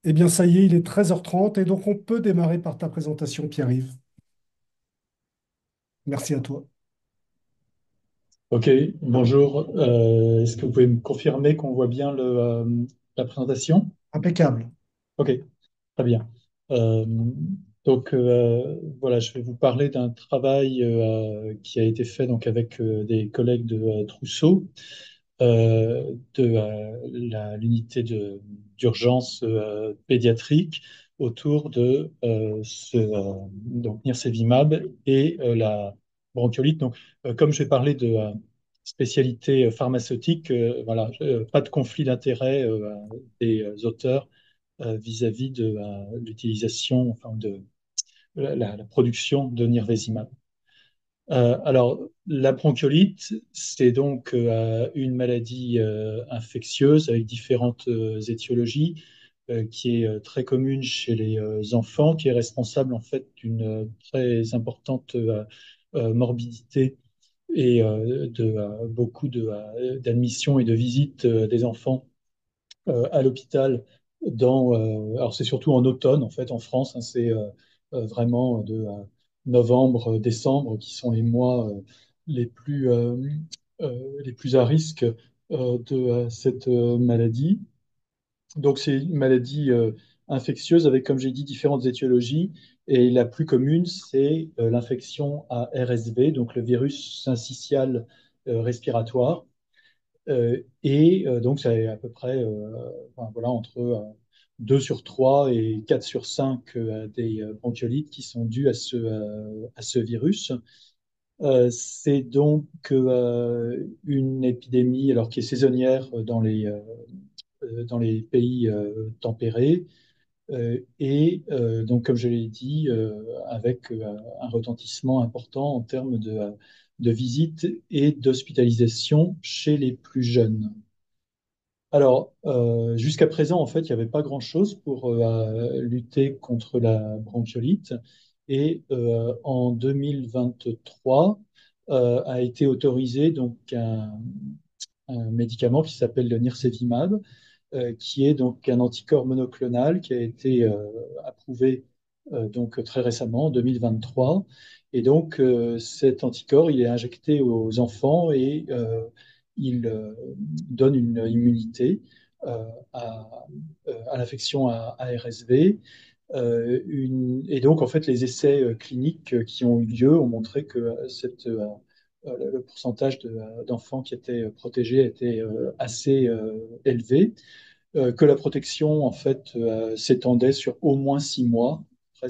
Eh bien, ça y est, il est 13h30 et donc on peut démarrer par ta présentation, Pierre-Yves. Merci à toi. Ok, bonjour. Est-ce que vous pouvez me confirmer qu'on voit bien la présentation? Impeccable. Ok, très bien. Euh, voilà, je vais vous parler d'un travail qui a été fait donc avec des collègues de Trousseau, de l'unité d'urgence pédiatrique autour de donc nirsevimab et la bronchiolite. Donc, comme je vais parler de spécialité pharmaceutique, voilà, pas de conflit d'intérêt des auteurs vis-à-vis de l'utilisation, enfin de la production de nirvesimab. Alors, la bronchiolite, c'est donc une maladie infectieuse avec différentes étiologies qui est très commune chez les enfants, qui est responsable en fait d'une très importante morbidité et de beaucoup d'admissions et de visites des enfants à l'hôpital alors c'est surtout en automne en fait en France, hein, c'est vraiment de novembre, décembre qui sont les mois les plus à risque de cette maladie. Donc c'est une maladie infectieuse avec, comme j'ai dit, différentes étiologies et la plus commune c'est l'infection à RSV, donc le virus syncytial respiratoire. Donc, c'est à peu près enfin, voilà, entre 2 sur 3 et 4 sur 5 des bronchiolites qui sont dus à ce virus. C'est donc une épidémie alors, qui est saisonnière dans les pays tempérés. Donc, comme je l'ai dit, avec un retentissement important en termes de visites et d'hospitalisation chez les plus jeunes. Alors, jusqu'à présent, en fait, il n'y avait pas grand-chose pour lutter contre la bronchiolite. Et en 2023, a été autorisé donc un médicament qui s'appelle le nirsevimab, qui est donc un anticorps monoclonal qui a été approuvé donc très récemment, en 2023. Et donc, cet anticorps, il est injecté aux enfants et il donne une immunité euh, à, à l'infection à RSV. Et donc, en fait, les essais cliniques qui ont eu lieu ont montré que le pourcentage d'enfants qui étaient protégés était assez élevé, que la protection en fait s'étendait sur au moins 6 mois. Après,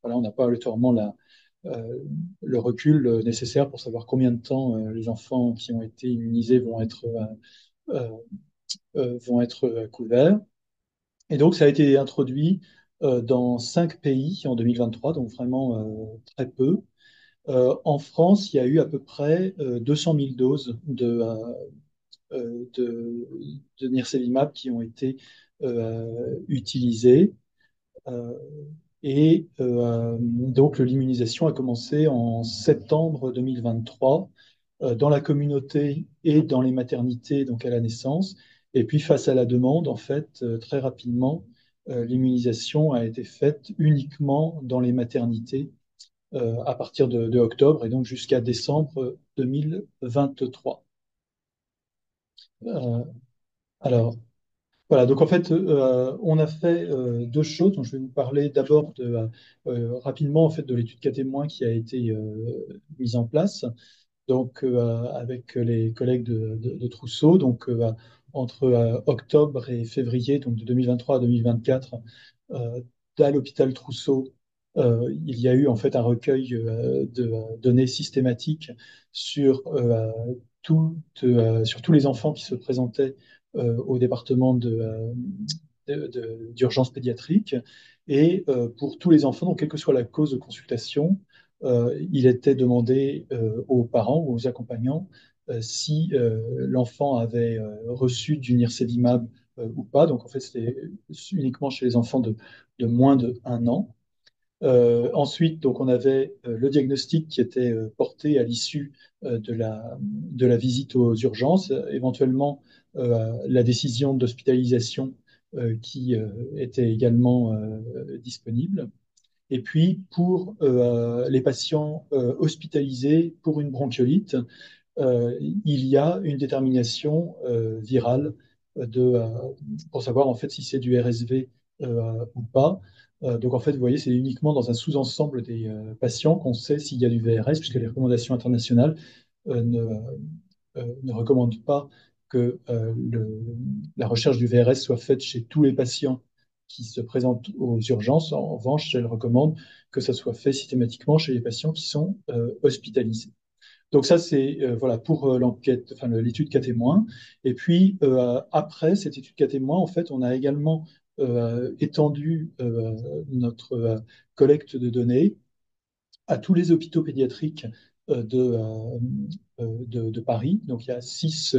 voilà, on n'a pas notamment le recul nécessaire pour savoir combien de temps les enfants qui ont été immunisés euh, vont être couverts. Et donc, ça a été introduit dans 5 pays en 2023, donc vraiment très peu. En France, il y a eu à peu près 200 000 doses de nirsevimab qui ont été utilisées. Euh, donc, l'immunisation a commencé en septembre 2023 dans la communauté et dans les maternités, donc à la naissance. Et puis, face à la demande, en fait, très rapidement, l'immunisation a été faite uniquement dans les maternités à partir de octobre et donc jusqu'à décembre 2023. Euh, alors, Voilà, donc en fait, on a fait deux choses. Donc, je vais vous parler d'abord rapidement en fait de l'étude cas témoin qui a été mise en place. Donc avec les collègues de Trousseau, donc entre octobre et février, donc de 2023 à 2024, euh, à l'hôpital Trousseau, il y a eu en fait un recueil de données systématiques sur sur tous les enfants qui se présentaient au département d'urgence pédiatrique. Et pour tous les enfants, donc quelle que soit la cause de consultation, il était demandé aux parents ou aux accompagnants si l'enfant avait reçu du nirsevimab ou pas. Donc en fait, c'était uniquement chez les enfants de moins de 1 an. Ensuite, donc, on avait le diagnostic qui était porté à l'issue de la visite aux urgences, éventuellement la décision d'hospitalisation qui étaient également disponibles. Et puis, pour les patients hospitalisés pour une bronchiolite, il y a une détermination virale de, euh, pour savoir en fait si c'est du RSV ou pas. Donc en fait, vous voyez, c'est uniquement dans un sous-ensemble des patients qu'on sait s'il y a du VRS, puisque les recommandations internationales ne recommandent pas que la recherche du VRS soit faite chez tous les patients qui se présentent aux urgences. En revanche, elles recommandent que ça soit fait systématiquement chez les patients qui sont hospitalisés. Donc ça, c'est voilà pour l'enquête, enfin l'étude cas témoin. Et puis après cette étude cas témoin, en fait, on a également étendu notre collecte de données à tous les hôpitaux pédiatriques de Paris. Donc il y a 6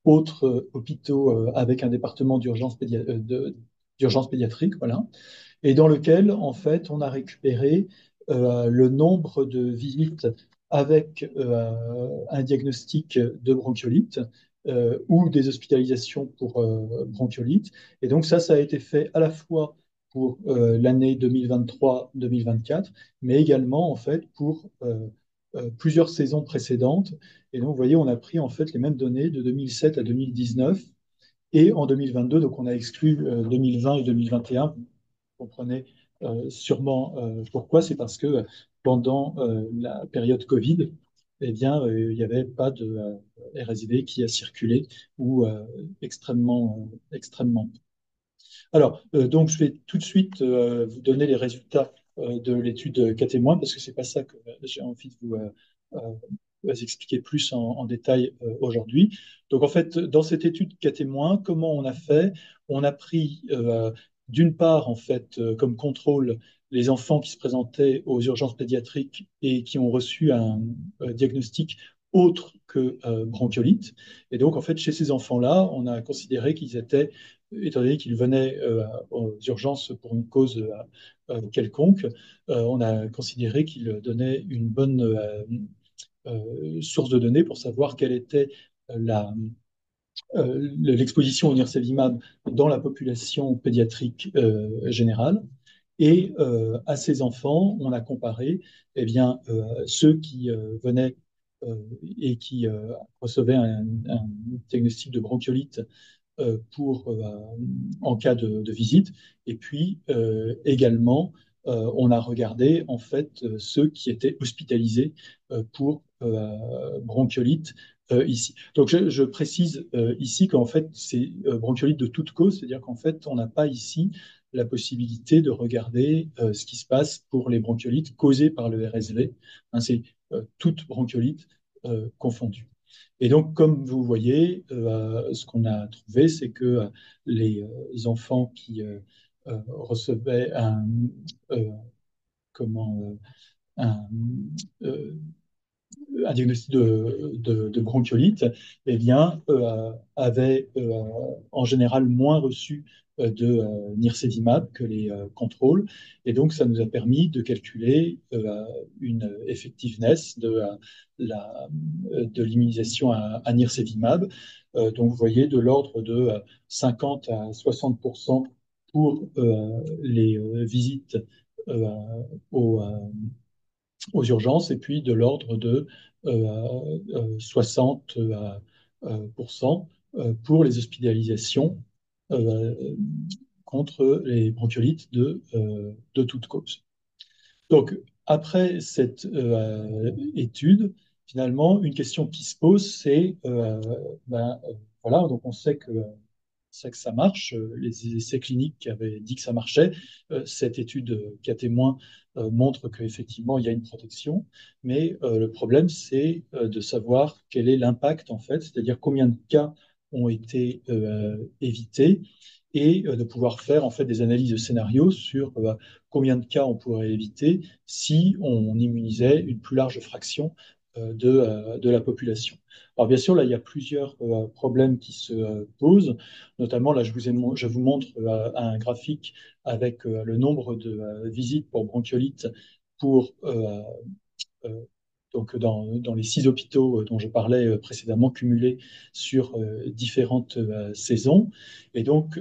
autres hôpitaux avec un département d'urgence pédiatrique, voilà, et dans lequel, en fait, on a récupéré le nombre de visites avec un diagnostic de bronchiolite ou des hospitalisations pour bronchiolite. Et donc ça a été fait à la fois pour l'année 2023-2024, mais également, en fait, pour plusieurs saisons précédentes. Et donc, vous voyez, on a pris, en fait, les mêmes données de 2007 à 2019 et en 2022, donc on a exclu 2020 et 2021. Vous comprenez sûrement pourquoi. C'est parce que pendant la période Covid, eh bien, il n'y avait pas de RSV qui a circulé ou extrêmement peu. Alors, donc, je vais tout de suite vous donner les résultats de l'étude cas témoin parce que c'est pas ça que j'ai envie de vous expliquer plus en détail aujourd'hui. Donc, en fait, dans cette étude cas témoin, comment on a fait? On a pris d'une part, en fait, comme contrôle, les enfants qui se présentaient aux urgences pédiatriques et qui ont reçu un diagnostic autre que bronchiolite. Et donc, en fait, chez ces enfants-là, on a considéré qu'ils étaient, étant donné qu'ils venaient aux urgences pour une cause quelconque, on a considéré qu'ils donnaient une bonne source de données pour savoir quelle était la, l'exposition au nirsevimab dans la population pédiatrique générale. Et à ces enfants, on a comparé eh bien, ceux qui venaient et qui recevaient un diagnostic de bronchiolite en cas de visite. Et puis également, on a regardé en fait ceux qui étaient hospitalisés pour bronchiolite ici. Donc je précise ici qu'en fait c'est bronchiolite de toute cause, c'est-à-dire qu'en fait on n'a pas ici la possibilité de regarder ce qui se passe pour les bronchiolites causées par le RSV. Hein, c'est toute bronchiolite confondue. Et donc, comme vous voyez, ce qu'on a trouvé, c'est que les enfants qui recevaient euh, comment, un, euh, un diagnostic de bronchiolite, eh bien, avaient en général moins reçu de nirsevimab que les contrôles. Et donc, ça nous a permis de calculer une effectiveness de l'immunisation à nirsevimab. Donc, vous voyez, de l'ordre de 50 à 60% pour les visites euh, au, aux urgences et puis de l'ordre de 60 pour les hospitalisations euh, contre les bronchiolites de toute cause. Donc, après cette étude, finalement, une question qui se pose, c'est, voilà, donc on sait que ça marche. Les essais cliniques qui avaient dit que ça marchait, cette étude qui a témoin montre qu'effectivement il y a une protection. Mais le problème, c'est de savoir quel est l'impact en fait, c'est-à-dire combien de cas ont été évités et de pouvoir faire en fait des analyses de scénarios sur combien de cas on pourrait éviter si on immunisait une plus large fraction de la population. Alors bien sûr, là, il y a plusieurs problèmes qui se posent. Notamment, là, je vous montre un graphique avec le nombre de visites pour bronchiolite pour donc dans les 6 hôpitaux dont je parlais précédemment, cumulés sur différentes saisons. Et donc,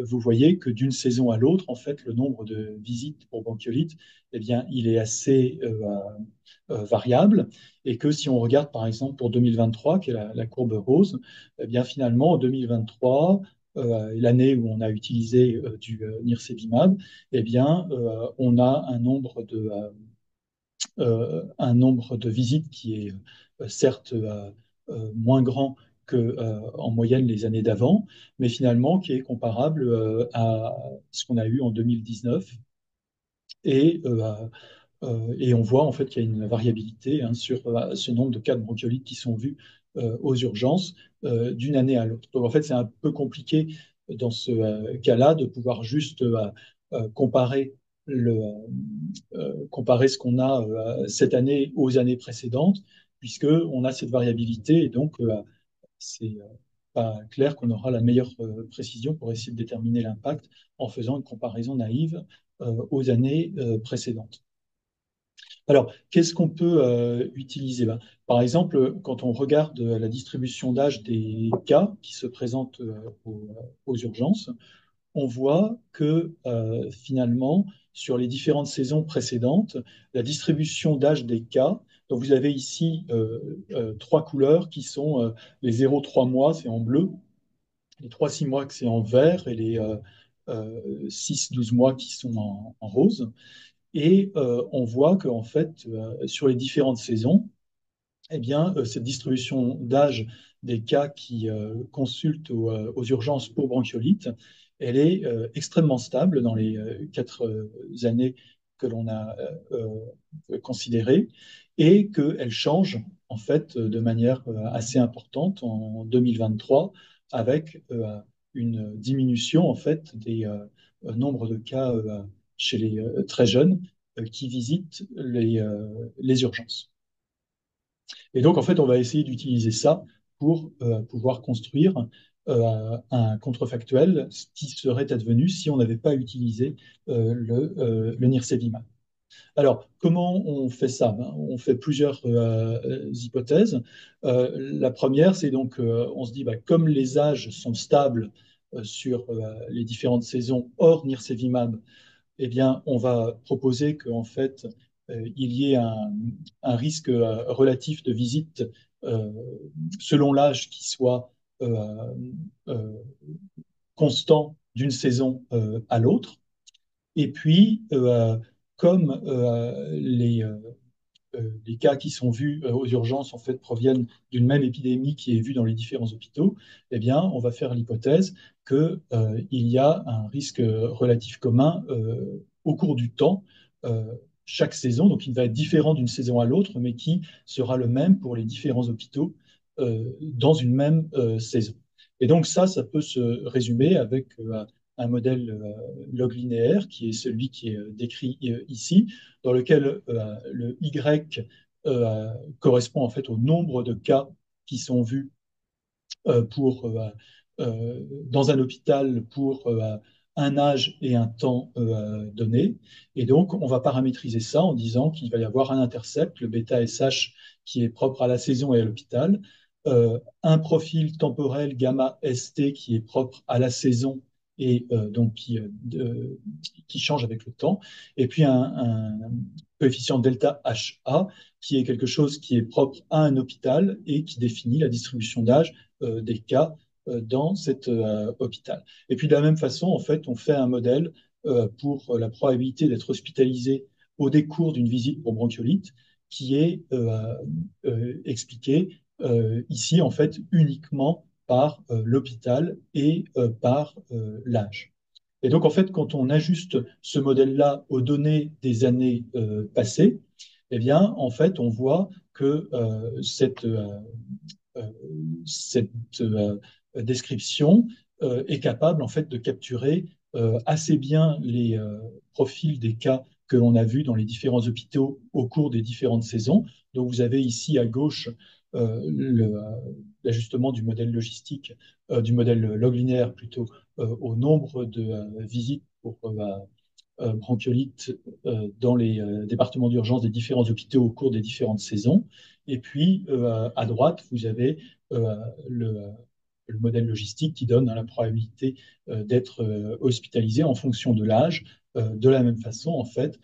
vous voyez que d'une saison à l'autre, en fait, le nombre de visites pour bronchiolite, eh bien, il est assez variable. Et que si on regarde, par exemple, pour 2023, qui est la courbe rose, eh bien, finalement, en 2023, l'année où on a utilisé du nirsevimab, eh bien, on a un nombre de visites qui est certes moins grand que en moyenne les années d'avant, mais finalement qui est comparable à ce qu'on a eu en 2019. Et, et on voit en fait qu'il y a une variabilité hein, sur ce nombre de cas de bronchiolite qui sont vus aux urgences d'une année à l'autre. Donc en fait, c'est un peu compliqué dans ce cas-là de pouvoir juste comparer comparer ce qu'on a cette année aux années précédentes, puisque on a cette variabilité et donc c'est pas clair qu'on aura la meilleure précision pour essayer de déterminer l'impact en faisant une comparaison naïve aux années précédentes. Alors, qu'est-ce qu'on peut utiliser? Ben, par exemple, quand on regarde la distribution d'âge des cas qui se présentent aux urgences, on voit que finalement, sur les différentes saisons précédentes, la distribution d'âge des cas, donc vous avez ici 3 couleurs qui sont les 0-3 mois, c'est en bleu, les 3-6 mois, que c'est en vert, et les 6-12 mois qui sont en rose. Et on voit qu'en fait, sur les différentes saisons, eh bien, cette distribution d'âge des cas qui consultent aux urgences pour bronchiolite, elle est extrêmement stable dans les 4 années que l'on a considérées et qu'elle change en fait de manière assez importante en 2023 avec une diminution en fait des nombres de cas chez les très jeunes qui visitent les urgences. Et donc, en fait, on va essayer d'utiliser ça pour pouvoir construire un contrefactuel, ce qui serait advenu si on n'avait pas utilisé le nirsevimab. Alors, comment on fait ça? Ben, on fait plusieurs hypothèses. La première, c'est donc, on se dit, ben, comme les âges sont stables sur les différentes saisons hors nirsevimab, eh bien, on va proposer qu'en fait, il y ait un risque relatif de visite euh, selon l'âge qui soit euh, euh, constant d'une saison à l'autre. Et puis, comme les cas qui sont vus aux urgences en fait proviennent d'une même épidémie qui est vue dans les différents hôpitaux, eh bien, on va faire l'hypothèse qu'il y a un risque relatif commun au cours du temps, euh, chaque saison, donc il va être différent d'une saison à l'autre, mais qui sera le même pour les différents hôpitaux dans une même saison. Et donc ça peut se résumer avec un modèle log linéaire qui est celui qui est décrit ici, dans lequel le Y correspond en fait au nombre de cas qui sont vus pour, dans un hôpital pour un âge et un temps donné. Et donc, on va paramétriser ça en disant qu'il va y avoir un intercept, le bêta SH, qui est propre à la saison et à l'hôpital, un profil temporel gamma ST qui est propre à la saison et donc qui change avec le temps, et puis un coefficient delta HA qui est quelque chose qui est propre à un hôpital et qui définit la distribution d'âge des cas dans cet hôpital. Et puis de la même façon, en fait, on fait un modèle pour la probabilité d'être hospitalisé au décours d'une visite pour bronchiolite qui est expliqué ici, en fait, uniquement par l'hôpital et par l'âge. Et donc, en fait, quand on ajuste ce modèle-là aux données des années passées, eh bien, en fait, on voit que euh, cette description est capable en fait de capturer assez bien les profils des cas que l'on a vus dans les différents hôpitaux au cours des différentes saisons. Donc vous avez ici à gauche l'ajustement du modèle logistique, du modèle log linéaire plutôt, au nombre de visites bronchiolite dans les départements d'urgence des différents hôpitaux au cours des différentes saisons. Et puis, à droite, vous avez le, le modèle logistique qui donne, hein, la probabilité d'être hospitalisé en fonction de l'âge, de la même façon, en fait,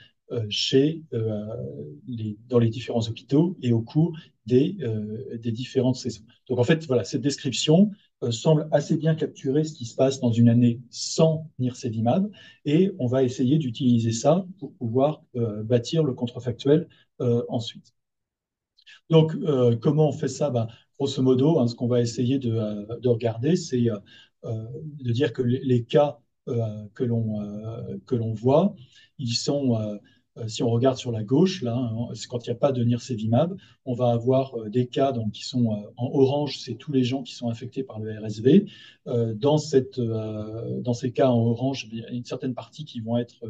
dans les différents hôpitaux et au cours des différentes saisons. Donc, en fait, voilà, cette description semble assez bien capturer ce qui se passe dans une année sans nirsevimab, et on va essayer d'utiliser ça pour pouvoir bâtir le contrefactuel ensuite. Donc, comment on fait ça? Ben, grosso modo, hein, ce qu'on va essayer de regarder, c'est de dire que les cas que l'on voit, ils sont, si on regarde sur la gauche, là, hein, c'est quand il n'y a pas de nirsevimab, on va avoir des cas donc, qui sont en orange, c'est tous les gens qui sont infectés par le RSV. Dans ces cas en orange, il y a une certaine partie qui vont être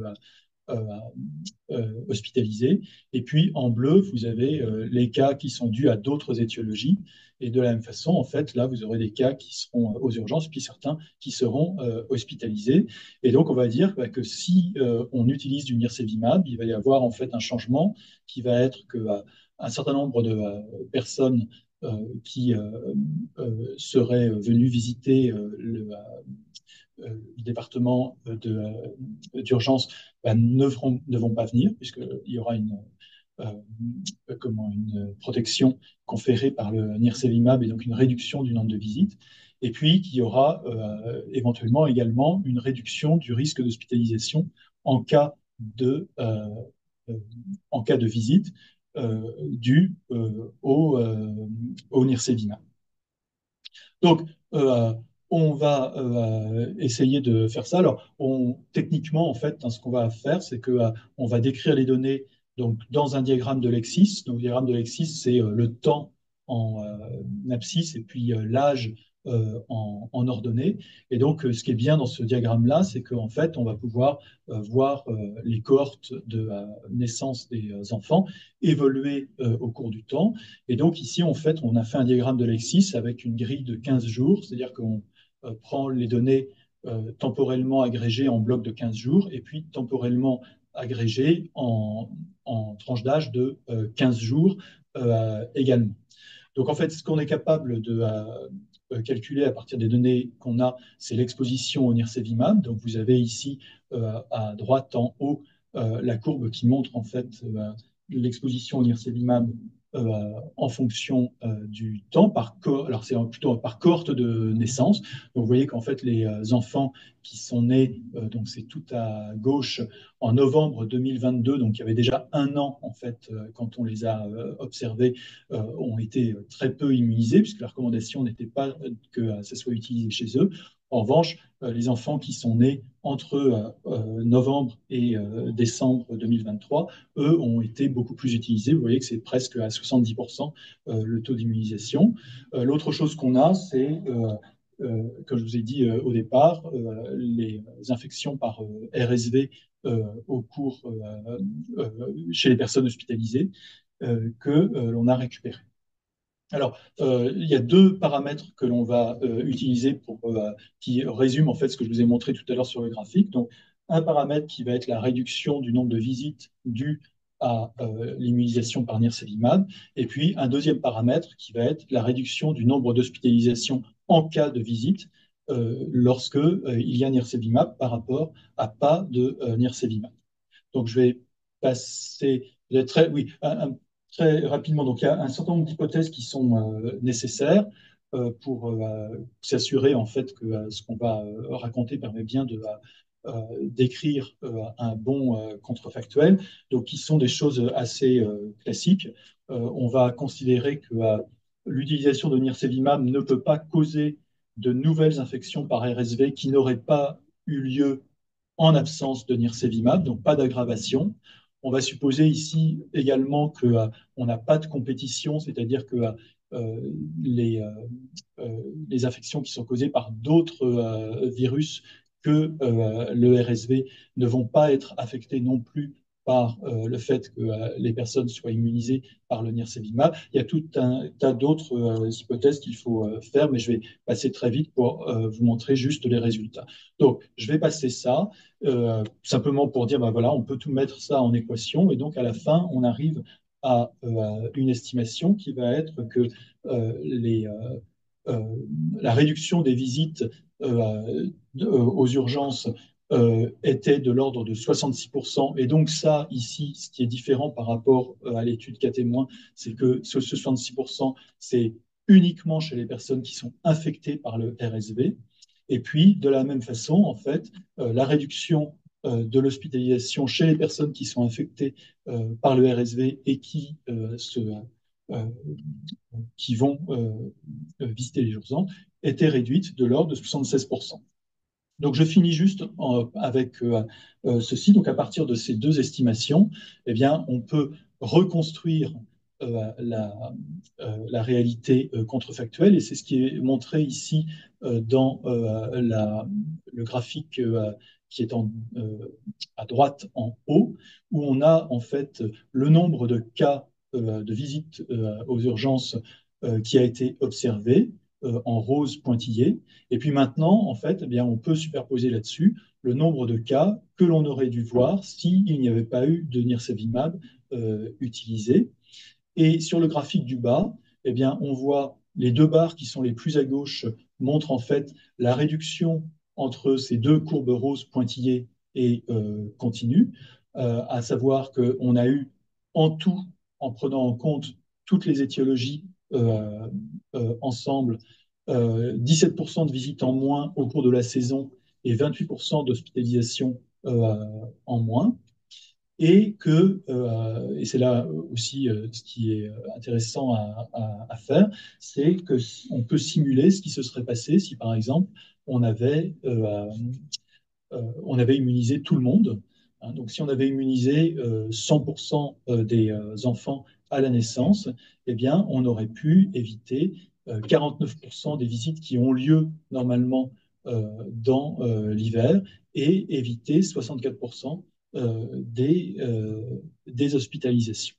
euh, hospitalisés. Et puis en bleu, vous avez les cas qui sont dus à d'autres étiologies. Et de la même façon, en fait, là, vous aurez des cas qui seront aux urgences, puis certains qui seront hospitalisés. Et donc, on va dire bah, que si on utilise du nirsevimab, il va y avoir en fait un changement qui va être que un certain nombre de personnes qui seraient venues visiter le département d'urgence bah, ne vont pas venir, puisqu'il y aura une protection conférée par le nirsevimab et donc une réduction du nombre de visites. Et puis qu'il y aura éventuellement également une réduction du risque d'hospitalisation en cas euh, en cas de visite due au nirsevimab. Donc, euh, on va essayer de faire ça. Alors, techniquement, en fait, hein, ce qu'on va faire, c'est que on va décrire les données donc, dans un diagramme de Lexis. Donc, le diagramme de Lexis, c'est le temps en abscisse et puis l'âge en ordonnée. Et donc, ce qui est bien dans ce diagramme-là, c'est qu'en fait, on va pouvoir voir les cohortes de naissance des enfants évoluer au cours du temps. Et donc ici, en fait, on a fait un diagramme de Lexis avec une grille de 15 jours, c'est-à-dire qu'on prend les données temporellement agrégées en blocs de 15 jours et puis temporellement agrégées en tranches d'âge de 15 jours également. Donc en fait, ce qu'on est capable de calculer à partir des données qu'on a, c'est l'exposition au nirsevimab. Donc vous avez ici à droite en haut la courbe qui montre en fait l'exposition au nirsevimab en fonction du temps alors c'est plutôt par cohorte de naissance. Donc vous voyez qu'en fait les enfants qui sont nés, donc c'est tout à gauche, en novembre 2022, donc il y avait déjà un an en fait quand on les a observés, ont été très peu immunisés puisque la recommandation n'était pas que ça soit utilisé chez eux. En revanche, les enfants qui sont nés entre novembre et décembre 2023, eux, ont été beaucoup plus utilisés. Vous voyez que c'est presque à 70% le taux d'immunisation. L'autre chose qu'on a, c'est, comme je vous ai dit au départ, les infections par RSV au cours chez les personnes hospitalisées que l'on a récupérées. Alors, il y a deux paramètres que l'on va utiliser qui résument en fait ce que je vous ai montré tout à l'heure sur le graphique. Donc, un paramètre qui va être la réduction du nombre de visites dues à l'immunisation par nirsevimab, et puis un deuxième paramètre qui va être la réduction du nombre d'hospitalisations en cas de visite lorsque il y a nirsevimab par rapport à pas de nirsevimab. Donc, je vais passer oui, très rapidement. Donc, il y a un certain nombre d'hypothèses qui sont nécessaires pour s'assurer en fait que ce qu'on va raconter permet bien de d'écrire un bon contrefactuel. Donc, qui sont des choses assez classiques. On va considérer que l'utilisation de nirsevimab ne peut pas causer de nouvelles infections par RSV qui n'auraient pas eu lieu en absence de nirsevimab, donc pas d'aggravation. On va supposer ici également qu'on n'a pas de compétition, c'est-à-dire que euh, les, euh, les infections qui sont causées par d'autres virus que le RSV ne vont pas être affectées non plus par le fait que les personnes soient immunisées par le nirsevimab. Il y a tout un tas d'autres hypothèses qu'il faut faire, mais je vais passer très vite pour vous montrer juste les résultats. Donc, je vais passer ça simplement pour dire, ben voilà, on peut tout mettre ça en équation, et donc à la fin, on arrive à une estimation qui va être que les, euh, la réduction des visites aux urgences était de l'ordre de 66%. Et donc ça, ici, ce qui est différent par rapport à l'étude cas témoin, c'est que ce 66%, c'est uniquement chez les personnes qui sont infectées par le RSV. Et puis, de la même façon, en fait, la réduction de l'hospitalisation chez les personnes qui sont infectées par le RSV et euh, qui vont visiter les urgences était réduite de l'ordre de 76%. Donc, je finis juste avec ceci. Donc, à partir de ces deux estimations, eh bien, on peut reconstruire la réalité contrefactuelle. Et c'est ce qui est montré ici dans le graphique qui est à droite en haut, où on a en fait le nombre de cas de visites aux urgences qui a été observé en rose pointillé. Et puis maintenant, en fait, eh bien, on peut superposer là-dessus le nombre de cas que l'on aurait dû voir s'il n'y avait pas eu de nirsevimab utilisé. Et sur le graphique du bas, eh bien, on voit les deux barres qui sont les plus à gauche montrent en fait la réduction entre ces deux courbes roses pointillées et continues, à savoir qu'on a eu en tout, en prenant en compte toutes les étiologies ensemble, 17% de visites en moins au cours de la saison et 28% d'hospitalisation en moins et c'est là aussi ce qui est intéressant à faire, c'est que on peut simuler ce qui se serait passé si, par exemple, on avait immunisé tout le monde. Hein. Donc, si on avait immunisé 100% des enfants à la naissance, eh bien, on aurait pu éviter 49% des visites qui ont lieu normalement dans l'hiver et éviter 64% des hospitalisations.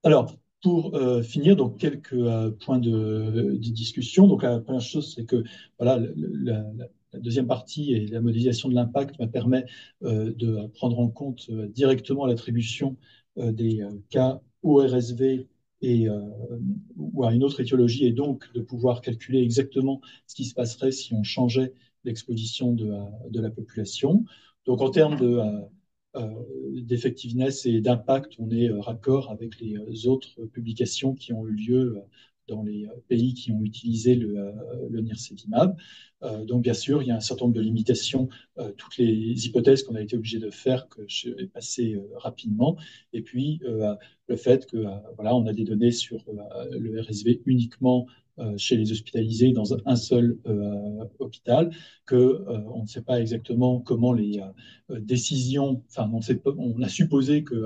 Alors, pour finir, donc quelques points de discussion. Donc, la première chose, c'est que voilà, la deuxième partie et la modélisation de l'impact me permet de prendre en compte directement l'attribution des cas au RSV et, ou à une autre étiologie, et donc de pouvoir calculer exactement ce qui se passerait si on changeait l'exposition de la population. Donc, en termes d'effectiveness et d'impact, on est raccord avec les autres publications qui ont eu lieu dans les pays qui ont utilisé le nirsevimab. Donc, bien sûr, il y a un certain nombre de limitations, toutes les hypothèses qu'on a été obligé de faire, que je vais passer rapidement. Et puis, le fait que voilà, on a des données sur le RSV uniquement chez les hospitalisés dans un seul hôpital, que on ne sait pas exactement comment les décisions, enfin, on a supposé que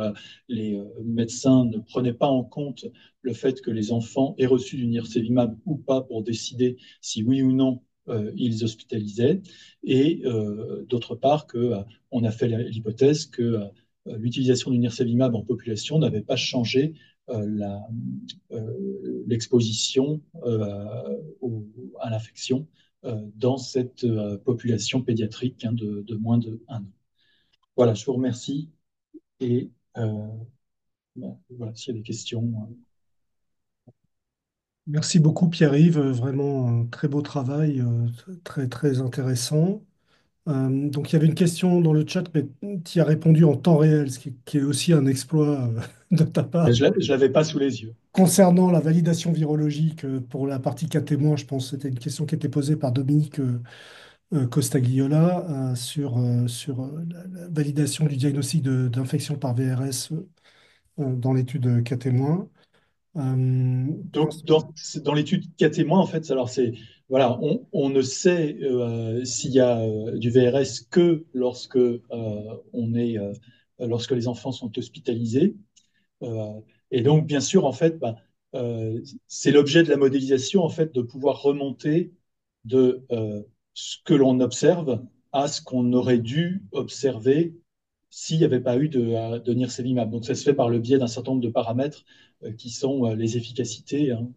les médecins ne prenaient pas en compte le fait que les enfants aient reçu du nirsevimab ou pas pour décider si oui ou non ils hospitalisaient, et d'autre part que on a fait l'hypothèse que l'utilisation du nirsevimab en population n'avait pas changé l'exposition à l'infection dans cette population pédiatrique hein, de moins de 1 an. Voilà, je vous remercie et voilà, s'il y a des questions. Merci beaucoup, Pierre-Yves. Vraiment un très beau travail, très, très intéressant. Donc, il y avait une question dans le chat, mais tu y as répondu en temps réel, qui est aussi un exploit de ta part. Je ne l'avais pas sous les yeux. Concernant la validation virologique pour la partie cas témoin, je pense que c'était une question qui était posée par Dominique Costagliola sur la validation du diagnostic d'infection par VRS dans l'étude cas témoin. Donc, dans l'étude cas témoin, en fait, alors c'est voilà, on ne sait s'il y a du VRS que lorsque les enfants sont hospitalisés. Euh, et donc, bien sûr, en fait, c'est l'objet de la modélisation, en fait, de pouvoir remonter de ce que l'on observe à ce qu'on aurait dû observer s'il n'y avait pas eu de nirsevimab. Donc ça se fait par le biais d'un certain nombre de paramètres qui sont les efficacités, hein,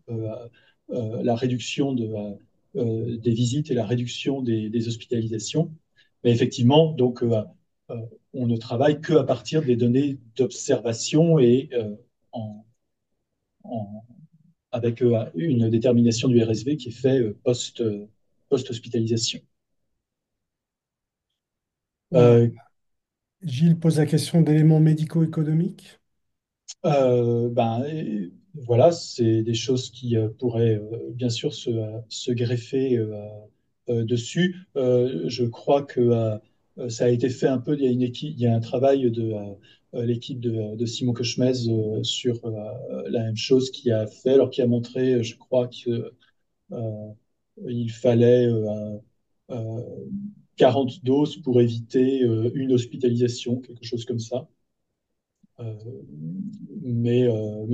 la réduction des visites et la réduction des hospitalisations. Mais effectivement, donc, euh, on ne travaille qu'à partir des données d'observation et en, en- avec une détermination du RSV qui est fait post-hospitalisation. Ouais. Euh, Gilles pose la question d'éléments médico-économiques. voilà, c'est des choses qui pourraient bien sûr se greffer dessus. Je crois que ça a été fait un peu. Il y a une équipe, il y a un travail de l'équipe de Simon Kochmez sur la même chose qui a fait, alors qui a montré, je crois que il fallait euh, 40 doses pour éviter une hospitalisation, quelque chose comme ça. Euh, mais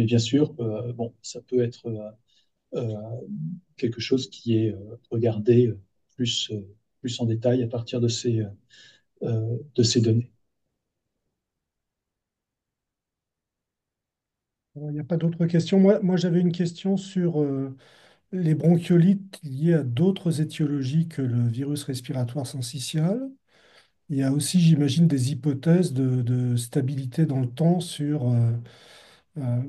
bien sûr, bon, ça peut être euh, quelque chose qui est regardé plus, plus en détail à partir de ces données. Il n'y a pas d'autres questions. Moi j'avais une question sur les bronchiolites liées à d'autres étiologies que le virus respiratoire syncytial. Il y a aussi, j'imagine, des hypothèses de stabilité dans le temps sur... euh,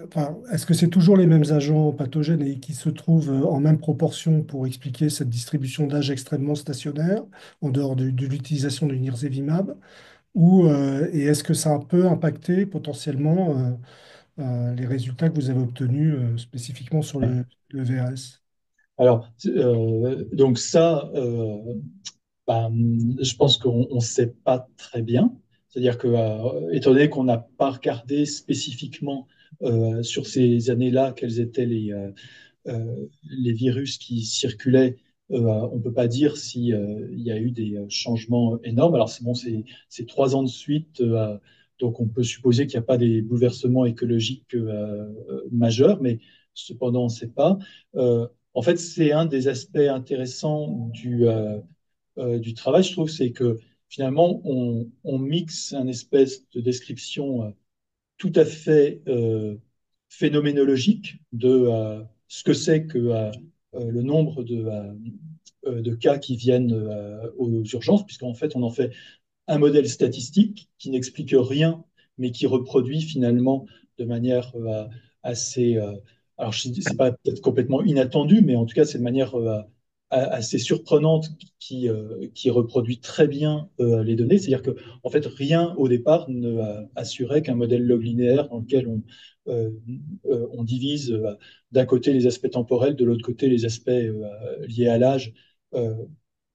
enfin, est-ce que c'est toujours les mêmes agents pathogènes et qui se trouvent en même proportion pour expliquer cette distribution d'âge extrêmement stationnaire, en dehors de l'utilisation du nirsevimab? Ou, et est-ce que ça a un peu impacté potentiellement les résultats que vous avez obtenus spécifiquement sur le VRS? Alors, donc ça, je pense qu'on ne sait pas très bien. C'est-à-dire que, étant donné qu'on n'a pas regardé spécifiquement sur ces années-là quels étaient les virus qui circulaient, on ne peut pas dire s'il y a eu des changements énormes. Alors, c'est bon, c'est 3 ans de suite, donc on peut supposer qu'il n'y a pas des bouleversements écologiques majeurs, mais cependant, on ne sait pas. En fait, c'est un des aspects intéressants du travail, je trouve, c'est que finalement, on mixe un espèce de description tout à fait phénoménologique de ce que c'est que le nombre de cas qui viennent aux urgences, puisqu'en fait, on en fait un modèle statistique qui n'explique rien, mais qui reproduit finalement de manière assez. Alors, c'est pas peut-être complètement inattendu, mais en tout cas, c'est de manière assez surprenante qui reproduit très bien les données. C'est-à-dire que, en fait, rien au départ ne assurait qu'un modèle log linéaire dans lequel euh, on divise d'un côté les aspects temporels, de l'autre côté les aspects liés à l'âge, euh,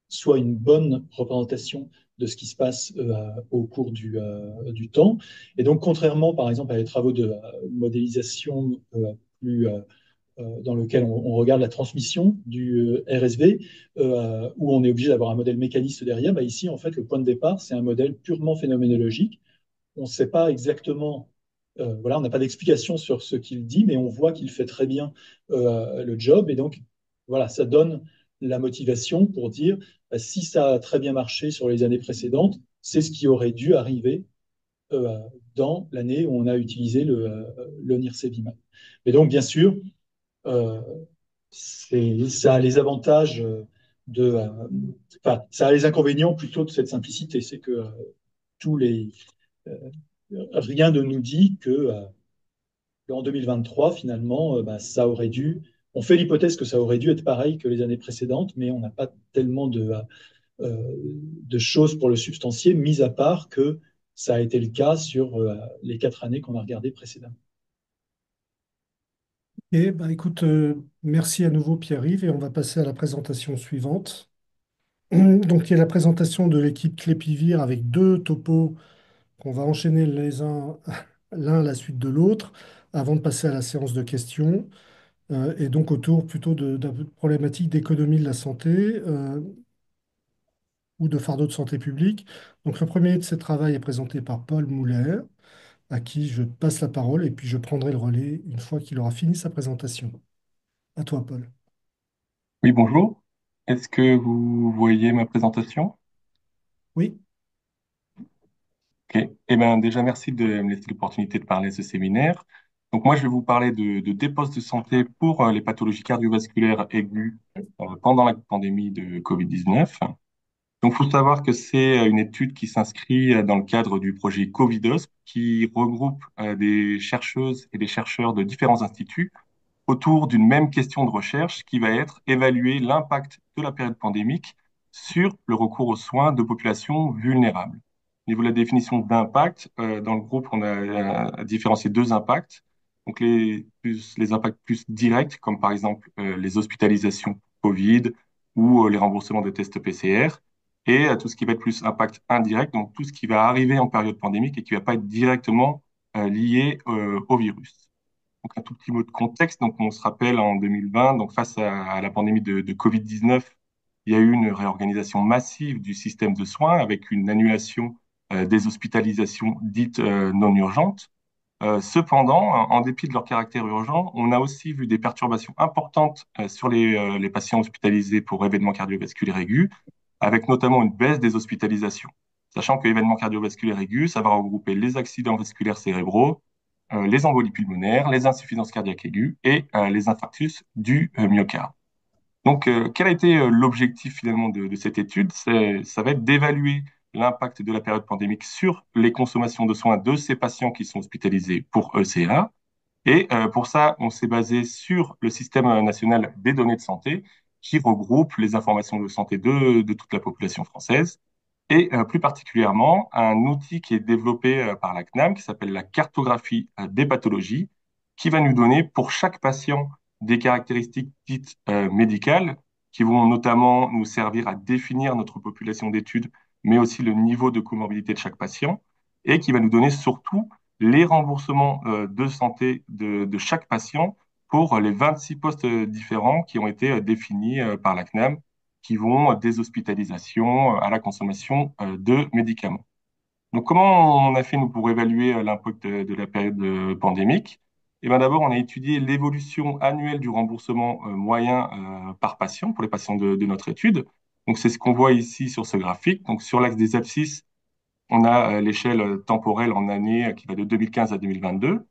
soit une bonne représentation de ce qui se passe au cours du temps. Et donc, contrairement, par exemple, à des travaux de modélisation plus dans lequel on regarde la transmission du RSV, où on est obligé d'avoir un modèle mécaniste derrière, bah ici, en fait, le point de départ, c'est un modèle purement phénoménologique. On ne sait pas exactement, voilà, on n'a pas d'explication sur ce qu'il dit, mais on voit qu'il fait très bien le job. Et donc, voilà, ça donne la motivation pour dire, bah, si ça a très bien marché sur les années précédentes, c'est ce qui aurait dû arriver euh, dans l'année où on a utilisé le nirsevimab. Mais donc, bien sûr, euh, ça a les avantages enfin, ça a les inconvénients plutôt de cette simplicité. C'est que tous les, euh, rien ne nous dit que en 2023, finalement, bah, ça aurait dû. On fait l'hypothèse que ça aurait dû être pareil que les années précédentes, mais on n'a pas tellement de choses pour le substantier, mis à part que ça a été le cas sur les 4 années qu'on a regardées précédemment. Et bah, écoute, merci à nouveau Pierre-Yves et on va passer à la présentation suivante. Donc, il y a la présentation de l'équipe Clépivir avec deux topos qu'on va enchaîner les uns l'un à la suite de l'autre avant de passer à la séance de questions. Et donc autour plutôt de problématiques d'économie de la santé ou de fardeau de santé publique. Donc le premier de ces travaux est présenté par Paul Mouller, à qui je passe la parole et puis je prendrai le relais une fois qu'il aura fini sa présentation. À toi, Paul. Oui, bonjour. Est-ce que vous voyez ma présentation? Oui, Ok. Eh ben, déjà, merci de me laisser l'opportunité de parler à ce séminaire. Donc, moi, je vais vous parler de des postes de santé pour les pathologies cardiovasculaires aiguës pendant la pandémie de Covid-19. Donc, il faut savoir que c'est une étude qui s'inscrit dans le cadre du projet Covidos, qui regroupe des chercheuses et des chercheurs de différents instituts autour d'une même question de recherche qui va être évaluer l'impact de la période pandémique sur le recours aux soins de populations vulnérables. Au niveau de la définition d'impact, dans le groupe, on a différencié deux impacts. Donc les impacts plus directs, comme par exemple les hospitalisations Covid ou les remboursements de tests PCR, et tout ce qui va être plus impact indirect, donc tout ce qui va arriver en période pandémique et qui ne va pas être directement lié au virus. Donc, un tout petit mot de contexte. Donc, on se rappelle en 2020, donc face à la pandémie de Covid-19, il y a eu une réorganisation massive du système de soins avec une annulation des hospitalisations dites non urgentes. Cependant, en dépit de leur caractère urgent, on a aussi vu des perturbations importantes sur les patients hospitalisés pour événements cardiovasculaires aigus, avec notamment une baisse des hospitalisations. Sachant que événements cardiovasculaires aigus, ça va regrouper les accidents vasculaires cérébraux, les embolies pulmonaires, les insuffisances cardiaques aiguës et les infarctus du myocarde. Donc, quel a été l'objectif finalement de cette étude? Ça va être d'évaluer l'impact de la période pandémique sur les consommations de soins de ces patients qui sont hospitalisés pour ECA. Et pour ça, on s'est basé sur le système national des données de santé qui regroupe les informations de santé de toute la population française et plus particulièrement un outil qui est développé par la CNAM qui s'appelle la cartographie des pathologies, qui va nous donner pour chaque patient des caractéristiques dites médicales qui vont notamment nous servir à définir notre population d'études, mais aussi le niveau de comorbidité de chaque patient, et qui va nous donner surtout les remboursements de santé de chaque patient pour les 26 postes différents qui ont été définis par la CNAM qui vont des hospitalisations à la consommation de médicaments. Donc, comment on a fait, nous, pour évaluer l'impact de la période pandémique? Eh bien, d'abord, on a étudié l'évolution annuelle du remboursement moyen par patient pour les patients de notre étude. Donc, c'est ce qu'on voit ici sur ce graphique. Donc, sur l'axe des abscisses, on a l'échelle temporelle en année qui va de 2015 à 2022.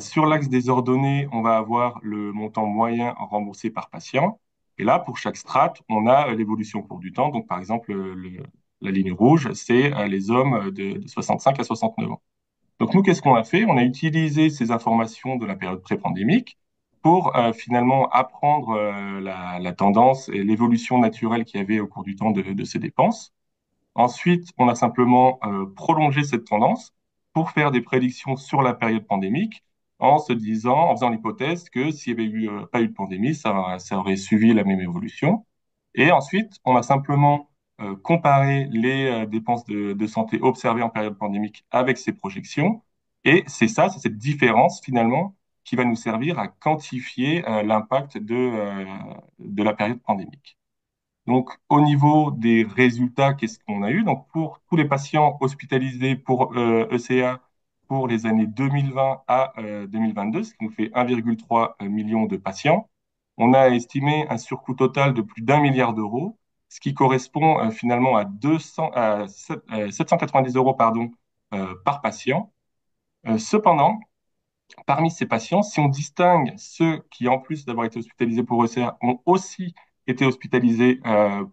Sur l'axe des ordonnées, on va avoir le montant moyen remboursé par patient. Et là, pour chaque strate, on a l'évolution au cours du temps. Donc, par exemple, la ligne rouge, c'est les hommes de 65 à 69 ans. Donc, nous, qu'est-ce qu'on a fait? On a utilisé ces informations de la période pré-pandémique pour finalement apprendre la tendance et l'évolution naturelle qu'il y avait au cours du temps de ces dépenses. Ensuite, on a simplement prolongé cette tendance pour faire des prédictions sur la période pandémique en se disant, en faisant l'hypothèse que s'il y avait eu, pas eu de pandémie, ça aurait suivi la même évolution. Et ensuite, on a simplement comparé les dépenses de santé observées en période pandémique avec ces projections. Et c'est cette différence finalement qui va nous servir à quantifier l'impact de la période pandémique. Donc, au niveau des résultats, qu'est-ce qu'on a eu? Donc, pour tous les patients hospitalisés pour ECA pour les années 2020 à 2022, ce qui nous fait 1,3 million de patients, on a estimé un surcoût total de plus d'1 milliard d'euros, ce qui correspond finalement à 790 euros pardon, par patient. Cependant, parmi ces patients, si on distingue ceux qui, en plus d'avoir été hospitalisés pour ECA, ont aussi été hospitalisés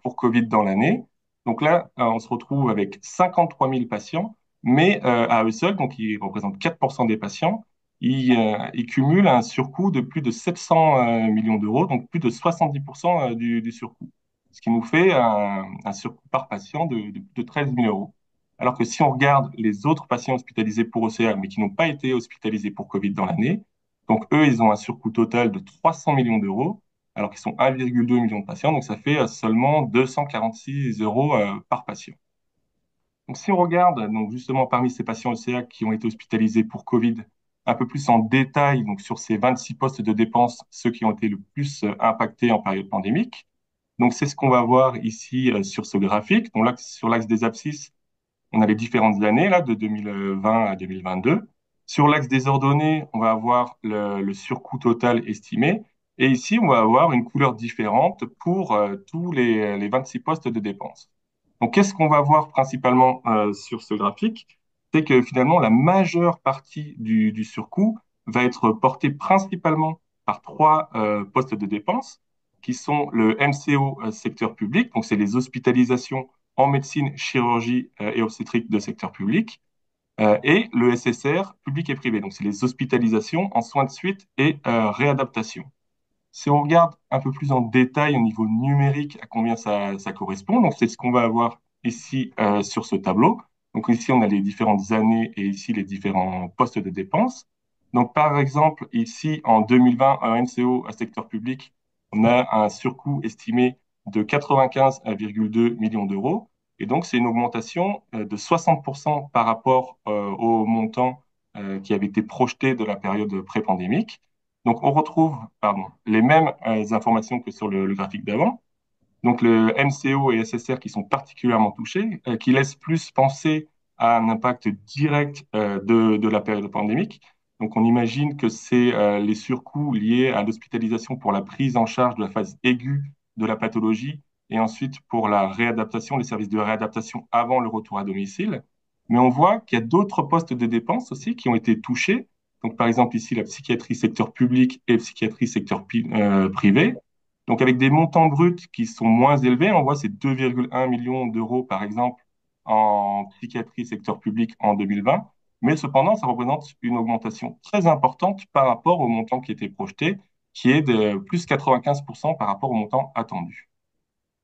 pour Covid dans l'année, donc là, on se retrouve avec 53 000 patients, mais à eux seuls, donc ils représentent 4% des patients, ils cumulent un surcoût de plus de 700 millions d'euros, donc plus de 70% du surcoût, ce qui nous fait un surcoût par patient de plus de 13 000 euros. Alors que si on regarde les autres patients hospitalisés pour OCA, mais qui n'ont pas été hospitalisés pour Covid dans l'année, donc eux, ils ont un surcoût total de 300 millions d'euros, alors qu'ils sont 1,2 million de patients, donc ça fait seulement 246 euros par patient. Donc si on regarde donc justement parmi ces patients OCA qui ont été hospitalisés pour Covid, un peu plus en détail, donc sur ces 26 postes de dépenses, ceux qui ont été le plus impactés en période pandémique, donc c'est ce qu'on va voir ici sur ce graphique. Donc là, sur l'axe des abscisses, on a les différentes années là, de 2020 à 2022. Sur l'axe des ordonnées, on va avoir le surcoût total estimé. Et ici, on va avoir une couleur différente pour tous les 26 postes de dépenses. Donc, qu'est-ce qu'on va voir principalement sur ce graphique? c'est que finalement, la majeure partie du surcoût va être portée principalement par trois postes de dépenses, qui sont le MCO secteur public, donc c'est les hospitalisations en médecine, chirurgie et obstétrique de secteur public, et le SSR public et privé, donc c'est les hospitalisations en soins de suite et réadaptation. Si on regarde un peu plus en détail au niveau numérique à combien ça correspond, donc c'est ce qu'on va avoir ici sur ce tableau. Donc ici, on a les différentes années et ici les différents postes de dépenses. Donc par exemple, ici en 2020, un MCO à secteur public, on a un surcoût estimé de 95,2 millions d'euros. Et donc c'est une augmentation de 60% par rapport au montant qui avait été projeté de la période pré-pandémique. Donc, on retrouve, pardon, les mêmes informations que sur le graphique d'avant. Donc, le MCO et SSR qui sont particulièrement touchés, qui laissent plus penser à un impact direct de la période pandémique. Donc, on imagine que c'est les surcoûts liés à l'hospitalisation pour la prise en charge de la phase aiguë de la pathologie et ensuite pour la réadaptation, les services de réadaptation avant le retour à domicile. Mais on voit qu'il y a d'autres postes de dépenses aussi qui ont été touchés. Donc, par exemple, ici, la psychiatrie secteur public et psychiatrie secteur privé. Donc, avec des montants bruts qui sont moins élevés, on voit c'est 2,1 millions d'euros, par exemple, en psychiatrie secteur public en 2020. Mais cependant, ça représente une augmentation très importante par rapport au montant qui était projeté, qui est de plus 95% par rapport au montant attendu.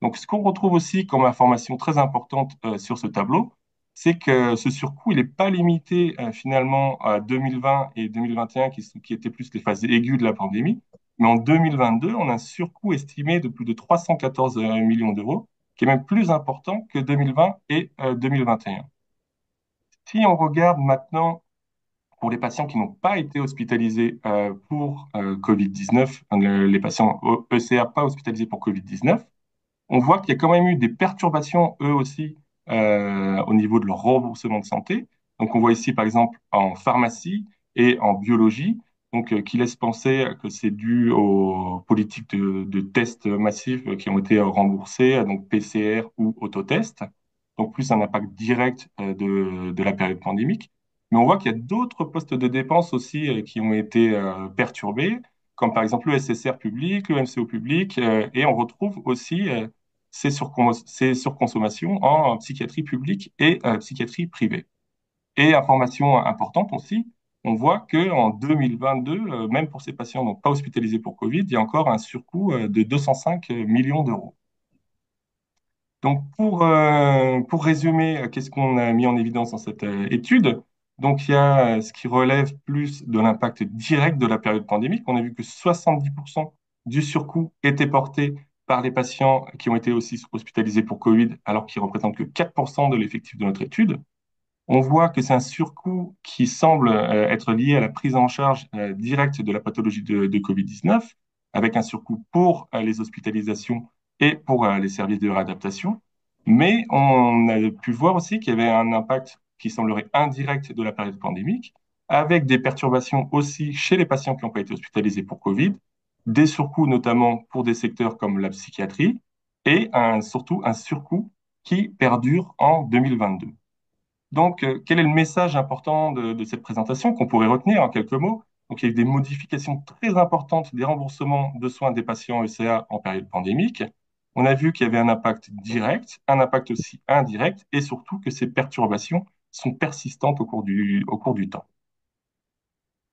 Donc, ce qu'on retrouve aussi comme information très importante sur ce tableau, c'est que ce surcoût, il n'est pas limité finalement à 2020 et 2021, qui étaient plus les phases aiguës de la pandémie, mais en 2022, on a un surcoût estimé de plus de 314 millions d'euros, qui est même plus important que 2020 et 2021. Si on regarde maintenant pour les patients qui n'ont pas été hospitalisés pour Covid-19, les patients ECA pas hospitalisés pour Covid-19, on voit qu'il y a quand même eu des perturbations, eux aussi, au niveau de leur remboursement de santé. Donc, on voit ici, par exemple, en pharmacie et en biologie, donc, qui laisse penser que c'est dû aux politiques de tests massifs qui ont été remboursés, donc PCR ou autotest, donc plus un impact direct de la période pandémique. Mais on voit qu'il y a d'autres postes de dépenses aussi qui ont été perturbés, comme par exemple le SSR public, le MCO public, et on retrouve aussi ces surconsommations en psychiatrie publique et psychiatrie privée. Et information importante aussi, on voit que en 2022, même pour ces patients donc pas hospitalisés pour Covid, il y a encore un surcoût de 205 millions d'euros. Donc pour résumer, qu'est-ce qu'on a mis en évidence dans cette étude? Donc il y a ce qui relève plus de l'impact direct de la période pandémique. On a vu que 70% du surcoût était porté par les patients qui ont été aussi hospitalisés pour Covid, alors qu'ils représentent que 4% de l'effectif de notre étude. On voit que c'est un surcoût qui semble être lié à la prise en charge directe de la pathologie de Covid-19, avec un surcoût pour les hospitalisations et pour les services de réadaptation. Mais on a pu voir aussi qu'il y avait un impact qui semblerait indirect de la période pandémique, avec des perturbations aussi chez les patients qui n'ont pas été hospitalisés pour Covid, des surcoûts notamment pour des secteurs comme la psychiatrie, et surtout un surcoût qui perdure en 2022. Donc, quel est le message important de cette présentation qu'on pourrait retenir en quelques mots? Donc, il y a eu des modifications très importantes des remboursements de soins des patients ECA en période pandémique. On a vu qu'il y avait un impact direct, un impact aussi indirect, et surtout que ces perturbations sont persistantes au cours du temps.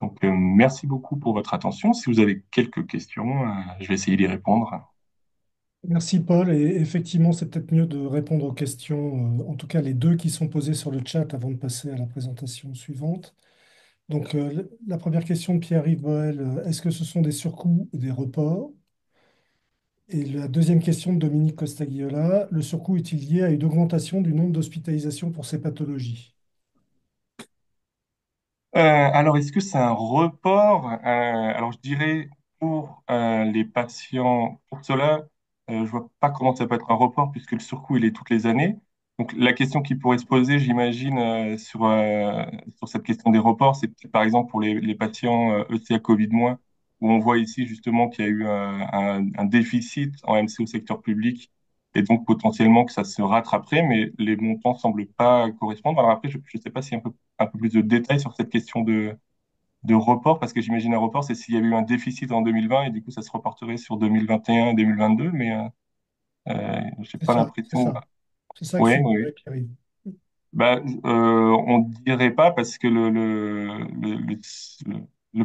Donc, merci beaucoup pour votre attention. Si vous avez quelques questions, je vais essayer d'y répondre. Merci Paul. Et effectivement, c'est peut-être mieux de répondre aux questions, en tout cas les deux qui sont posées sur le chat avant de passer à la présentation suivante. Donc, la première question de Pierre-Yves Boel, est-ce que ce sont des surcoûts ou des reports? Et la deuxième question de Dominique Costaguiola, le surcoût est-il lié à une augmentation du nombre d'hospitalisations pour ces pathologies? Alors, est-ce que c'est un report? Alors, je dirais pour les patients, pour cela, je vois pas comment ça peut être un report puisque le surcoût, il est toutes les années. Donc, la question qui pourrait se poser, j'imagine, sur cette question des reports, c'est peut-être par exemple pour les patients ECA Covid-, où on voit ici justement qu'il y a eu un déficit en MCO secteur public et donc potentiellement que ça se rattraperait, mais les montants semblent pas correspondre. Alors après, je ne sais pas s'il y a un peu plus de détails sur cette question de report, parce que j'imagine un report, c'est s'il y avait eu un déficit en 2020 et du coup ça se reporterait sur 2021 et 2022, mais j'ai C'est pas ça, c'est l'impression. ça. C'est ça Oui, qu'il oui. suggérait Pierre-Yves. Bah, on dirait pas parce que le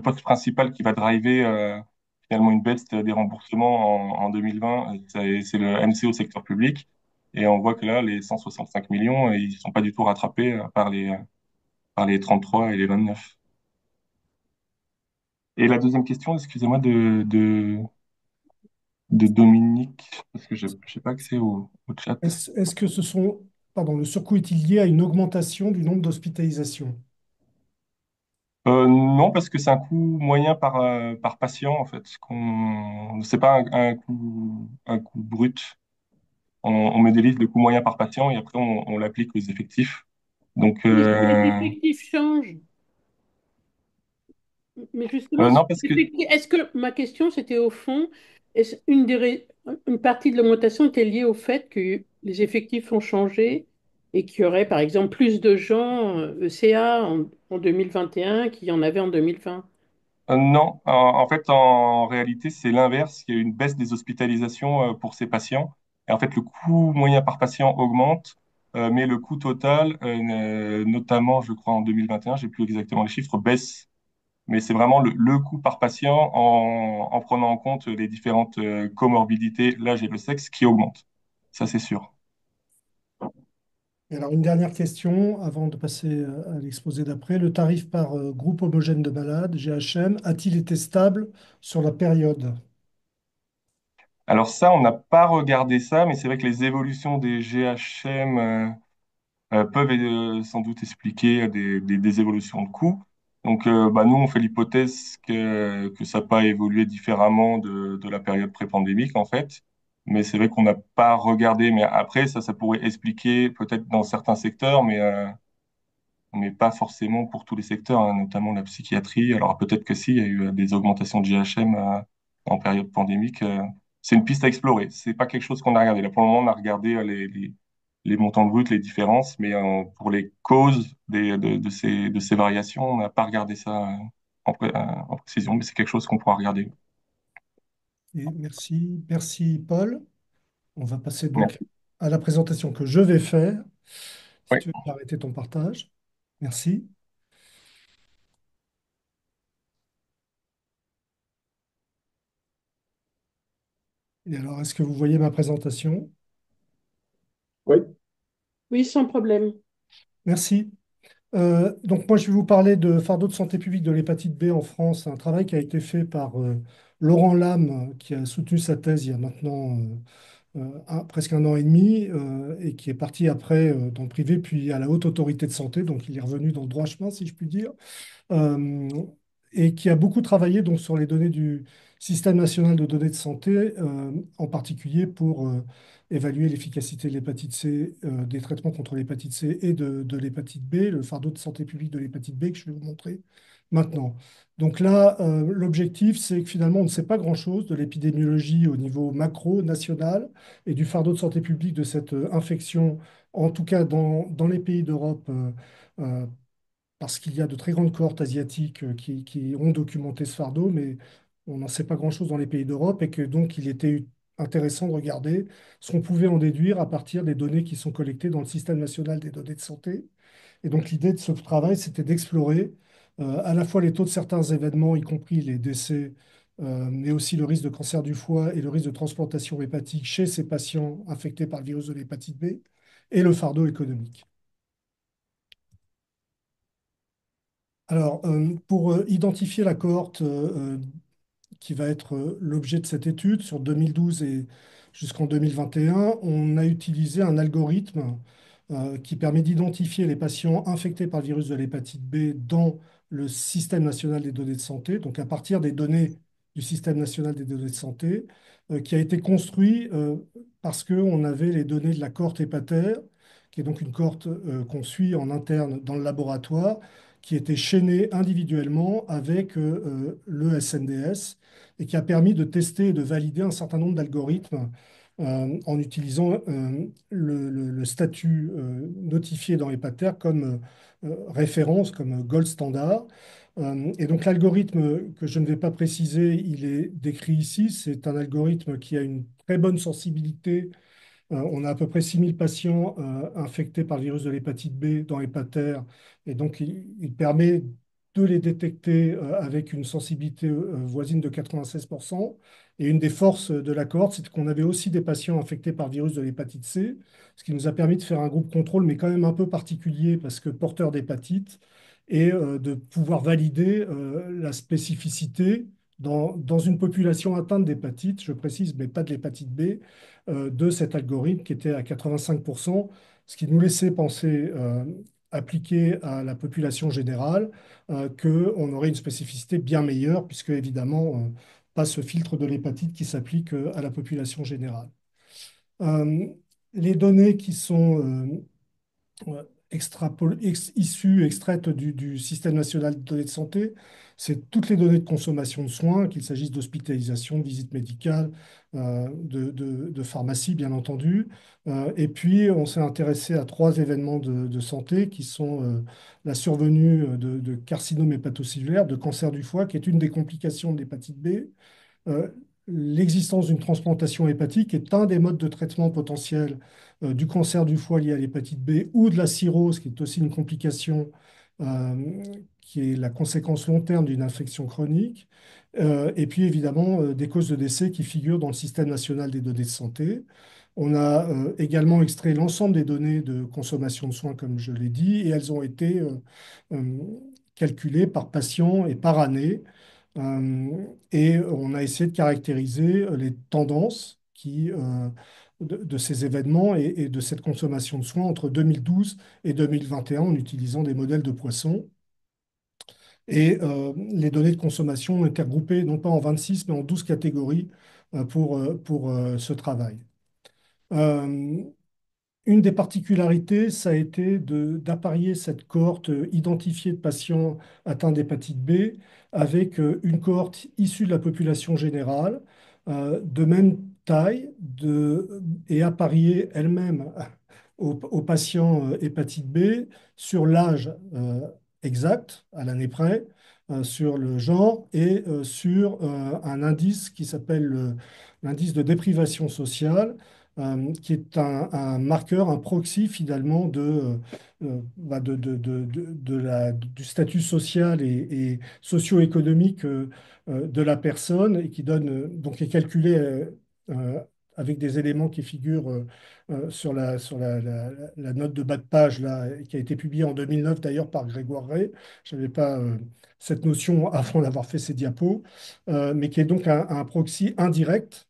poste principal qui va driver finalement une baisse des remboursements en 2020, c'est le MCO secteur public. Et on voit que là, les 165 millions, ils sont pas du tout rattrapés par les 33 et les 29. Et la deuxième question, excusez-moi, de Dominique, parce que je n'ai pas accès au chat. Est-ce que pardon, le surcoût est-il lié à une augmentation du nombre d'hospitalisations? Non, parce que c'est un coût moyen par patient, en fait. C'est pas un coût brut. On modélise le coût moyen par patient et après on l'applique aux effectifs. Donc, Mais si les effectifs changent, mais justement, non, parce que est-ce que ma question c'était au fond, est-ce une partie de l'augmentation était liée au fait que les effectifs ont changé et qu'il y aurait par exemple plus de gens ECA en 2021 qu'il y en avait en 2020? non, en fait, en réalité, c'est l'inverse. Il y a eu une baisse des hospitalisations pour ces patients. Et en fait, le coût moyen par patient augmente, mais le coût total, notamment, je crois, en 2021, j'ai plus exactement les chiffres, baisse. Mais c'est vraiment le coût par patient en prenant en compte les différentes comorbidités, l'âge et le sexe qui augmentent. Ça, c'est sûr. Et alors, une dernière question avant de passer à l'exposé d'après. Le tarif par groupe homogène de malades, GHM, a-t-il été stable sur la période? Alors ça, on n'a pas regardé ça, mais c'est vrai que les évolutions des GHM peuvent sans doute expliquer des évolutions de coûts. Donc, bah, nous, on fait l'hypothèse que ça n'a pas évolué différemment de la période pré-pandémique, en fait. Mais c'est vrai qu'on n'a pas regardé. Mais après, ça pourrait expliquer peut-être dans certains secteurs, mais pas forcément pour tous les secteurs, hein, notamment la psychiatrie. Alors peut-être que si, il y a eu des augmentations de GHM en période pandémique. C'est une piste à explorer. C'est pas quelque chose qu'on a regardé. Là, pour le moment, on a regardé les montants bruts, les différences, mais pour les causes de ces variations, on n'a pas regardé ça en précision, mais c'est quelque chose qu'on pourra regarder. Et merci, merci Paul. On va passer donc Merci. à la présentation que je vais faire. Si Oui. tu veux arrêter ton partage. Merci. Et alors, est-ce que vous voyez ma présentation? Oui. Oui, sans problème. Merci. Donc moi, je vais vous parler de fardeau de santé publique de l'hépatite B en France, un travail qui a été fait par Laurent Lam, qui a soutenu sa thèse il y a maintenant presque un an et demi, et qui est parti après dans le privé, puis à la Haute Autorité de Santé, donc il est revenu dans le droit chemin, si je puis dire, euh, et qui a beaucoup travaillé donc, sur les données du Système national de données de santé, en particulier pour évaluer l'efficacité de l'hépatite C, des traitements contre l'hépatite C et de l'hépatite B, le fardeau de santé publique de l'hépatite B que je vais vous montrer maintenant. Donc là, l'objectif, c'est que finalement, on ne sait pas grand-chose de l'épidémiologie au niveau macro, national, et du fardeau de santé publique de cette infection, en tout cas dans les pays d'Europe, parce qu'il y a de très grandes cohortes asiatiques qui ont documenté ce fardeau, mais on n'en sait pas grand-chose dans les pays d'Europe et que donc il était intéressant de regarder ce qu'on pouvait en déduire à partir des données qui sont collectées dans le système national des données de santé. Et donc l'idée de ce travail, c'était d'explorer à la fois les taux de certains événements, y compris les décès, mais aussi le risque de cancer du foie et le risque de transplantation hépatique chez ces patients infectés par le virus de l'hépatite B, et le fardeau économique. Alors, pour identifier la cohorte qui va être l'objet de cette étude sur 2012 et jusqu'en 2021, on a utilisé un algorithme qui permet d'identifier les patients infectés par le virus de l'hépatite B dans le système national des données de santé, donc à partir des données du système national des données de santé, qui a été construit parce qu'on avait les données de la cohorte hépataire, qui est donc une cohorte qu'on suit en interne dans le laboratoire, qui était chaînée individuellement avec le SNDS et qui a permis de tester et de valider un certain nombre d'algorithmes en utilisant le statut notifié dans Hepatère comme référence, comme gold standard. Et donc l'algorithme que je ne vais pas préciser, il est décrit ici. C'est un algorithme qui a une très bonne sensibilité. On a à peu près 6000 patients infectés par le virus de l'hépatite B dans Hépatère. Et donc, il permet de les détecter avec une sensibilité voisine de 96%. Et une des forces de la cohorte, c'est qu'on avait aussi des patients infectés par le virus de l'hépatite C, ce qui nous a permis de faire un groupe contrôle, mais quand même un peu particulier parce que porteur d'hépatite, et de pouvoir valider la spécificité dans une population atteinte d'hépatite, je précise, mais pas de l'hépatite B, de cet algorithme qui était à 85%, ce qui nous laissait penser, appliqué à la population générale, qu'on aurait une spécificité bien meilleure, puisque évidemment, pas ce filtre de l'hépatite qui s'applique à la population générale. Euh, les données qui sont issues, extraites du Système national de données de santé, c'est toutes les données de consommation de soins, qu'il s'agisse d'hospitalisation, de visite médicale, de pharmacie, bien entendu. Et puis, on s'est intéressé à trois événements de santé qui sont la survenue de carcinome hépatocellulaire, de cancer du foie, qui est une des complications de l'hépatite B, euh, l'existence d'une transplantation hépatique est un des modes de traitement potentiels du cancer du foie lié à l'hépatite B ou de la cirrhose, qui est aussi une complication qui est la conséquence long terme d'une infection chronique. Et puis évidemment, des causes de décès qui figurent dans le système national des données de santé. On a également extrait l'ensemble des données de consommation de soins, comme je l'ai dit, et elles ont été euh, calculées par patient et par année. Et on a essayé de caractériser les tendances de ces événements et de cette consommation de soins entre 2012 et 2021 en utilisant des modèles de poissons. Et les données de consommation ont été regroupées non pas en 26 mais en 12 catégories pour ce travail. Euh, une des particularités, ça a été d'apparier cette cohorte identifiée de patients atteints d'hépatite B avec une cohorte issue de la population générale, de même taille, et apparier elle-même aux patients hépatite B sur l'âge exact, à l'année près, sur le genre et sur un indice qui s'appelle l'indice de déprivation sociale, qui est un marqueur, un proxy finalement du statut social et socio-économique de la personne et qui donne, donc est calculé euh, avec des éléments qui figurent sur la note de bas de page là, qui a été publiée en 2009 d'ailleurs par Grégoire Ray. Je n'avais pas cette notion avant d'avoir fait ces diapos, mais qui est donc un proxy indirect,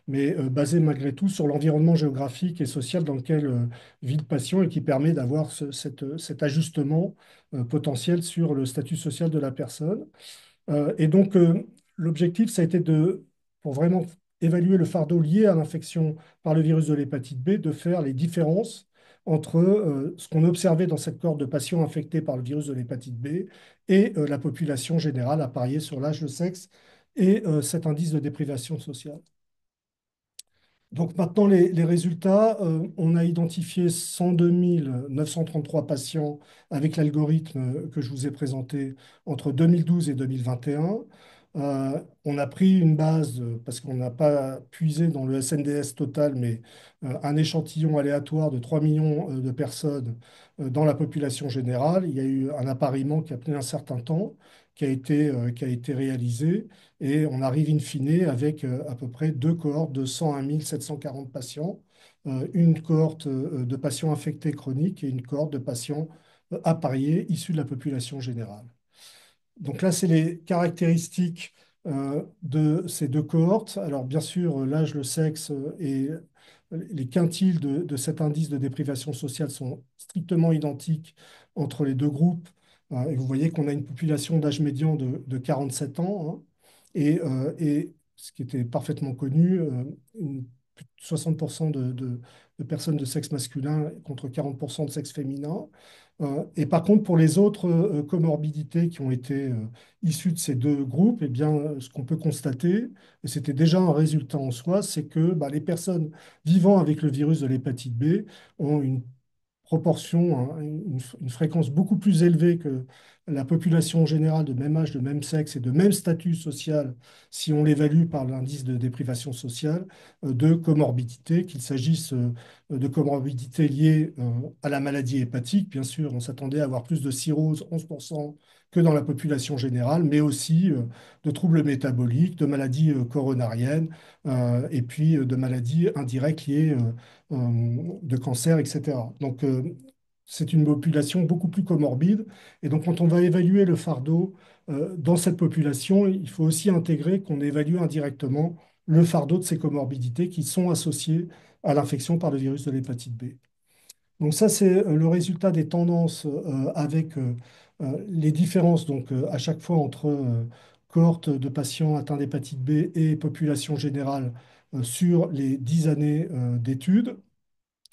mais basé malgré tout sur l'environnement géographique et social dans lequel vit le patient et qui permet d'avoir cet ajustement potentiel sur le statut social de la personne. Et donc, l'objectif, ça a été pour vraiment évaluer le fardeau lié à l'infection par le virus de l'hépatite B, de faire les différences entre ce qu'on observait dans cette cohorte de patients infectés par le virus de l'hépatite B et la population générale, à parier sur l'âge, le sexe et cet indice de déprivation sociale. Donc maintenant, les résultats, on a identifié 102 933 patients avec l'algorithme que je vous ai présenté entre 2012 et 2021. On a pris une base, parce qu'on n'a pas puisé dans le SNDS total, mais un échantillon aléatoire de 3 millions de personnes dans la population générale. Il y a eu un appariement qui a pris un certain temps, qui a été réalisé. Et on arrive in fine avec à peu près deux cohortes de 101 740 patients, une cohorte de patients infectés chroniques et une cohorte de patients appariés issus de la population générale. Donc là, c'est les caractéristiques de ces deux cohortes. Alors bien sûr, l'âge, le sexe et les quintiles de cet indice de déprivation sociale sont strictement identiques entre les deux groupes. Et vous voyez qu'on a une population d'âge médian de 47 ans, hein, et ce qui était parfaitement connu, plus de 60% de personnes de sexe masculin contre 40% de sexe féminin. Et par contre, pour les autres comorbidités qui ont été issues de ces deux groupes, eh bien, ce qu'on peut constater, et c'était déjà un résultat en soi, c'est que bah, les personnes vivant avec le virus de l'hépatite B ont une proportion, hein, une fréquence beaucoup plus élevée que la population générale de même âge, de même sexe et de même statut social, si on l'évalue par l'indice de déprivation sociale, de comorbidité, qu'il s'agisse de comorbidités liées à la maladie hépatique. Bien sûr, on s'attendait à avoir plus de cirrhose, 11%, que dans la population générale, mais aussi de troubles métaboliques, de maladies coronariennes, et puis de maladies indirectes liées de cancer, etc. Donc, c'est une population beaucoup plus comorbide. Et donc, quand on va évaluer le fardeau dans cette population, il faut aussi intégrer qu'on évalue indirectement le fardeau de ces comorbidités qui sont associées à l'infection par le virus de l'hépatite B. Donc ça, c'est le résultat des tendances avec les différences donc, à chaque fois entre cohortes de patients atteints d'hépatite B et population générale sur les 10 années d'études.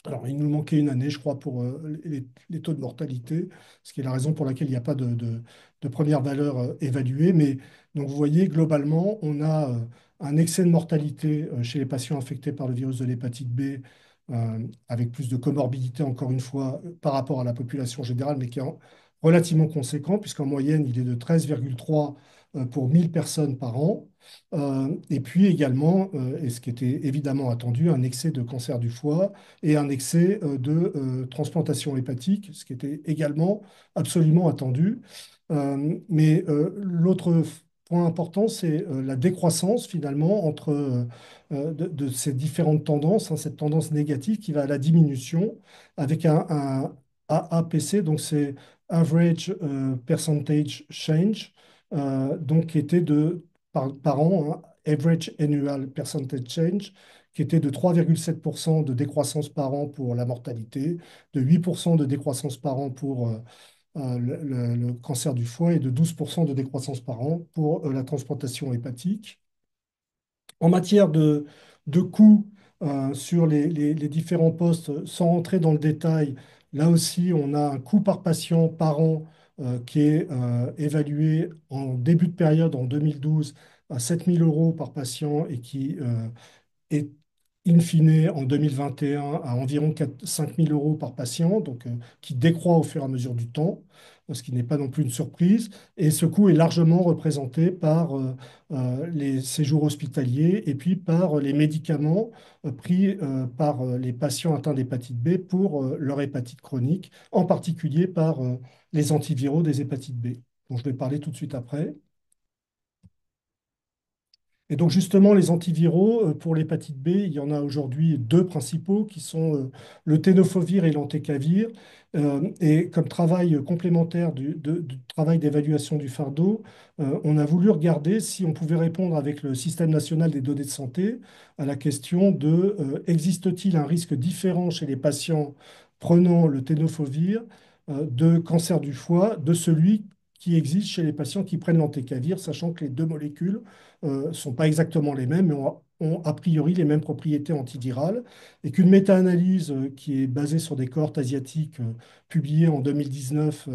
Alors, il nous manquait une année, je crois, pour les taux de mortalité, ce qui est la raison pour laquelle il n'y a pas de première valeur évaluée. Mais donc, vous voyez, globalement, on a un excès de mortalité chez les patients infectés par le virus de l'hépatite B, avec plus de comorbidité, encore une fois, par rapport à la population générale, mais qui est relativement conséquent, puisqu'en moyenne, il est de 13,3 pour 1000 personnes par an. Et puis également, et ce qui était évidemment attendu, un excès de cancer du foie et un excès de transplantation hépatique, ce qui était également absolument attendu. Mais l'autre point important, c'est la décroissance finalement entre de ces différentes tendances, hein, cette tendance négative qui va à la diminution avec un AAPC, donc c'est Average Percentage Change, donc qui était par an, hein, Average Annual Percentage Change, qui était de 3,7% de décroissance par an pour la mortalité, de 8% de décroissance par an pour le cancer du foie et de 12% de décroissance par an pour la transplantation hépatique. En matière de coûts sur les différents postes, sans rentrer dans le détail, là aussi, on a un coût par patient par an qui est évalué en début de période en 2012 à 7 000 euros par patient et qui est in fine en 2021 à environ 5 000 euros par patient, donc qui décroît au fur et à mesure du temps, ce qui n'est pas non plus une surprise. Et ce coût est largement représenté par les séjours hospitaliers et puis par les médicaments pris par les patients atteints d'hépatite B pour leur hépatite chronique, en particulier par les antiviraux des hépatites B, dont je vais parler tout de suite après. Et donc justement, les antiviraux, pour l'hépatite B, il y en a aujourd'hui deux principaux qui sont le tenofovir et l'entecavir. Et comme travail complémentaire du travail d'évaluation du fardeau, on a voulu regarder si on pouvait répondre avec le système national des données de santé à la question de existe-t-il un risque différent chez les patients prenant le tenofovir de cancer du foie de celui qui existe chez les patients qui prennent l'entecavir, sachant que les deux molécules sont pas exactement les mêmes, mais ont a priori les mêmes propriétés antivirales, et qu'une méta-analyse qui est basée sur des cohortes asiatiques publiées en 2019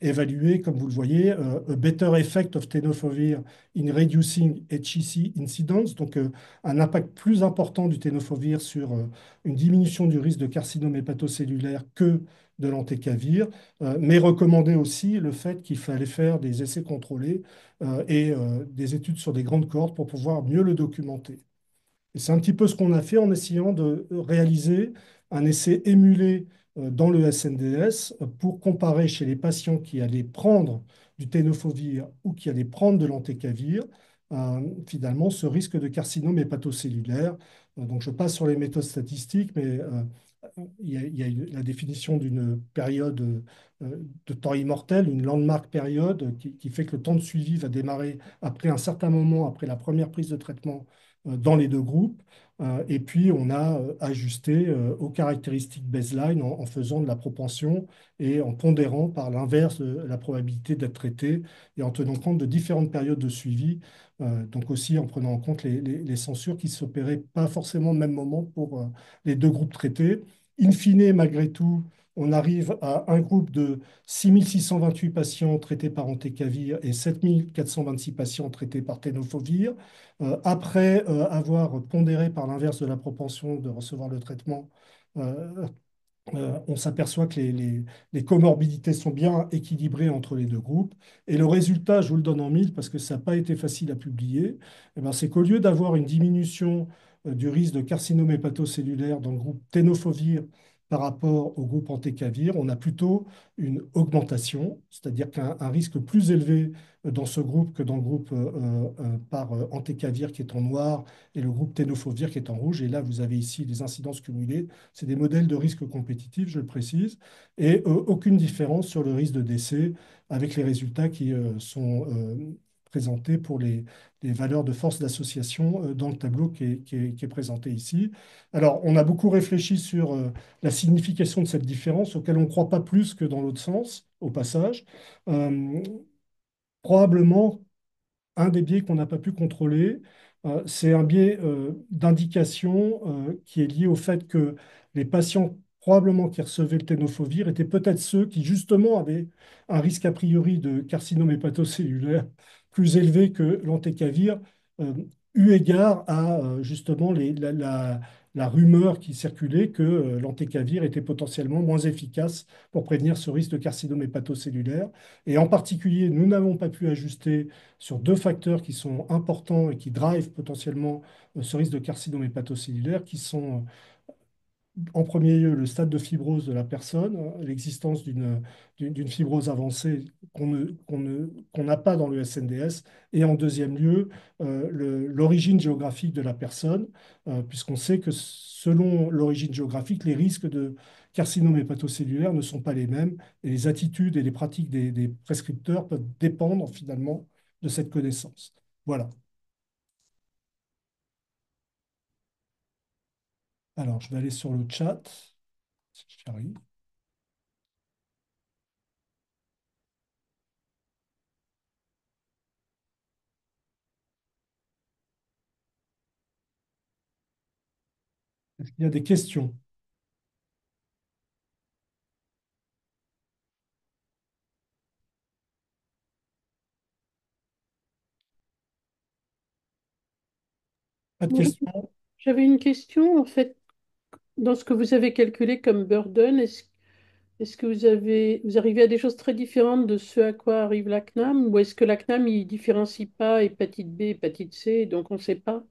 évaluait, comme vous le voyez, a better effect of tenofovir in reducing HCC incidence, donc un impact plus important du tenofovir sur une diminution du risque de carcinome hépatocellulaire que de l'entecavir, mais recommandait aussi le fait qu'il fallait faire des essais contrôlés et des études sur des grandes cohortes pour pouvoir mieux le documenter. Et c'est un petit peu ce qu'on a fait en essayant de réaliser un essai émulé dans le SNDS pour comparer chez les patients qui allaient prendre du tenofovir ou qui allaient prendre de l'entecavir, finalement, ce risque de carcinome hépatocellulaire. Donc, je passe sur les méthodes statistiques, mais il y a la définition d'une période de temps immortel, une landmark période qui fait que le temps de suivi va démarrer après un certain moment, après la première prise de traitement dans les deux groupes. Et puis, on a ajusté aux caractéristiques baseline en faisant de la propension et en pondérant par l'inverse la probabilité d'être traité et en tenant compte de différentes périodes de suivi, donc aussi en prenant en compte les censures qui ne s'opéraient pas forcément au même moment pour les deux groupes traités. In fine, malgré tout, on arrive à un groupe de 6 628 patients traités par entecavir et 7 426 patients traités par tenofovir. Après avoir pondéré par l'inverse de la propension de recevoir le traitement, euh, on s'aperçoit que les comorbidités sont bien équilibrées entre les deux groupes. Et le résultat, je vous le donne en mille parce que ça n'a pas été facile à publier, eh ben, c'est qu'au lieu d'avoir une diminution du risque de carcinome hépatocellulaire dans le groupe tenofovir par rapport au groupe entecavir, on a plutôt une augmentation, c'est-à-dire qu'un risque plus élevé dans ce groupe que dans le groupe par entecavir qui est en noir et le groupe tenofovir qui est en rouge. Et là, vous avez ici les incidences cumulées. C'est des modèles de risque compétitifs, je le précise, et aucune différence sur le risque de décès avec les résultats qui sont présentés pour les valeurs de force d'association dans le tableau qui est présenté ici. Alors, on a beaucoup réfléchi sur la signification de cette différence, auquel on ne croit pas plus que dans l'autre sens, au passage. Euh, Probablement un des biais qu'on n'a pas pu contrôler, c'est un biais d'indication qui est lié au fait que les patients probablement qui recevaient le tenofovir étaient peut-être ceux qui justement avaient un risque a priori de carcinome hépatocellulaire plus élevé que l'entecavir, euh, eu égard à justement la rumeur qui circulait que l'entecavir était potentiellement moins efficace pour prévenir ce risque de carcinome hépatocellulaire. Et en particulier, nous n'avons pas pu ajuster sur deux facteurs qui sont importants et qui drivent potentiellement ce risque de carcinome hépatocellulaire, qui sont en premier lieu le stade de fibrose de la personne, l'existence d'une fibrose avancée qu'on n'a pas dans le SNDS, et en deuxième lieu l'origine géographique de la personne, puisqu'on sait que selon l'origine géographique, les risques de carcinome hépatocellulaire ne sont pas les mêmes, et les attitudes et les pratiques des prescripteurs peuvent dépendre finalement de cette connaissance. Voilà. Alors, je vais aller sur le chat. J'arrive. Est-ce qu'il y a des questions? Pas de Oui, questions? j'avais une question en fait. Dans ce que vous avez calculé comme burden, est-ce que vous arrivez à des choses très différentes de ce à quoi arrive la CNAM, ou est-ce que la CNAM il différencie pas hépatite B, hépatite C, donc on ne sait pas?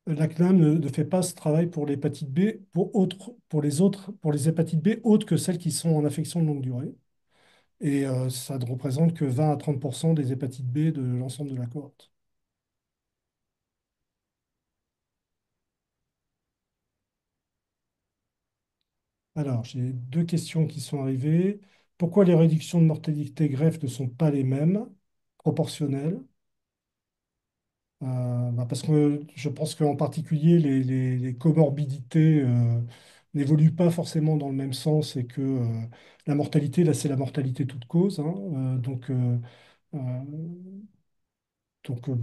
La CNAM ne fait pas ce travail pour l'hépatite B, pour les autres, pour les hépatites B autres que celles qui sont en affection de longue durée. Et ça ne représente que 20 à 30 % des hépatites B de l'ensemble de la cohorte. Alors, j'ai deux questions qui sont arrivées. Pourquoi les réductions de mortalité greffe ne sont pas les mêmes, proportionnelles? Parce que je pense qu'en particulier, les comorbidités n'évoluent pas forcément dans le même sens et que la mortalité, là, c'est la mortalité toute cause, hein. Euh,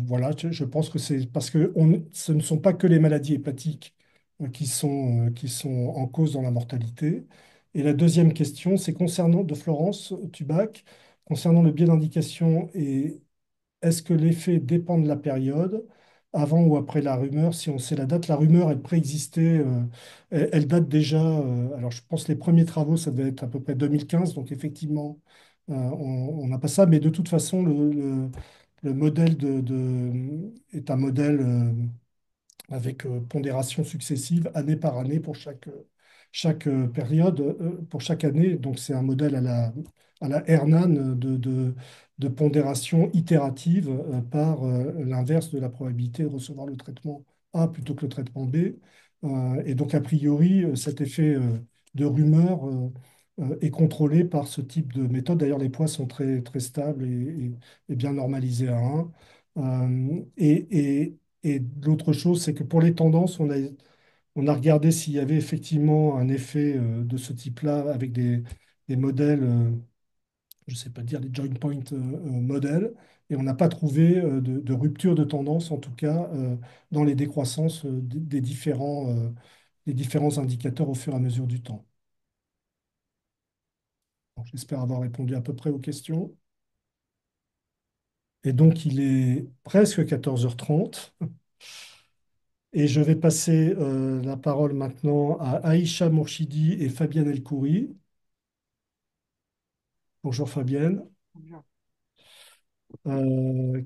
voilà, je pense que c'est parce que ce ne sont pas que les maladies hépatiques qui sont en cause dans la mortalité. Et la deuxième question, c'est concernant, de Florence Tubac, concernant le biais d'indication et est-ce que l'effet dépend de la période, avant ou après la rumeur? Si on sait la date, la rumeur, elle préexistait, elle date déjà. Alors, je pense que les premiers travaux, ça devait être à peu près 2015, donc effectivement, on n'a pas ça, mais de toute façon, le modèle est un modèle avec pondération successive, année par année, pour chaque période, pour chaque année. Donc, c'est un modèle à la Hernan de pondération itérative par l'inverse de la probabilité de recevoir le traitement A plutôt que le traitement B. Et donc, a priori, cet effet de rumeur est contrôlé par ce type de méthode. D'ailleurs, les poids sont très, très stables et bien normalisés à 1. Et l'autre chose, c'est que pour les tendances, on a regardé s'il y avait effectivement un effet de ce type-là avec des modèles, je ne sais pas dire les joint point modèles, et on n'a pas trouvé de rupture de tendance, en tout cas, dans les décroissances des différents indicateurs au fur et à mesure du temps. Donc, j'espère avoir répondu à peu près aux questions. Et donc, il est presque 14h30. Et je vais passer la parole maintenant à Aïcha Mourchidi et Fabienne Elkouri. Bonjour Fabienne,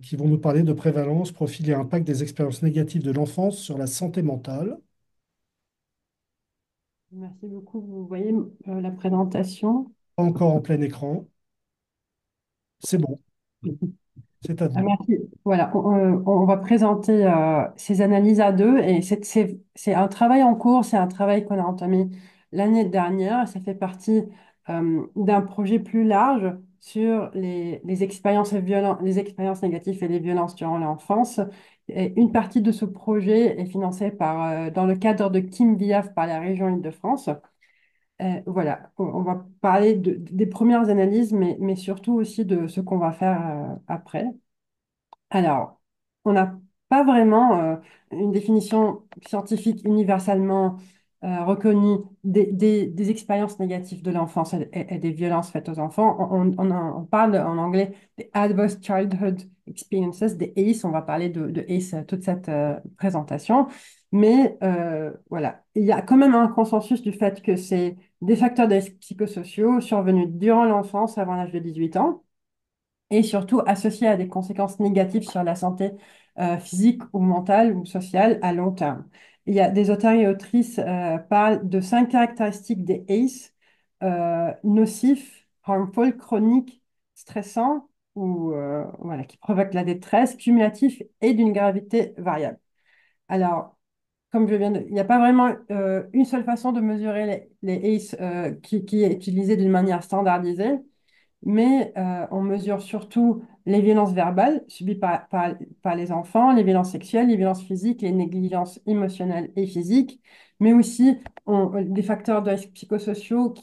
qui vont nous parler de prévalence, profil et impact des expériences négatives de l'enfance sur la santé mentale. Merci beaucoup. Vous voyez la présentation. Pas encore en plein écran. C'est bon, c'est à Ah, vous. merci. Voilà, on va présenter ces analyses à deux et c'est un travail en cours, c'est un travail qu'on a entamé l'année dernière. Ça fait partie d'un projet plus large sur les expériences les expériences négatives et les violences durant l'enfance. Et une partie de ce projet est financée dans le cadre de Kim Viaf par la région Île-de-France. Voilà, on va parler des premières analyses, mais surtout aussi de ce qu'on va faire après. Alors, on n'a pas vraiment une définition scientifique universellement reconnue des expériences négatives de l'enfance et des violences faites aux enfants. On parle en anglais des Adverse Childhood Experiences, des ACE. On va parler de ACE toute cette présentation. Mais voilà, il y a quand même un consensus du fait que c'est des facteurs de risque psychosociaux survenus durant l'enfance avant l'âge de 18 ans et surtout associé à des conséquences négatives sur la santé physique ou mentale ou sociale à long terme. Il y a des auteurs et autrices parlent de 5 caractéristiques des ACE, nocifs, harmful, chroniques, stressants ou voilà, qui provoquent la détresse, cumulatifs et d'une gravité variable. Alors, comme je viens il n'y a pas vraiment une seule façon de mesurer les ACE qui est utilisée d'une manière standardisée, mais on mesure surtout les violences verbales subies par les enfants, les violences sexuelles, les violences physiques, les négligences émotionnelles et physiques, mais aussi des facteurs de risque psychosociaux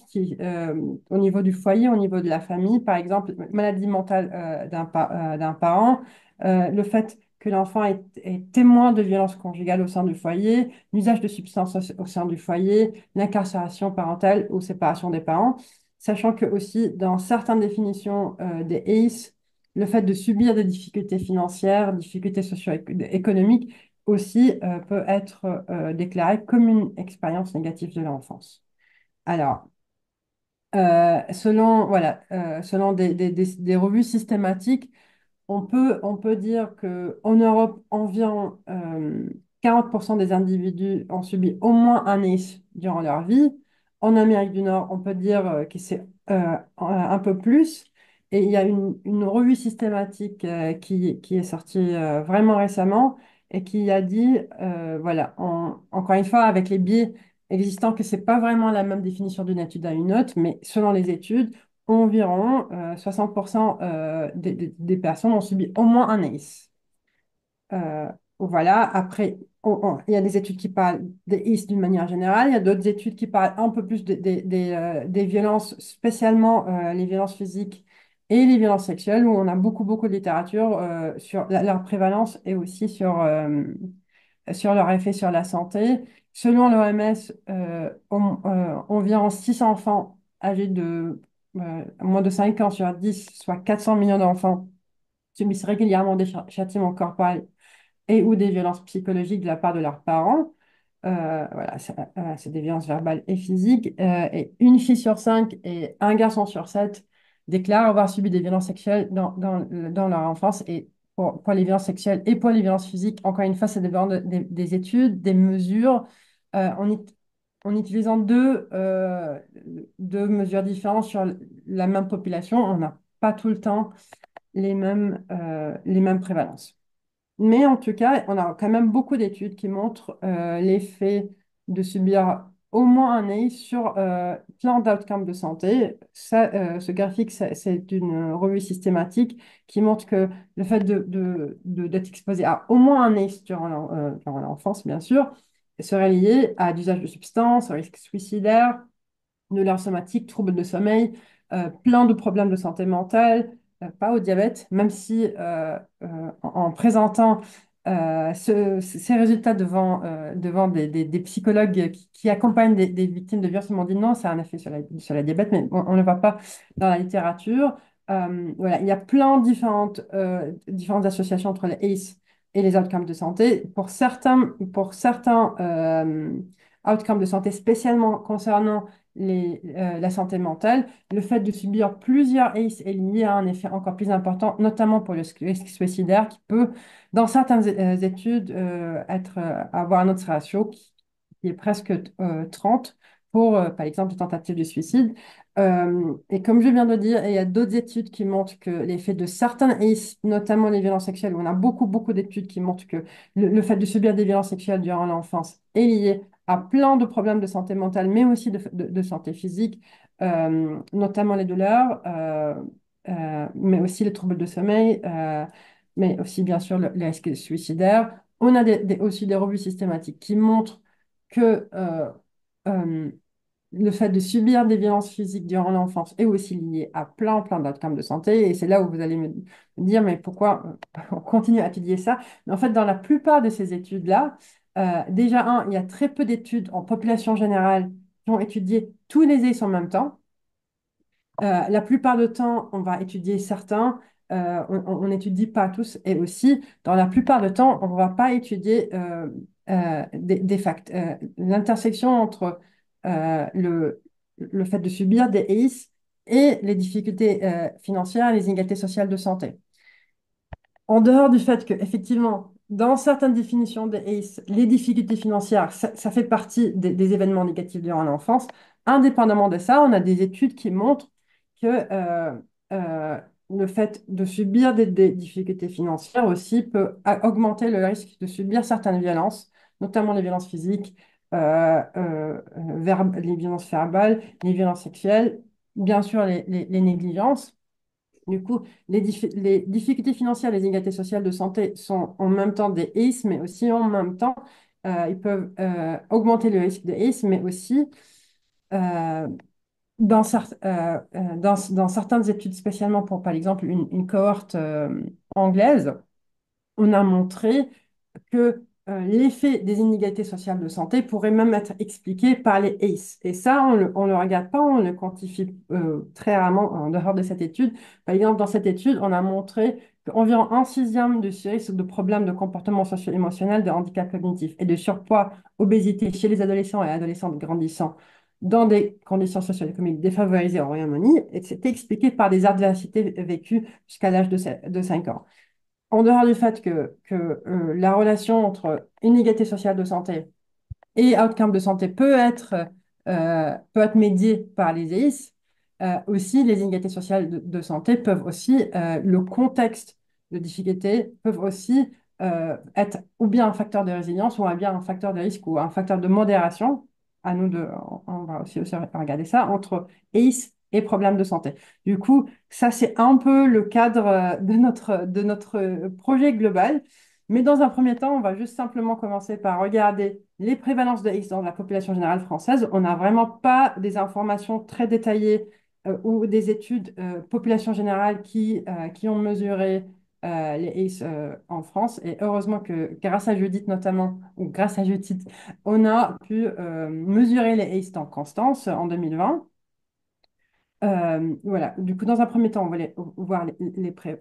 au niveau du foyer, au niveau de la famille, par exemple, maladie mentale d'un parent, le fait que l'enfant est témoin de violences conjugales au sein du foyer, l'usage de substances au sein du foyer, l'incarcération parentale ou séparation des parents. Sachant que aussi, dans certaines définitions des ACE, le fait de subir des difficultés financières, difficultés socio-économiques aussi peut être déclaré comme une expérience négative de l'enfance. Alors, selon des revues systématiques, on peut dire qu'en Europe, environ 40% des individus ont subi au moins un ACE durant leur vie. En Amérique du Nord, on peut dire que c'est un peu plus. Et il y a une revue systématique qui est sortie vraiment récemment et qui a dit, voilà, encore une fois, avec les biais existants, que c'est pas vraiment la même définition d'une étude à une autre, mais selon les études, environ 60% des personnes ont subi au moins un ACE. Euh, voilà, après, il y a des études qui parlent des ACE d'une manière générale, il y a d'autres études qui parlent un peu plus des violences, spécialement les violences physiques et les violences sexuelles, où on a beaucoup, beaucoup de littérature sur leur prévalence et aussi sur leur effet sur la santé. Selon l'OMS, environ 600 enfants âgés de moins de 5 ans sur 10, soit 400 millions d'enfants, subissent régulièrement des châtiments corporels et ou des violences psychologiques de la part de leurs parents. Voilà, c'est des violences verbales et physiques. Et une fille sur 5 et un garçon sur 7 déclarent avoir subi des violences sexuelles dans leur enfance. Et pour les violences sexuelles et pour les violences physiques, encore une fois, c'est des études, des mesures, en utilisant deux mesures différentes sur la même population. On n'a pas tout le temps les mêmes prévalences. Mais en tout cas, on a quand même beaucoup d'études qui montrent l'effet de subir au moins un ACE sur plein d'outcomes de santé. Ça, ce graphique, c'est une revue systématique qui montre que le fait d'être exposé à au moins un ACE durant l'enfance, bien sûr, serait lié à l'usage de substances, au risque suicidaire, douleurs somatiques, troubles de sommeil, plein de problèmes de santé mentale, pas au diabète, même si en présentant ces résultats devant des psychologues qui accompagnent des victimes de violences, ils m'ont dit non, ça a un effet sur la diabète, mais on ne le voit pas dans la littérature. Voilà, il y a plein de différentes associations entre les ACE et les outcomes de santé. Pour certains outcomes de santé, spécialement concernant la santé mentale, le fait de subir plusieurs ACE est lié à un effet encore plus important, notamment pour le risque suicidaire, qui peut, dans certaines études, avoir un odds ratio qui est presque 30 pour, par exemple, des tentatives de suicide. Et comme je viens de dire, il y a d'autres études qui montrent que l'effet de certains ACE, notamment les violences sexuelles, où on a beaucoup, beaucoup d'études qui montrent que le fait de subir des violences sexuelles durant l'enfance est lié à plein de problèmes de santé mentale, mais aussi de santé physique, notamment les douleurs, mais aussi les troubles de sommeil, mais aussi bien sûr les risques suicidaires. On a aussi des revues systématiques qui montrent que euh, le fait de subir des violences physiques durant l'enfance est aussi lié à plein, plein d'outcomes de santé. Et c'est là où vous allez me dire, mais pourquoi on continue à étudier ça? Mais en fait, dans la plupart de ces études-là, déjà, il y a très peu d'études en population générale qui ont étudié tous les EIS en même temps. La plupart du temps, on va étudier certains, on n'étudie pas tous, et aussi, dans la plupart du temps, on ne va pas étudier des facts. L'intersection entre le fait de subir des ACE et les difficultés financières et les inégalités sociales de santé. En dehors du fait que, effectivement, dans certaines définitions des ACE, les difficultés financières, ça fait partie des événements négatifs durant l'enfance. Indépendamment de ça, on a des études qui montrent que euh, le fait de subir des difficultés financières aussi peut augmenter le risque de subir certaines violences, notamment les violences physiques, les violences verbales, les violences sexuelles, bien sûr les négligences. Du coup, les difficultés financières, les inégalités sociales de santé sont en même temps des ACE, mais aussi en même temps, ils peuvent augmenter le risque de ACE, mais aussi euh, dans certaines études, spécialement pour, par exemple, une cohorte anglaise, on a montré que l'effet des inégalités sociales de santé pourrait même être expliqué par les ACE. Et ça, on le regarde pas, on le quantifie très rarement en dehors de cette étude. Par exemple, dans cette étude, on a montré qu'environ un sixième de ce risque de problèmes de comportement socio-émotionnel, de handicap cognitif et de surpoids, obésité chez les adolescents et adolescentes grandissants dans des conditions socio-économiques défavorisées au Royaume-Uni, et c'était expliqué par des adversités vécues jusqu'à l'âge de 5 ans. En dehors du fait que la relation entre inégalité sociale de santé et outcome de santé peut être médiée par les EIS, aussi les inégalités sociales de santé peuvent aussi, le contexte de difficulté peuvent aussi être ou bien un facteur de résilience ou bien un facteur de risque ou un facteur de modération. À nous on va aussi regarder ça entre EIS et problèmes de santé. Du coup, ça c'est un peu le cadre de notre projet global. Mais dans un premier temps, on va juste simplement commencer par regarder les prévalences de X dans la population générale française. On n'a vraiment pas des informations très détaillées ou des études population générale qui ont mesuré les ACE en France. Et heureusement que grâce à Judith notamment, ou grâce à Judith, on a pu mesurer les ACE en Constance en 2020. Voilà, du coup, dans un premier temps, on va voir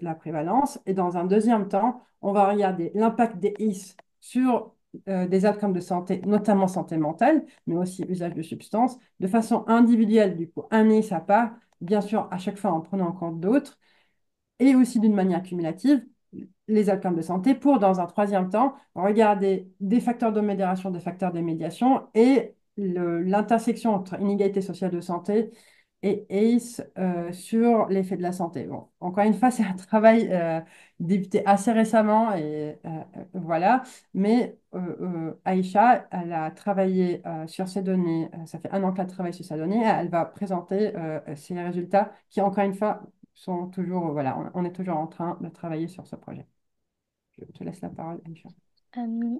la prévalence et dans un deuxième temps, on va regarder l'impact des IS sur des outcomes de santé, notamment santé mentale, mais aussi usage de substances, de façon individuelle, du coup, un IS à part, bien sûr, à chaque fois en prenant en compte d'autres, et aussi d'une manière cumulative, les outcomes de santé pour, dans un troisième temps, regarder des facteurs de modération, des facteurs de médiation et l'intersection entre inégalité sociale de santé et ACE sur l'effet de la santé. Bon, encore une fois, c'est un travail débuté assez récemment et voilà. Mais Aïcha, elle a travaillé sur ces données. Ça fait 1 an qu'elle travaille sur ces données. Elle va présenter ses résultats qui, encore une fois, sont toujours, voilà, on est toujours en train de travailler sur ce projet. Je te laisse la parole, Aïcha.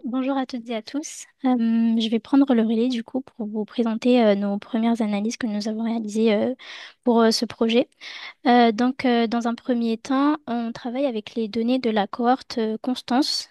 Bonjour à toutes et à tous. Je vais prendre le relais du coup pour vous présenter nos premières analyses que nous avons réalisées pour ce projet. Dans un premier temps, on travaille avec les données de la cohorte Constance.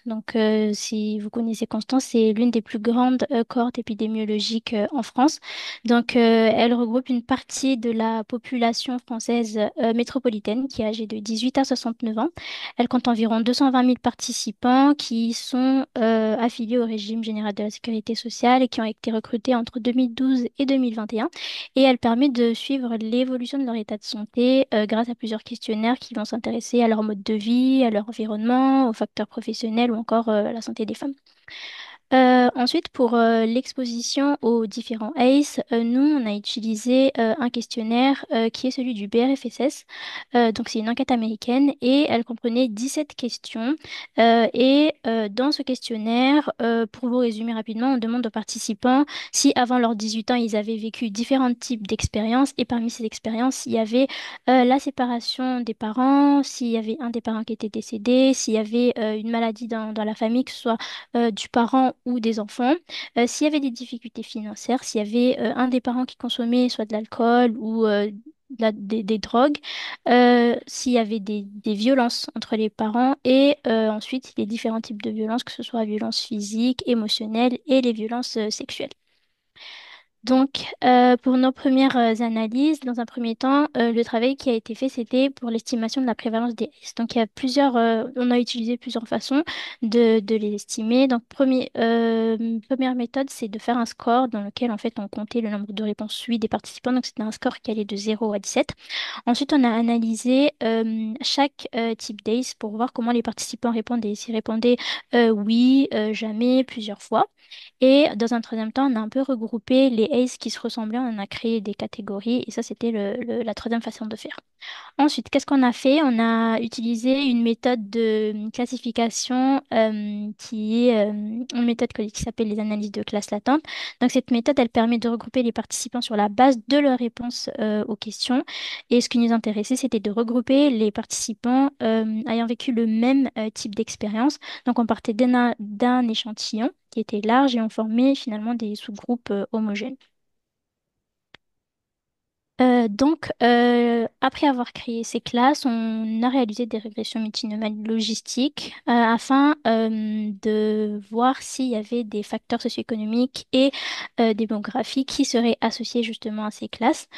Si vous connaissez Constance, c'est l'une des plus grandes cohortes épidémiologiques en France. Elle regroupe une partie de la population française métropolitaine qui est âgée de 18 à 69 ans. Elle compte environ 220 000 participants qui sont affiliés au régime général de la sécurité sociale et qui ont été recrutés entre 2012 et 2021 et elle permet de suivre l'évolution de leur état de santé grâce à plusieurs questionnaires qui vont s'intéresser à leur mode de vie, à leur environnement, aux facteurs professionnels ou encore à la santé des femmes. Ensuite, pour l'exposition aux différents ACE, nous, on a utilisé un questionnaire qui est celui du BRFSS. C'est une enquête américaine et elle comprenait 17 questions. Dans ce questionnaire, pour vous résumer rapidement, on demande aux participants si avant leurs 18 ans, ils avaient vécu différents types d'expériences. Et parmi ces expériences, il y avait la séparation des parents, s'il y avait un des parents qui était décédé, s'il y avait une maladie dans la famille, que ce soit du parent ou des enfants. S'il y avait des difficultés financières, s'il y avait un des parents qui consommait soit de l'alcool ou des drogues, s'il y avait des violences entre les parents et ensuite les différents types de violences, que ce soit violences physiques, émotionnelles et les violences sexuelles. Pour nos premières analyses, dans un premier temps, le travail qui a été fait, c'était pour l'estimation de la prévalence des risques. Donc, il y a on a utilisé plusieurs façons de les estimer. Première méthode, c'est de faire un score dans lequel, en fait, on comptait le nombre de réponses oui des participants. Donc, c'était un score qui allait de 0 à 17. Ensuite, on a analysé chaque type d'ACE pour voir comment les participants répondaient. S'ils répondaient oui, jamais, plusieurs fois. Et dans un troisième temps, on a un peu regroupé les ACE qui se ressemblaient, on en a créé des catégories et ça, c'était la troisième façon de faire. Ensuite, qu'est-ce qu'on a fait? On a utilisé une méthode de classification qui est une méthode qui s'appelle les analyses de classe latente. Donc, cette méthode, elle permet de regrouper les participants sur la base de leurs réponses aux questions. Et ce qui nous intéressait, c'était de regrouper les participants ayant vécu le même type d'expérience. Donc, on partait d'un échantillon qui était large et on formait finalement des sous-groupes homogènes. Après avoir créé ces classes, on a réalisé des régressions multinomiales logistiques afin de voir s'il y avait des facteurs socio-économiques et démographiques qui seraient associés justement à ces classes.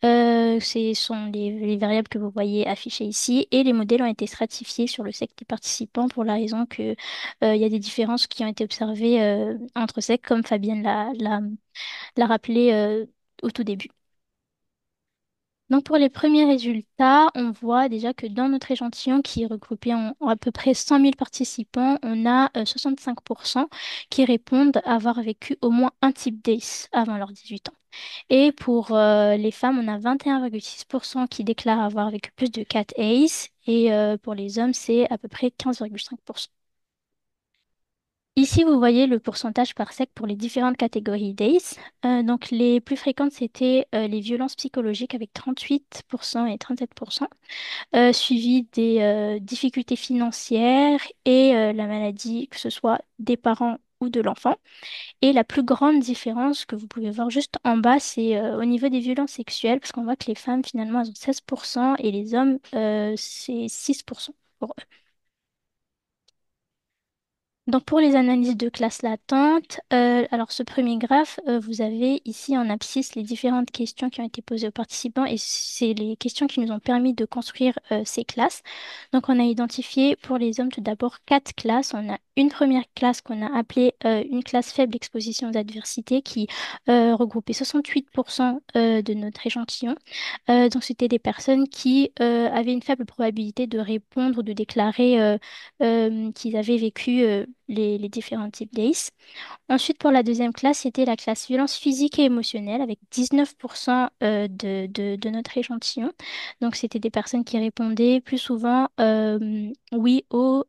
Ce sont les variables que vous voyez affichées ici et les modèles ont été stratifiés sur le sexe des participants pour la raison que il y a des différences qui ont été observées entre sexes, comme Fabienne l'a rappelé au tout début. Donc pour les premiers résultats, on voit déjà que dans notre échantillon qui est regroupé en à peu près 100 000 participants, on a 65% qui répondent avoir vécu au moins un type d'ACE avant leurs 18 ans. Et pour les femmes, on a 21,6% qui déclarent avoir vécu plus de 4 ACE et pour les hommes, c'est à peu près 15,5%. Ici, vous voyez le pourcentage par sexe pour les différentes catégories d'ACE. Les plus fréquentes, c'était les violences psychologiques avec 38% et 37%, suivi des difficultés financières et la maladie, que ce soit des parents ou de l'enfant. Et la plus grande différence que vous pouvez voir juste en bas, c'est au niveau des violences sexuelles, parce qu'on voit que les femmes, finalement, elles ont 16% et les hommes, c'est 6% pour eux. Donc pour les analyses de classe latente, alors ce premier graphe, vous avez ici en abscisse les différentes questions qui ont été posées aux participants et c'est les questions qui nous ont permis de construire ces classes. Donc on a identifié pour les hommes tout d'abord 4 classes. On a une première classe qu'on a appelée une classe faible exposition aux adversités qui regroupait 68% de notre échantillon. Donc, c'était des personnes qui avaient une faible probabilité de répondre ou de déclarer qu'ils avaient vécu les différents types d'ACE. Ensuite, pour la deuxième classe, c'était la classe violence physique et émotionnelle avec 19% de notre échantillon. Donc, c'était des personnes qui répondaient plus souvent oui aux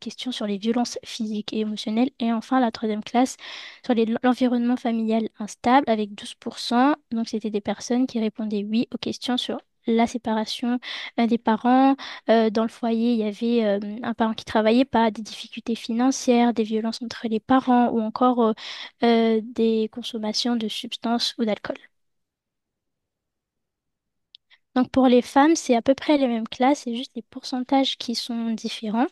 questions sur les violences physiques et émotionnelles. Et enfin, la troisième classe sur l'environnement familial instable avec 12%. Donc, c'était des personnes qui répondaient oui aux questions sur la séparation des parents. Dans le foyer, il y avait un parent qui travaillait pas, des difficultés financières, des violences entre les parents ou encore des consommations de substances ou d'alcool. Donc pour les femmes, c'est à peu près les mêmes classes, c'est juste les pourcentages qui sont différents.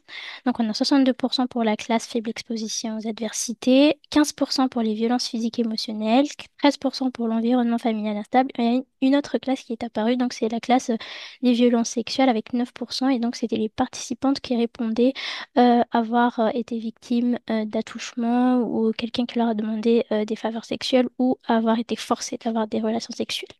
Donc on a 62% pour la classe faible exposition aux adversités, 15% pour les violences physiques et émotionnelles, 13% pour l'environnement familial instable. Et il y a une autre classe qui est apparue, donc c'est la classe des violences sexuelles avec 9%. Et donc c'était les participantes qui répondaient avoir été victimes d'attouchement ou quelqu'un qui leur a demandé des faveurs sexuelles ou avoir été forcées d'avoir des relations sexuelles.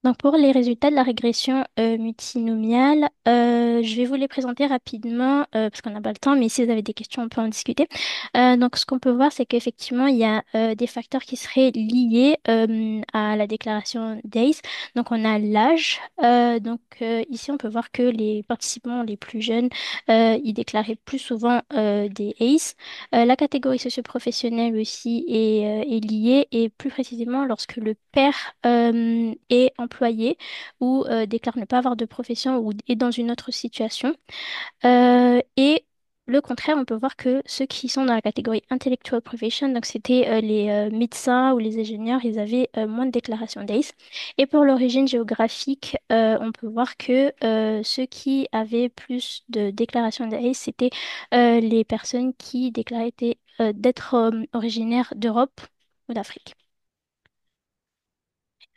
Donc pour les résultats de la régression multinomiale, je vais vous les présenter rapidement parce qu'on n'a pas le temps, mais si vous avez des questions, on peut en discuter. Donc ce qu'on peut voir, c'est qu'effectivement, il y a des facteurs qui seraient liés à la déclaration d'ACE. Donc on a l'âge. Ici, on peut voir que les participants les plus jeunes, ils déclaraient plus souvent des ACE. La catégorie socio-professionnelle aussi est liée et plus précisément lorsque le père est employé ou déclare ne pas avoir de profession ou est dans une autre situation. Et le contraire, on peut voir que ceux qui sont dans la catégorie intellectual profession, donc c'était les médecins ou les ingénieurs, ils avaient moins de déclarations d'ACE. Et pour l'origine géographique, on peut voir que ceux qui avaient plus de déclarations d'ACE, c'était les personnes qui déclaraient d'être originaires d'Europe ou d'Afrique.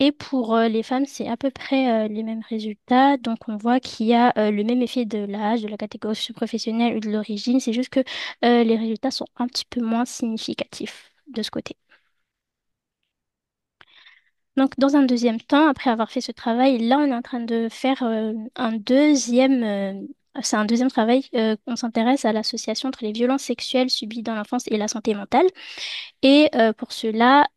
Et pour les femmes, c'est à peu près les mêmes résultats. Donc, on voit qu'il y a le même effet de l'âge, de la catégorie professionnelle ou de l'origine. C'est juste que les résultats sont un petit peu moins significatifs de ce côté. Donc, dans un deuxième temps, après avoir fait ce travail, là, on est en train de faire un deuxième, c'est un deuxième travail. On s'intéresse à l'association entre les violences sexuelles subies dans l'enfance et la santé mentale. Et pour cela,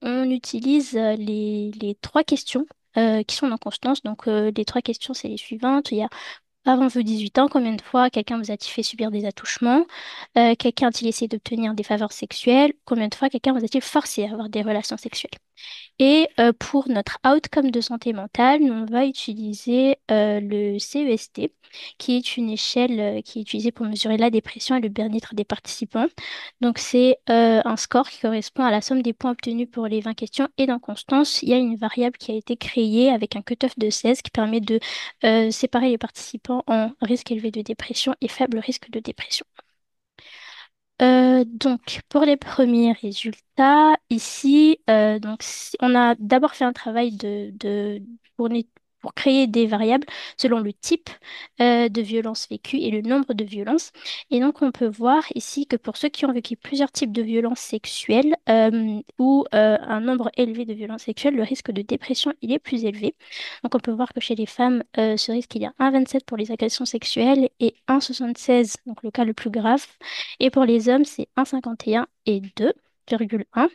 on utilise les trois questions qui sont en constance. Donc, les trois questions, c'est les suivantes. Il y a avant vos 18 ans, combien de fois quelqu'un vous a-t-il fait subir des attouchements? Quelqu'un a-t-il essayé d'obtenir des faveurs sexuelles? Combien de fois quelqu'un vous a-t-il forcé à avoir des relations sexuelles? Et pour notre outcome de santé mentale, nous, on va utiliser le CEST, qui est une échelle qui est utilisée pour mesurer la dépression et le bien-être des participants. Donc, c'est un score qui correspond à la somme des points obtenus pour les 20 questions. Et dans Constance, il y a une variable qui a été créée avec un cutoff de 16 qui permet de séparer les participants en risque élevé de dépression et faible risque de dépression. Donc, pour les premiers résultats, ici, on a d'abord fait un travail pour créer des variables selon le type de violence vécue et le nombre de violences. Et donc, on peut voir ici que pour ceux qui ont vécu plusieurs types de violences sexuelles ou un nombre élevé de violences sexuelles, le risque de dépression, il est plus élevé. Donc, on peut voir que chez les femmes, ce risque, il y a 1,27 pour les agressions sexuelles et 1,76, donc le cas le plus grave. Et pour les hommes, c'est 1,51 et 2,1.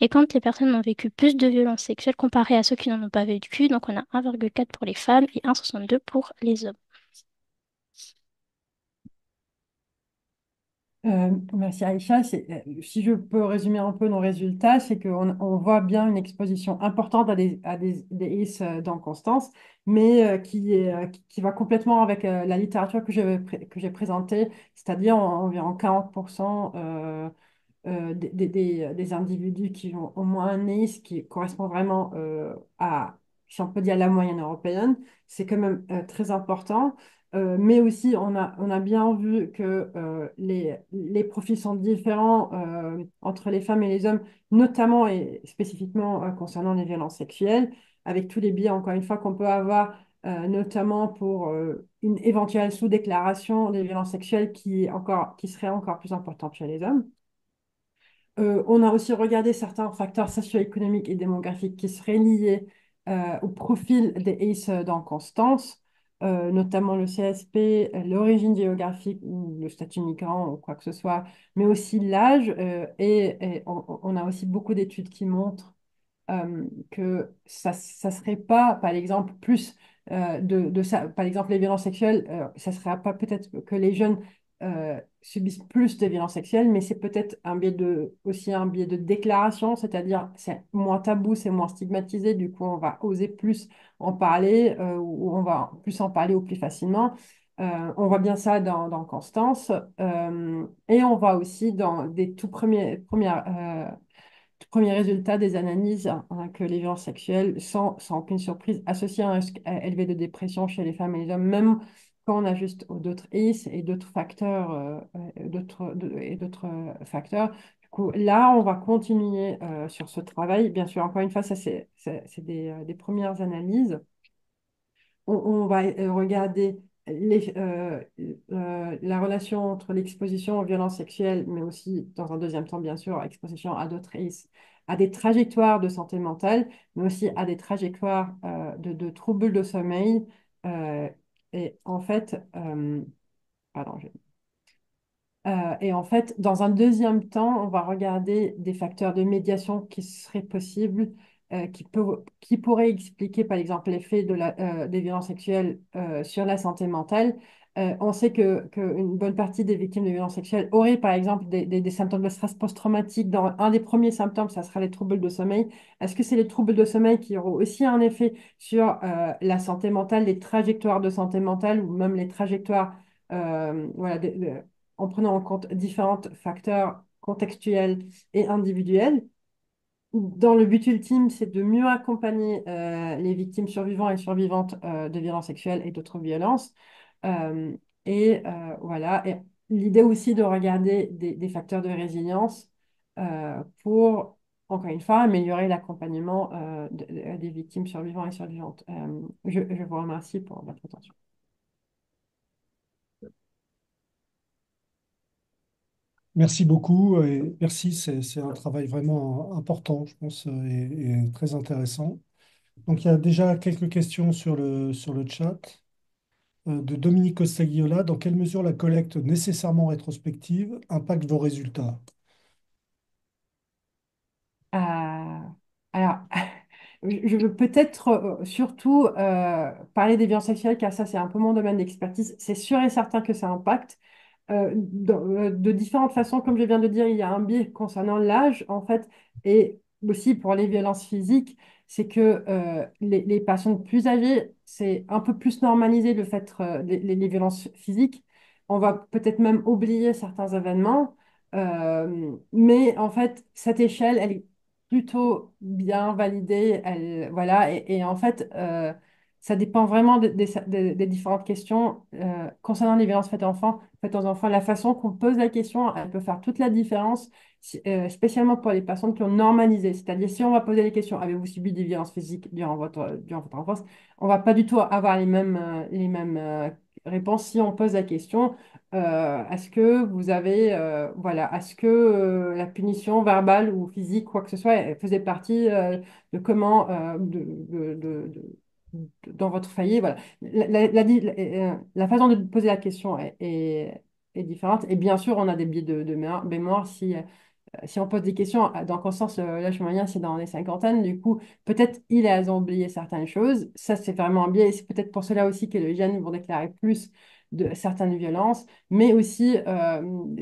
Et quand les personnes ont vécu plus de violences sexuelles comparées à ceux qui n'en ont pas vécu, donc on a 1,4 pour les femmes et 1,62 pour les hommes. Merci Aïcha. Si je peux résumer un peu nos résultats, c'est qu'on voit bien une exposition importante des IS dans Constance, mais qui va complètement avec la littérature que j'ai présentée, c'est-à-dire environ 40% des individus qui ont au moins un IS qui correspond vraiment si on peut dire, la moyenne européenne. C'est quand même très important. Mais aussi, on a bien vu que les profils sont différents entre les femmes et les hommes, notamment et spécifiquement concernant les violences sexuelles, avec tous les biais, encore une fois, qu'on peut avoir notamment pour une éventuelle sous-déclaration des violences sexuelles qui serait encore plus importante chez les hommes. On a aussi regardé certains facteurs socio-économiques et démographiques qui seraient liés au profil des ACE dans Constance, notamment le CSP, l'origine géographique ou le statut migrant ou quoi que ce soit, mais aussi l'âge. Et on a aussi beaucoup d'études qui montrent que ça serait pas, par exemple, plus de ça. Par exemple, les violences sexuelles, ça serait pas peut-être que les jeunes subissent plus de violences sexuelles, mais c'est peut-être aussi un biais de déclaration, c'est-à-dire c'est moins tabou, c'est moins stigmatisé, du coup on va oser plus en parler ou on va plus en parler au plus facilement. On voit bien ça dans Constance et on voit aussi dans des tout premiers résultats des analyses que les violences sexuelles, sans aucune surprise, associées à un risque élevé de dépression chez les femmes et les hommes, même quand on ajuste aux d'autres IS et d'autres facteurs, facteurs. Du coup, là, on va continuer sur ce travail. Bien sûr, encore une fois, ça, c'est des premières analyses on va regarder la relation entre l'exposition aux violences sexuelles, mais aussi, dans un deuxième temps, bien sûr, exposition à d'autres risques, à des trajectoires de santé mentale, mais aussi à des trajectoires de troubles de sommeil. Euh, et en fait, pardon, et en fait, dans un deuxième temps, on va regarder des facteurs de médiation qui seraient possibles, qui pourraient expliquer, par exemple, l'effet des violences sexuelles sur la santé mentale. On sait qu'une bonne partie des victimes de violences sexuelles auraient, par exemple, des symptômes de stress post-traumatique. Dans un des premiers symptômes, ça sera les troubles de sommeil. Est-ce que c'est les troubles de sommeil qui auront aussi un effet sur la santé mentale, les trajectoires de santé mentale ou même les trajectoires voilà, en prenant en compte différents facteurs contextuels et individuels. Dans le but ultime, c'est de mieux accompagner les victimes survivantes et survivantes de violences sexuelles et d'autres violences. Euh, voilà. Et l'idée aussi de regarder des facteurs de résilience pour, encore une fois, améliorer l'accompagnement des victimes survivantes et survivantes. Je vous remercie pour votre attention. Merci beaucoup et merci, c'est un travail vraiment important, je pense, et très intéressant. Donc, il y a déjà quelques questions sur le chat. De Dominique Costagliola. Dans quelle mesure la collecte nécessairement rétrospective impacte vos résultats? Euh, alors, je veux peut-être surtout parler des violences sexuelles, car ça, c'est un peu mon domaine d'expertise. C'est sûr et certain que ça impacte de différentes façons. Comme je viens de dire, il y a un biais concernant l'âge, en fait, et aussi pour les violences physiques, c'est que les personnes plus âgées, c'est un peu plus normalisé le fait les violences physiques. On va peut-être même oublier certains événements. Mais en fait, cette échelle, elle est plutôt bien validée. Voilà, et en fait, ça dépend vraiment des différentes questions concernant les violences faites aux enfants. La façon qu'on pose la question, elle peut faire toute la différence, spécialement pour les personnes qui ont normalisé. C'est-à-dire, si on va poser les questions, avez-vous subi des violences physiques durant votre enfance, on va pas du tout avoir les mêmes réponses si on pose la question. Est-ce que vous avez, voilà, est-ce que la punition verbale ou physique, quoi que ce soit, elle faisait partie de comment, dans votre foyer, voilà. La façon de poser la question est différente. Et bien sûr, on a des biais de mémoire. Si on pose des questions, dans Constance, l'âge moyen, c'est dans les cinquantaines. Du coup, peut-être ils ont oublié certaines choses. Ça, c'est vraiment un biais. Et c'est peut-être pour cela aussi que les jeunes vont déclarer plus de certaines violences, mais aussi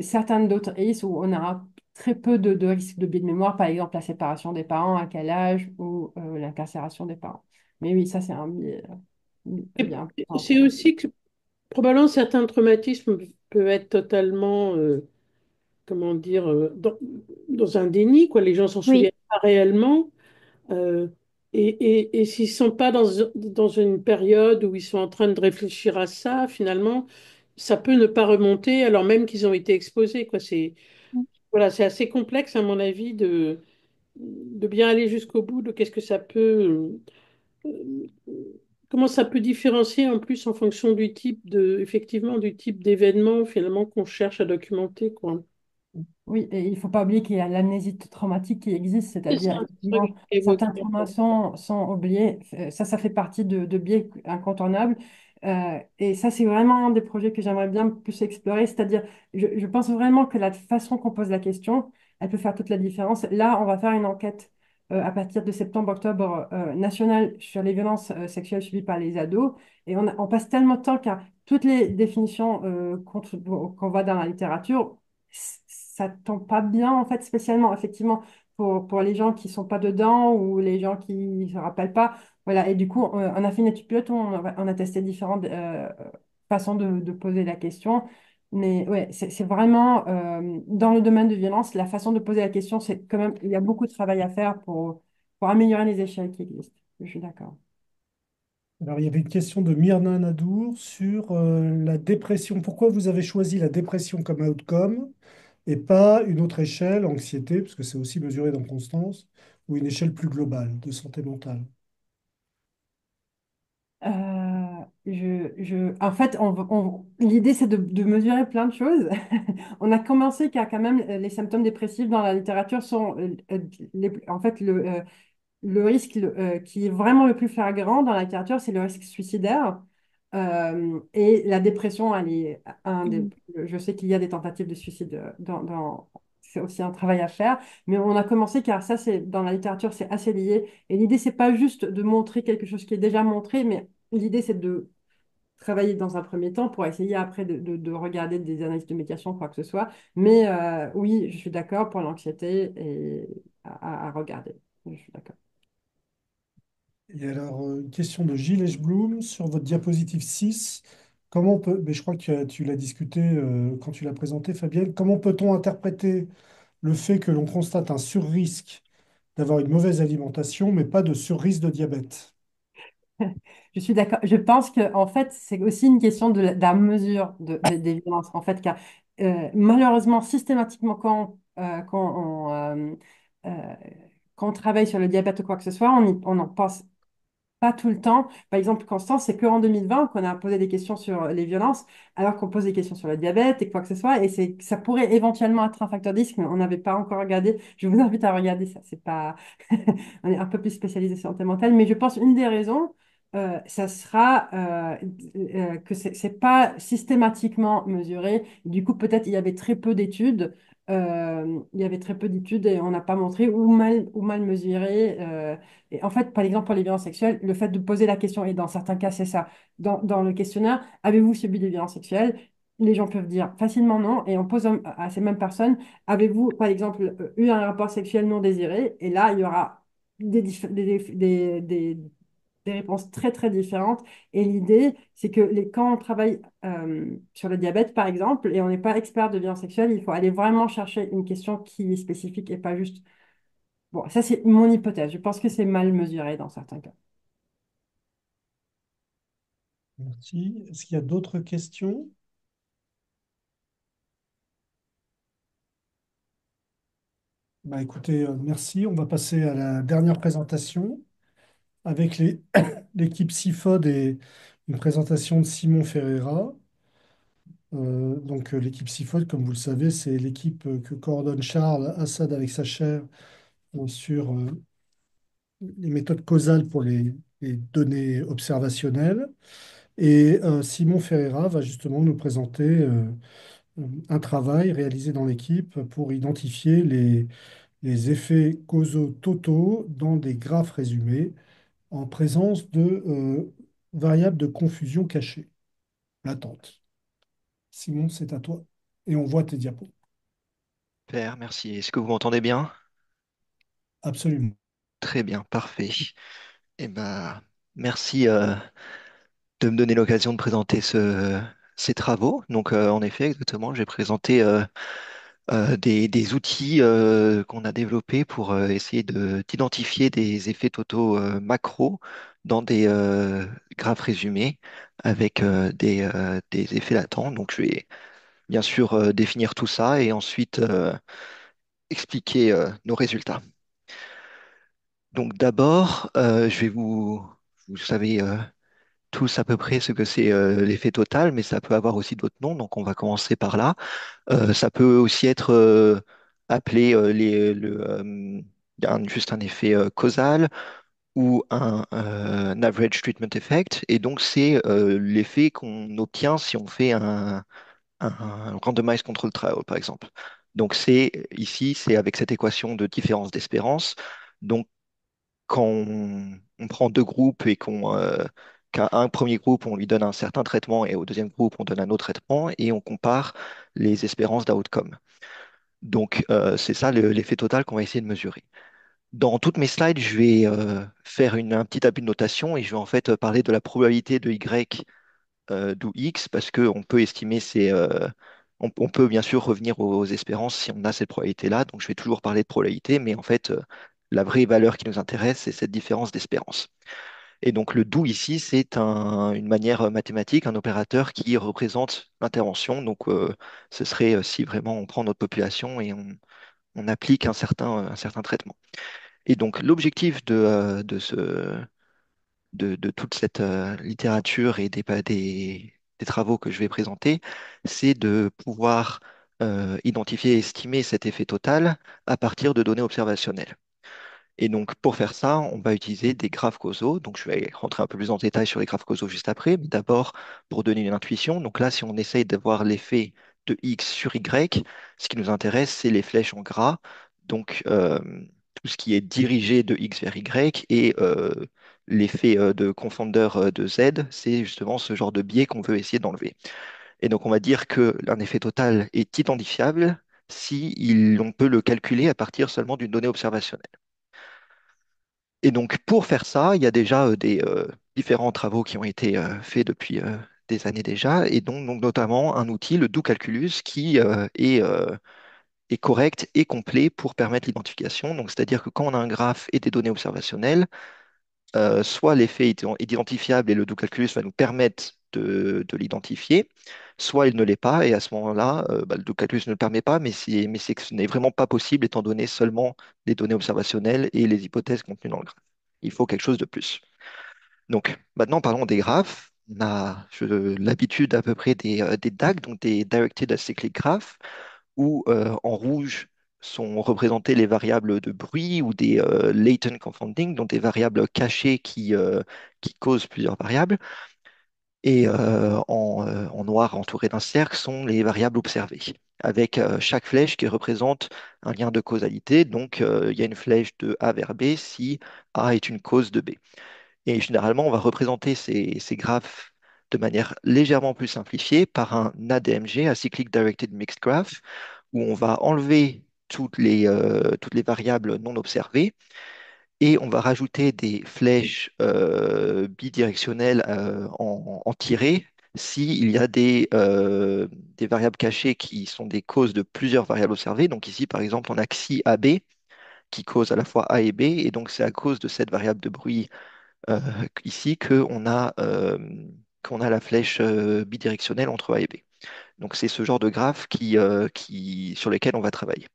certaines d'autres risques où on aura très peu de risques de biais de mémoire, par exemple la séparation des parents, à quel âge, ou l'incarcération des parents. Mais oui, ça, c'est un biais Et bien important. c'est aussi que probablement certains traumatismes peuvent être totalement, comment dire, dans un déni, quoi. Les gens s'en souviennent Oui. pas réellement. euh, et s'ils ne sont pas dans une période où ils sont en train de réfléchir à ça, finalement, ça peut ne pas remonter alors même qu'ils ont été exposés, quoi. Voilà, c'est assez complexe, à mon avis, de bien aller jusqu'au bout de qu'est-ce que ça peut, comment ça peut différencier en plus en fonction du type effectivement, du type d'événement finalement qu'on cherche à documenter, quoi. Oui, et il ne faut pas oublier qu'il y a l'amnésie traumatique qui existe, C'est ça, c'est-à-dire c'est ça que effectivement j'ai évoqué. certaines informations sont oubliées. Ça fait partie de biais incontournables. Et ça, c'est vraiment un des projets que j'aimerais bien plus explorer. C'est-à-dire, je pense vraiment que la façon qu'on pose la question, elle peut faire toute la différence. Là, on va faire une enquête à partir de septembre-octobre nationale sur les violences sexuelles subies par les ados. Et on passe tellement de temps qu'à toutes les définitions qu'on voit dans la littérature ça tombe pas bien, en fait, spécialement, effectivement, pour les gens qui sont pas dedans ou les gens qui ne se rappellent pas. Voilà, et du coup, on a fait une étude pilote où on a testé différentes façons de poser la question. Mais ouais, c'est vraiment dans le domaine de violence, la façon de poser la question, c'est quand même, il y a beaucoup de travail à faire pour améliorer les échelles qui existent. Je suis d'accord. Alors, il y avait une question de Myrna Nadour sur la dépression. Pourquoi vous avez choisi la dépression comme outcome et pas une autre échelle, anxiété, parce que c'est aussi mesuré dans Constance, ou une échelle plus globale de santé mentale? En fait, l'idée, c'est de mesurer plein de choses. On a commencé car quand même les symptômes dépressifs dans la littérature sont, en fait, le risque qui est vraiment le plus flagrant dans la littérature, c'est le risque suicidaire. Et la dépression, elle est je sais qu'il y a des tentatives de suicide c'est aussi un travail à faire, mais on a commencé car ça, c'est dans la littérature, c'est assez lié. Et l'idée, c'est pas juste de montrer quelque chose qui est déjà montré, mais l'idée, c'est de travailler dans un premier temps pour essayer après de regarder des analyses de médiation, quoi que ce soit. Mais oui, je suis d'accord pour l'anxiété et à regarder. Je suis d'accord. Et alors, une question de Gilles Eschblum sur votre diapositive 6. Comment on peut, mais je crois que tu l'as discuté quand tu l'as présenté, Fabienne, comment peut-on interpréter le fait que l'on constate un surrisque d'avoir une mauvaise alimentation, mais pas de surrisque de diabète? Je suis d'accord. Je pense que en fait, c'est aussi une question de la mesure des violences. En fait, car malheureusement, systématiquement, euh, quand on travaille sur le diabète ou quoi que ce soit, on en pense pas tout le temps. Par exemple, Constance, c'est qu'en 2020 qu'on a posé des questions sur les violences, alors qu'on pose des questions sur le diabète et quoi que ce soit. Et ça pourrait éventuellement être un facteur de risque, mais on n'avait pas encore regardé. Je vous invite à regarder ça. C'est pas... On est un peu plus spécialisé sur santé mentale, mais je pense une des raisons, ça sera que c'est pas systématiquement mesuré. Du coup, peut-être il y avait très peu d'études. Il y avait très peu d'études et on n'a pas montré ou mal mesuré. Et en fait, par exemple, pour les violences sexuelles, le fait de poser la question, et dans certains cas, c'est ça, dans le questionnaire, avez-vous subi des violences sexuelles? Les gens peuvent dire facilement non, et on pose à ces mêmes personnes, avez-vous, par exemple, eu un rapport sexuel non désiré? Et là, il y aura des réponses très, très différentes. Et l'idée, c'est que quand on travaille sur le diabète, par exemple, et on n'est pas expert de violences sexuelles, il faut aller vraiment chercher une question qui est spécifique et pas juste... Bon, ça, c'est mon hypothèse. Je pense que c'est mal mesuré dans certains cas. Merci. Est-ce qu'il y a d'autres questions? Bah, écoutez, merci. On va passer à la dernière présentation avec l'équipe CIFOD et une présentation de Simon Ferreira. L'équipe CIFOD, comme vous le savez, c'est l'équipe que coordonne Charles Assad avec sa chaire sur les méthodes causales pour les données observationnelles. Et Simon Ferreira va justement nous présenter un travail réalisé dans l'équipe pour identifier les effets causaux totaux dans des graphes résumés en présence de variables de confusion cachées, latentes. Simon, c'est à toi. Et on voit tes diapos. Super, merci. Est-ce que vous m'entendez bien? Absolument. Très bien, parfait. Eh ben, merci de me donner l'occasion de présenter ces travaux. Donc, en effet, exactement, j'ai présenté des outils qu'on a développés pour essayer d'identifier des effets totaux macro dans des graphes résumés avec des effets latents. Donc, je vais bien sûr définir tout ça et ensuite expliquer nos résultats. Donc d'abord, vous savez tous à peu près ce que c'est l'effet total, mais ça peut avoir aussi d'autres noms, donc on va commencer par là. Ça peut aussi être appelé juste un effet causal ou un average treatment effect, et donc c'est l'effet qu'on obtient si on fait un randomized control trial, par exemple. Donc c'est ici, c'est avec cette équation de différence d'espérance. Donc quand on prend deux groupes et qu'à un premier groupe, on lui donne un certain traitement et au deuxième groupe, on donne un autre traitement et on compare les espérances d'outcome. Donc, c'est ça l'effet total qu'on va essayer de mesurer. Dans toutes mes slides, je vais faire un petit abus de notation et je vais en fait parler de la probabilité de Y d'où X parce qu'on peut estimer on peut bien sûr revenir aux espérances si on a cette probabilité-là. Donc, je vais toujours parler de probabilité, mais en fait, la vraie valeur qui nous intéresse, c'est cette différence d'espérance. Et donc, le doux ici, c'est une manière mathématique, un opérateur qui représente l'intervention. Donc, ce serait si vraiment on prend notre population et on applique un certain traitement. Et donc, l'objectif de toute cette littérature et des travaux que je vais présenter, c'est de pouvoir identifier et estimer cet effet total à partir de données observationnelles. Et donc, pour faire ça, on va utiliser des graphes causaux. Donc, je vais rentrer un peu plus en détail sur les graphes causaux juste après, mais d'abord, pour donner une intuition. Donc là, si on essaye d'avoir l'effet de X sur Y, ce qui nous intéresse, c'est les flèches en gras. Donc, tout ce qui est dirigé de X vers Y et l'effet de confondeur de Z, c'est justement ce genre de biais qu'on veut essayer d'enlever. Et donc, on va dire que un effet total est identifiable si on peut le calculer à partir seulement d'une donnée observationnelle. Et donc, pour faire ça, il y a déjà des différents travaux qui ont été faits depuis des années déjà, et donc notamment un outil, le doCalculus, qui est correct et complet pour permettre l'identification. Donc, c'est-à-dire que quand on a un graphe et des données observationnelles, soit l'effet est identifiable et le doCalculus va nous permettre de l'identifier, soit il ne l'est pas, et à ce moment-là, le doCalculus ne le permet pas, mais c'est que ce n'est vraiment pas possible étant donné seulement les données observationnelles et les hypothèses contenues dans le graphe. Il faut quelque chose de plus. Donc, maintenant, parlons des graphes. On a l'habitude à peu près des DAG, donc des Directed Acyclic Graph, où en rouge sont représentées les variables de bruit ou des latent confounding, donc des variables cachées qui causent plusieurs variables. Et en noir entouré d'un cercle sont les variables observées, avec chaque flèche qui représente un lien de causalité. Donc, il y a une flèche de A vers B si A est une cause de B. Et généralement, on va représenter ces graphes de manière légèrement plus simplifiée par un ADMG, Acyclic Directed Mixed Graph, où on va enlever toutes les variables non observées et on va rajouter des flèches bidirectionnelles en tiré s'il y a des variables cachées qui sont des causes de plusieurs variables observées. Donc ici, par exemple, on a xi AB qui cause à la fois A et B, et donc c'est à cause de cette variable de bruit euh, ici qu'on a la flèche bidirectionnelle entre A et B. Donc c'est ce genre de graphe sur lesquels on va travailler.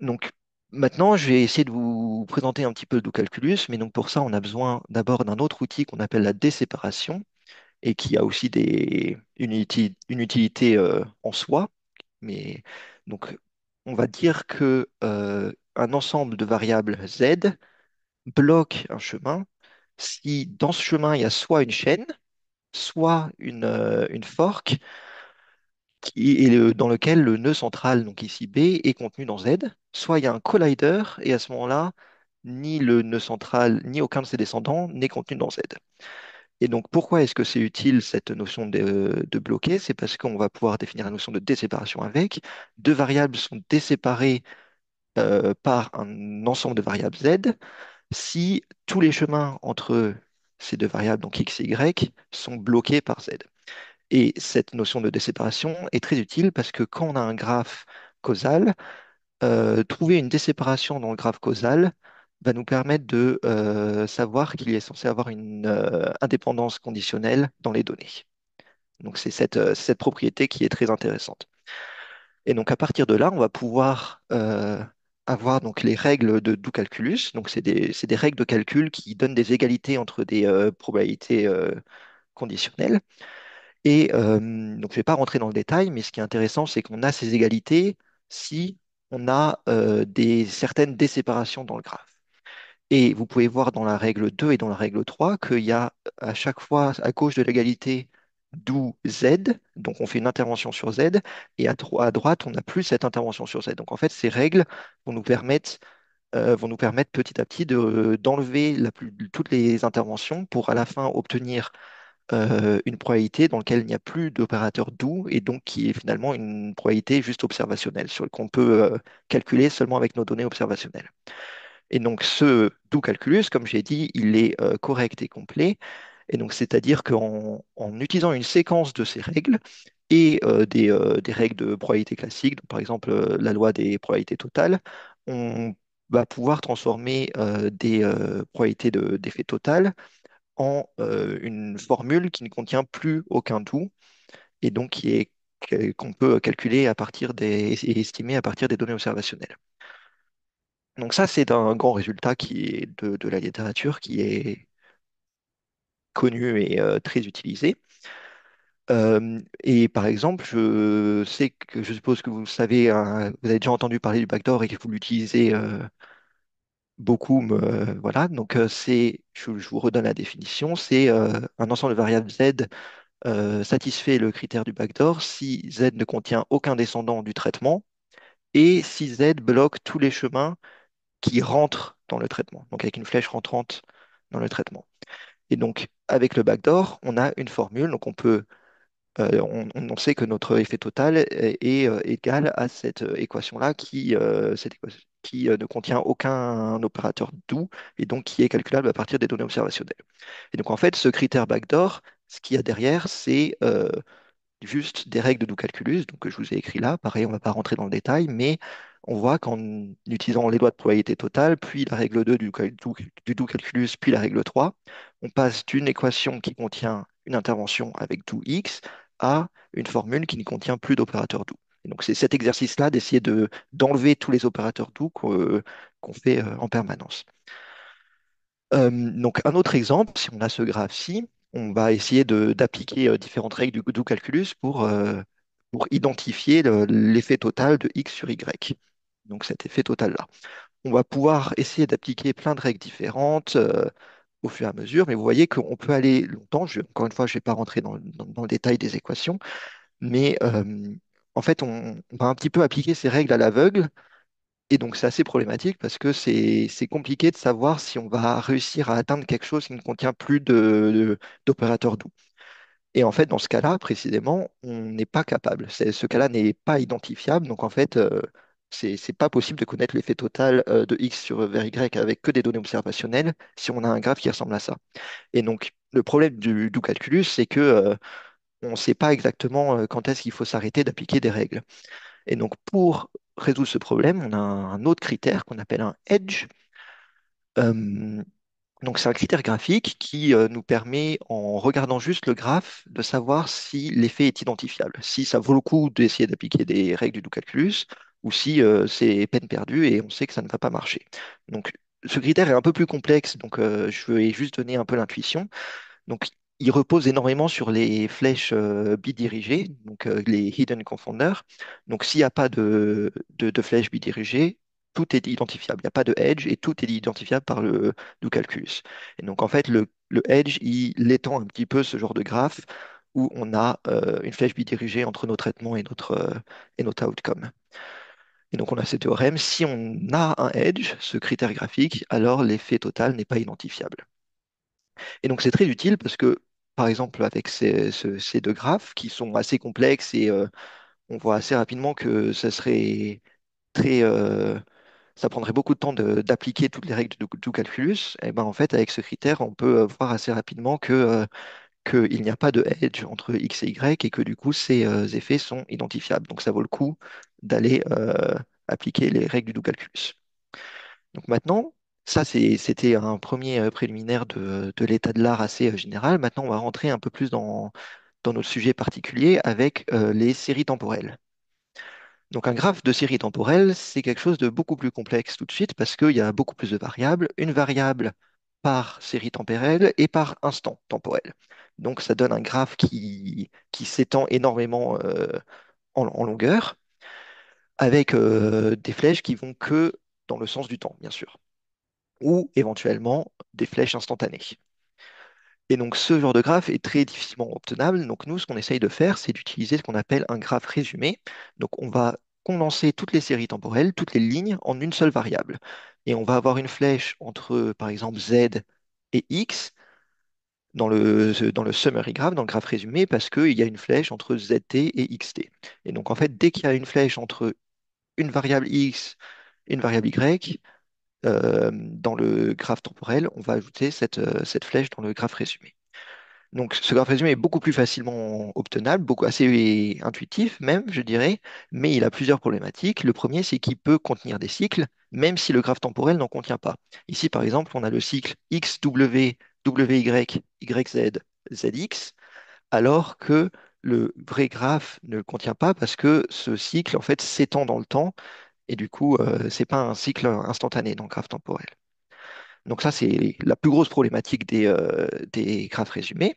Donc maintenant, je vais essayer de vous présenter un petit peu le doCalculus, mais donc pour ça, on a besoin d'abord d'un autre outil qu'on appelle la déséparation et qui a aussi une utilité en soi. Mais donc, on va dire que un ensemble de variables z bloque un chemin si dans ce chemin, il y a soit une chaîne, soit une fork dans lequel le nœud central, donc ici B, est contenu dans Z, soit il y a un collider, et à ce moment-là, ni le nœud central, ni aucun de ses descendants n'est contenu dans Z. Et donc, pourquoi est-ce que c'est utile cette notion de bloquer? C'est parce qu'on va pouvoir définir la notion de déséparation avec. Deux variables sont déséparées par un ensemble de variables Z si tous les chemins entre ces deux variables, donc x et y, sont bloqués par z. Et cette notion de déséparation est très utile parce que quand on a un graphe causal, trouver une déséparation dans le graphe causal va nous permettre de savoir qu'il est censé avoir une indépendance conditionnelle dans les données. Donc c'est cette propriété qui est très intéressante. Et donc à partir de là, on va pouvoir avoir donc les règles de do calculus. Donc, c'est des règles de calcul qui donnent des égalités entre des probabilités conditionnelles. Et donc, je ne vais pas rentrer dans le détail, mais ce qui est intéressant, c'est qu'on a ces égalités si on a certaines déséparations dans le graphe. Et vous pouvez voir dans la règle 2 et dans la règle 3 qu'il y a à chaque fois à gauche de l'égalité d'où Z, donc on fait une intervention sur Z, et à droite, on n'a plus cette intervention sur Z. Donc en fait, ces règles vont nous permettre, vont nous permettre petit à petit d'enlever toutes les interventions pour à la fin obtenir une probabilité dans laquelle il n'y a plus d'opérateur doux et donc qui est finalement une probabilité juste observationnelle qu'on peut calculer seulement avec nos données observationnelles. Et donc ce doux calculus, comme j'ai dit, il est correct et complet. Et donc c'est-à-dire qu'en utilisant une séquence de ces règles et des règles de probabilité classique, donc par exemple la loi des probabilités totales, on va pouvoir transformer des probabilités d'effet total en une formule qui ne contient plus aucun doux et donc qu'on peut calculer à partir et estimer à partir des données observationnelles. Donc ça, c'est un grand résultat qui est de la littérature, qui est connu et très utilisé. Et par exemple, je suppose que vous savez, hein, vous avez déjà entendu parler du backdoor et que vous l'utilisez beaucoup. Voilà, donc je vous redonne la définition, c'est un ensemble de variables z satisfait le critère du backdoor si z ne contient aucun descendant du traitement et si z bloque tous les chemins qui rentrent dans le traitement, donc avec une flèche rentrante dans le traitement. Et donc, avec le backdoor, on a une formule, donc on sait que notre effet total est égal à cette équation-là qui ne contient aucun opérateur doux et donc qui est calculable à partir des données observationnelles. Et donc, en fait, ce critère backdoor, ce qu'il y a derrière, c'est juste des règles de doux calculus, donc que je vous ai écrit là. Pareil, on ne va pas rentrer dans le détail, mais on voit qu'en utilisant les lois de probabilité totale, puis la règle 2 du doux calculus, puis la règle 3, on passe d'une équation qui contient une intervention avec doux x à une formule qui ne contient plus d'opérateurs doux. Et donc c'est cet exercice-là d'essayer d'enlever tous les opérateurs doux qu'on fait en permanence. Donc un autre exemple, si on a ce graphe-ci, on va essayer d'appliquer différentes règles du calculus pour identifier l'effet total de x sur y. Donc cet effet total-là. On va pouvoir essayer d'appliquer plein de règles différentes au fur et à mesure, mais vous voyez qu'on peut aller longtemps. Encore une fois, je ne vais pas rentrer dans le détail des équations, mais en fait, on va un petit peu appliquer ces règles à l'aveugle et donc, c'est assez problématique parce que c'est compliqué de savoir si on va réussir à atteindre quelque chose qui ne contient plus d'opérateurs doux. Et en fait, dans ce cas-là, précisément, on n'est pas capable. Ce cas-là n'est pas identifiable. Donc, en fait, c'est pas possible de connaître l'effet total de x vers y avec que des données observationnelles si on a un graphe qui ressemble à ça. Et donc, le problème du calculus, c'est que on ne sait pas exactement quand est-ce qu'il faut s'arrêter d'appliquer des règles. Et donc, pour résoudre ce problème, on a un autre critère qu'on appelle un edge. Euh, donc, c'est un critère graphique qui nous permet, en regardant juste le graphe, de savoir si l'effet est identifiable, si ça vaut le coup d'essayer d'appliquer des règles du calculus, ou si c'est peine perdue et on sait que ça ne va pas marcher. Donc, ce critère est un peu plus complexe, donc je vais juste donner un peu l'intuition. Donc, il repose énormément sur les flèches bidirigées, donc les hidden confounders. Donc, s'il n'y a pas de flèches bidirigées, tout est identifiable. Il n'y a pas de edge et tout est identifiable par le calculus. Et donc, en fait, le edge, il étend un petit peu ce genre de graphe où on a une flèche bidirigée entre nos traitements et notre outcome. Et donc, on a ce théorème. Si on a un edge, ce critère graphique, alors l'effet total n'est pas identifiable. Et donc c'est très utile parce que, par exemple, avec ces deux graphes qui sont assez complexes et on voit assez rapidement que ça prendrait beaucoup de temps d'appliquer toutes les règles du calculus, et ben en fait avec ce critère on peut voir assez rapidement qu'il n'y a pas de edge entre x et y et que du coup ces effets sont identifiables. Donc ça vaut le coup d'aller appliquer les règles du calculus. Donc maintenant, ça c'était un premier préliminaire de l'état de l'art assez général. Maintenant, on va rentrer un peu plus dans notre sujet particulier avec les séries temporelles. Donc un graphe de série temporelle, c'est quelque chose de beaucoup plus complexe tout de suite parce qu'il y a beaucoup plus de variables. Une variable par série temporelle et par instant temporel. Donc ça donne un graphe qui s'étend énormément en longueur avec des flèches qui vont que dans le sens du temps, bien sûr, ou éventuellement des flèches instantanées. Et donc ce genre de graphe est très difficilement obtenable. Donc nous, ce qu'on essaye de faire, c'est d'utiliser ce qu'on appelle un graphe résumé. Donc on va condenser toutes les séries temporelles, toutes les lignes en une seule variable. Et on va avoir une flèche entre, par exemple, z et x dans le summary graph, dans le graphe résumé, parce qu'il y a une flèche entre zt et xt. Et donc en fait, dès qu'il y a une flèche entre une variable x et une variable y, dans le graphe temporel, on va ajouter cette flèche dans le graphe résumé. Donc, ce graphe résumé est beaucoup plus facilement obtenable, beaucoup assez intuitif même, je dirais, mais il a plusieurs problématiques. Le premier, c'est qu'il peut contenir des cycles, même si le graphe temporel n'en contient pas. Ici, par exemple, on a le cycle XW, WY, YZ, ZX, alors que le vrai graphe ne le contient pas parce que ce cycle, en fait, s'étend dans le temps et du coup, c'est pas un cycle instantané dans le graphe temporel. Donc ça, c'est la plus grosse problématique des graphes résumés.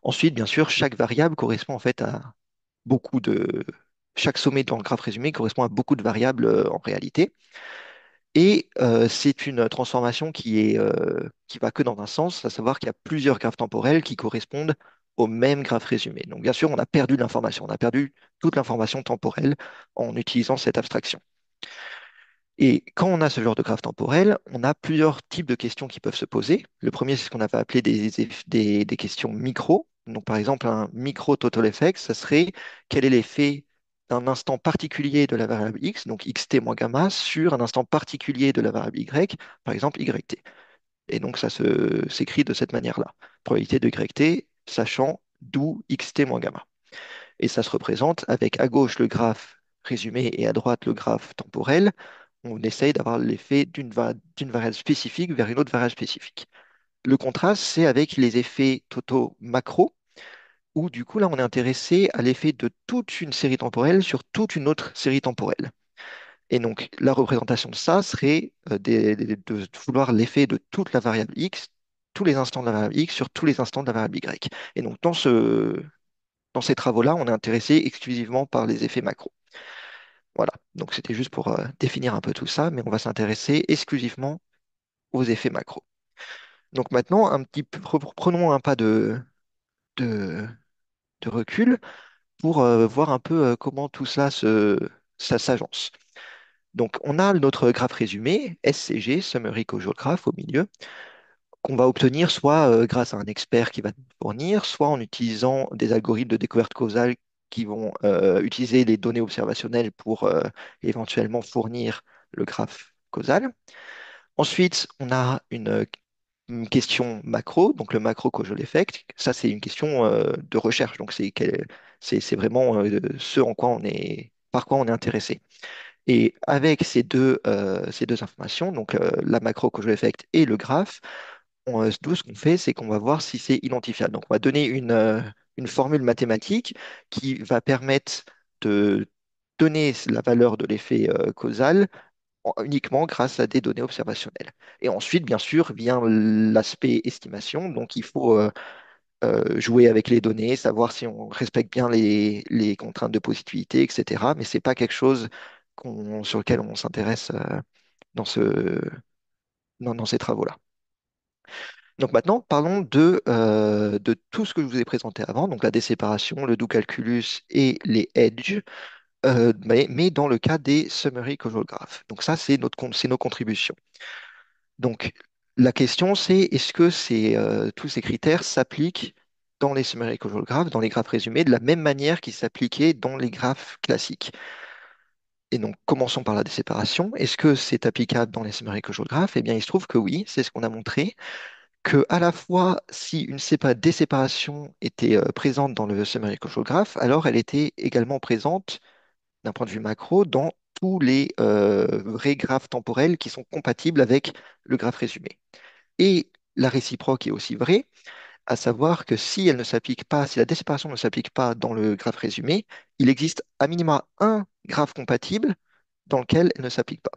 Ensuite, bien sûr, chaque variable correspond en fait à beaucoup de... Chaque sommet dans le graphe résumé correspond à beaucoup de variables en réalité. Et c'est une transformation qui va que dans un sens, à savoir qu'il y a plusieurs graphes temporels qui correspondent au même graphe résumé. Donc bien sûr, on a perdu de l'information, on a perdu toute l'information temporelle en utilisant cette abstraction. Et quand on a ce genre de graphe temporel, on a plusieurs types de questions qui peuvent se poser. Le premier, c'est ce qu'on avait appelé des questions micro. Donc, par exemple, un micro total effect, ça serait quel est l'effet d'un instant particulier de la variable x, donc xt moins gamma, sur un instant particulier de la variable y, par exemple yt. Et donc, s'écrit de cette manière-là. Probabilité de yt, sachant d'où xt moins gamma. Et ça se représente avec à gauche le graphe résumé et à droite le graphe temporel. On essaye d'avoir l'effet d'une variable spécifique vers une autre variable spécifique. Le contraste, c'est avec les effets totaux macro, où du coup, là, on est intéressé à l'effet de toute une série temporelle sur toute une autre série temporelle. Et donc, la représentation de ça serait de vouloir l'effet de toute la variable x, tous les instants de la variable x sur tous les instants de la variable y. Et donc, dans ces travaux-là, on est intéressé exclusivement par les effets macro. Voilà, donc c'était juste pour définir un peu tout ça, mais on va s'intéresser exclusivement aux effets macro. Donc maintenant, prenons un pas de, de recul pour voir un peu comment tout cela ça s'agence. Donc on a notre graphe résumé, SCG, Summary Causal Graph, au milieu, qu'on va obtenir soit grâce à un expert qui va nous fournir, soit en utilisant des algorithmes de découverte causale qui vont utiliser les données observationnelles pour éventuellement fournir le graphe causal. Ensuite, on a une question macro, donc le macro causal effect. Ça, c'est une question de recherche, donc c'est vraiment ce en quoi par quoi on est intéressé. Et avec ces deux informations, donc la macro causal effect et le graphe, nous, ce qu'on fait, c'est qu'on va voir si c'est identifiable. Donc, on va donner une formule mathématique qui va permettre de donner la valeur de l'effet causal uniquement grâce à des données observationnelles. Et ensuite, bien sûr, vient l'aspect estimation. Donc, il faut jouer avec les données, savoir si on respecte bien les contraintes de positivité, etc. Mais c'est pas quelque chose sur lequel on s'intéresse dans dans ces travaux-là. Donc maintenant, parlons de tout ce que je vous ai présenté avant, donc la déséparation, le doux calculus et les edges, mais dans le cas des summary causal graph. Donc ça, c'est nos contributions. Donc la question, c'est est-ce que tous ces critères s'appliquent dans les summary causal graph, dans les graphes résumés, de la même manière qu'ils s'appliquaient dans les graphes classiques? Et donc, commençons par la déséparation. Est-ce que c'est applicable dans les summary causal graph? Eh bien, il se trouve que oui, c'est ce qu'on a montré que à la fois, si une déséparation était présente dans le summary causal graph, alors elle était également présente d'un point de vue macro dans tous les vrais graphes temporels qui sont compatibles avec le graphe résumé. Et la réciproque est aussi vraie, à savoir que si elle ne s'applique pas, si la déséparation ne s'applique pas dans le graphe résumé, il existe à minima un graphe compatible dans lequel elle ne s'applique pas.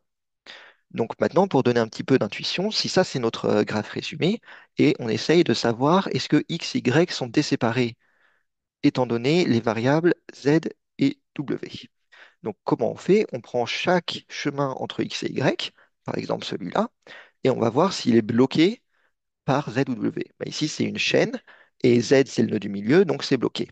Donc maintenant, pour donner un petit peu d'intuition, si ça c'est notre graphe résumé, et on essaye de savoir est-ce que x, y sont déséparés étant donné les variables z et w. Donc comment on fait? On prend chaque chemin entre x et y, par exemple celui-là, et on va voir s'il est bloqué par Z ou W. Bah, ici, c'est une chaîne et Z, c'est le nœud du milieu, donc c'est bloqué.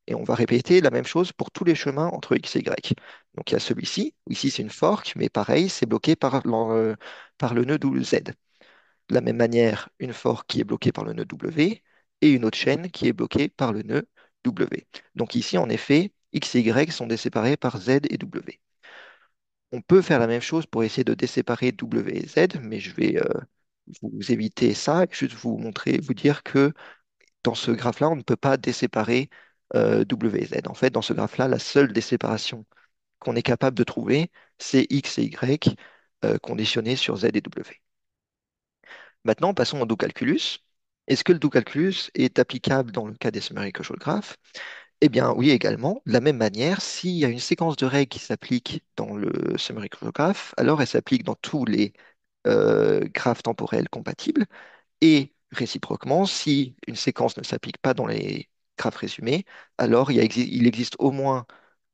Et on va répéter la même chose pour tous les chemins entre X et Y. Donc il y a celui-ci, ici c'est une fork, mais pareil, c'est bloqué par le nœud Z. De la même manière, une fork qui est bloquée par le nœud W et une autre chaîne qui est bloquée par le nœud W. Donc ici, en effet, X et Y sont déséparés par Z et W. On peut faire la même chose pour essayer de déséparer W et Z, mais je vais vous éviter ça et juste vous montrer, vous dire que dans ce graphe-là, on ne peut pas déséparer W et Z. En fait, dans ce graphe-là, la seule déséparation qu'on est capable de trouver, c'est X et Y conditionnés sur Z et W. Maintenant, passons au do-calculus. Est-ce que le do-calculus est applicable dans le cas des summary casual graph? Eh bien, oui, également. De la même manière, s'il y a une séquence de règles qui s'applique dans le summary casual graph, alors elle s'applique dans tous les graphes temporels compatibles. Et réciproquement, si une séquence ne s'applique pas dans les graphes résumés, alors il existe au moins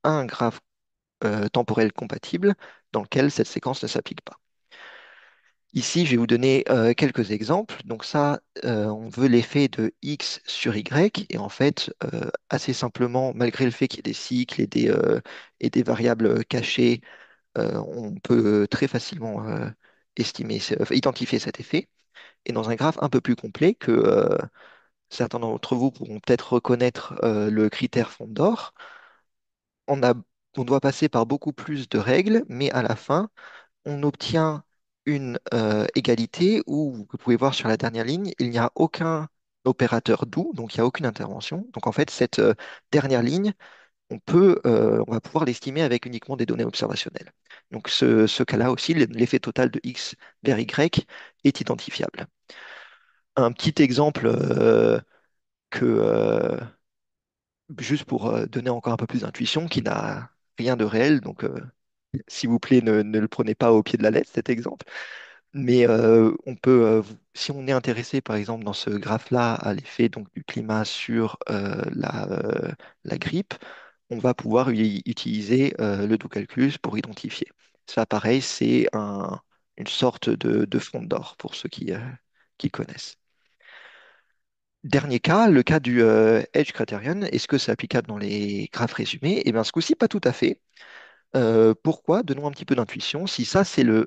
un graphe temporel compatible dans lequel cette séquence ne s'applique pas. Ici, je vais vous donner quelques exemples. Donc ça, on veut l'effet de x sur y. Et en fait, assez simplement, malgré le fait qu'il y ait des cycles et des variables cachées, on peut très facilement identifier cet effet. Et dans un graphe un peu plus complet que certains d'entre vous pourront peut-être reconnaître le critère fond d'or, on a, on doit passer par beaucoup plus de règles, mais à la fin, on obtient une égalité où, vous pouvez voir sur la dernière ligne, il n'y a aucun opérateur do, donc il n'y a aucune intervention. Donc en fait, cette dernière ligne, on va pouvoir l'estimer avec uniquement des données observationnelles. Donc ce cas-là aussi, l'effet total de x vers y est identifiable. Un petit exemple que, juste pour donner encore un peu plus d'intuition, qui n'a rien de réel, donc s'il vous plaît, ne le prenez pas au pied de la lettre, cet exemple. Mais si on est intéressé, par exemple, dans ce graphe-là, à l'effet donc du climat sur la grippe, on va pouvoir utiliser le do-calculus pour identifier. Ça, pareil, c'est une sorte de fronde d'or pour ceux qui connaissent. Dernier cas, le cas du Edge Criterion. Est-ce que c'est applicable dans les graphes résumés? Eh bien, ce coup-ci, pas tout à fait. Pourquoi? Donnons un petit peu d'intuition. Si ça, c'est le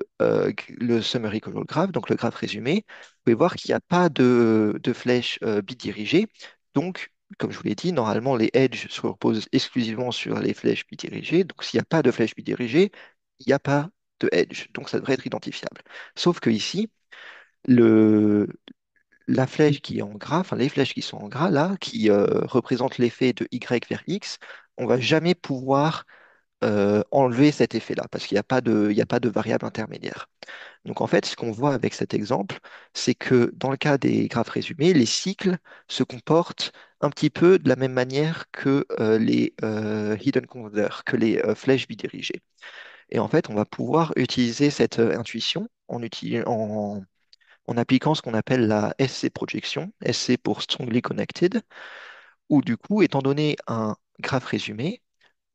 summary color graph, donc le graphe résumé, vous pouvez voir qu'il n'y a pas de flèche bidirigée. Donc, comme je vous l'ai dit, normalement, les edges se reposent exclusivement sur les flèches bidirigées. Donc, s'il n'y a pas de flèche bidirigée, il n'y a pas de edge. Donc, ça devrait être identifiable. Sauf que ici, le, la flèche qui est en gras, enfin les flèches qui sont en gras là, qui représentent l'effet de Y vers X, on va jamais pouvoir enlever cet effet-là parce qu'il y a pas de variable intermédiaire. Donc en fait, ce qu'on voit avec cet exemple, c'est que dans le cas des graphes résumés, les cycles se comportent un petit peu de la même manière que les hidden converters, que les flèches bidirigées. Et en fait, on va pouvoir utiliser cette intuition en appliquant ce qu'on appelle la SC projection, SC pour strongly connected, où du coup, étant donné un graphe résumé,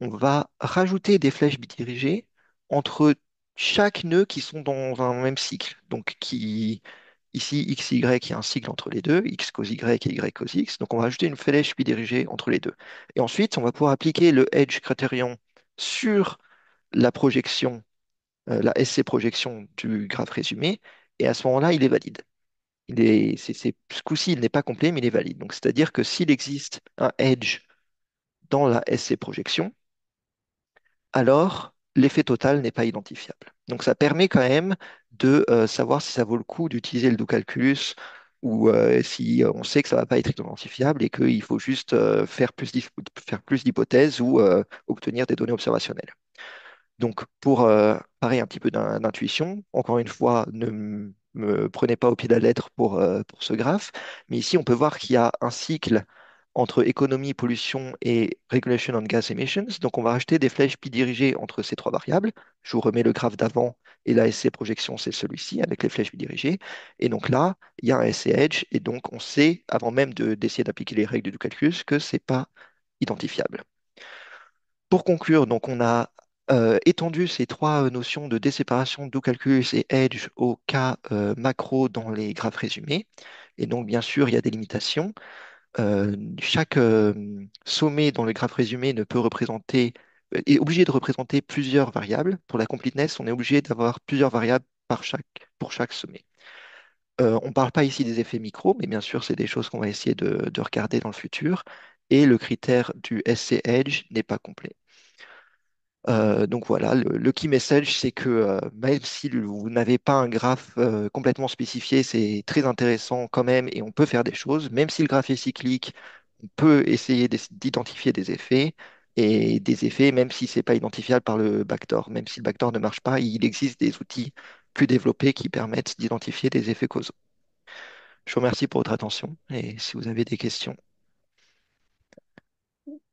on va rajouter des flèches bidirigées entre chaque nœud qui sont dans un même cycle. Donc ici, x, y, il y a un cycle entre les deux, x cos y et y cos x. Donc on va rajouter une flèche bidirigée entre les deux. Et ensuite, on va pouvoir appliquer le edge criterion sur la projection, la SC projection du graphe résumé. Et à ce moment-là, il est valide. Ce coup-ci, il n'est pas complet, mais il est valide. Donc, c'est-à-dire que s'il existe un edge dans la SC projection, alors l'effet total n'est pas identifiable. Donc, ça permet quand même de savoir si ça vaut le coup d'utiliser le do-calculus ou si on sait que ça ne va pas être identifiable et qu'il faut juste faire plus d'hypothèses ou obtenir des données observationnelles. Donc, pour parer un petit peu d'intuition, encore une fois, me prenez pas au pied de la lettre pour ce graphe. Mais ici, on peut voir qu'il y a un cycle entre économie, pollution et regulation on gas emissions. Donc, on va rajouter des flèches bidirigées entre ces trois variables. Je vous remets le graphe d'avant et la SC projection, c'est celui-ci avec les flèches bidirigées. Et donc là, il y a un SC edge et donc on sait, avant même d'essayer d'appliquer les règles du calcul, que c'est pas identifiable. Pour conclure, donc on a étendu ces trois notions de déséparation, do calculus et edge au cas macro dans les graphes résumés. Et donc, bien sûr, il y a des limitations. Chaque sommet dans le graphe résumé ne peut représenter, est obligé de représenter plusieurs variables. Pour la completeness, on est obligé d'avoir plusieurs variables pour chaque sommet. On ne parle pas ici des effets micro, mais bien sûr, c'est des choses qu'on va essayer de regarder dans le futur. Et le critère du SC Edge n'est pas complet. Donc voilà, le key message, c'est que même si vous n'avez pas un graphe complètement spécifié, c'est très intéressant quand même et on peut faire des choses. Même si le graphe est cyclique, on peut essayer d'identifier des effets et des effets, même si c'est pas identifiable par le backdoor. Même si le backdoor ne marche pas, il existe des outils plus développés qui permettent d'identifier des effets causaux. Je vous remercie pour votre attention et si vous avez des questions.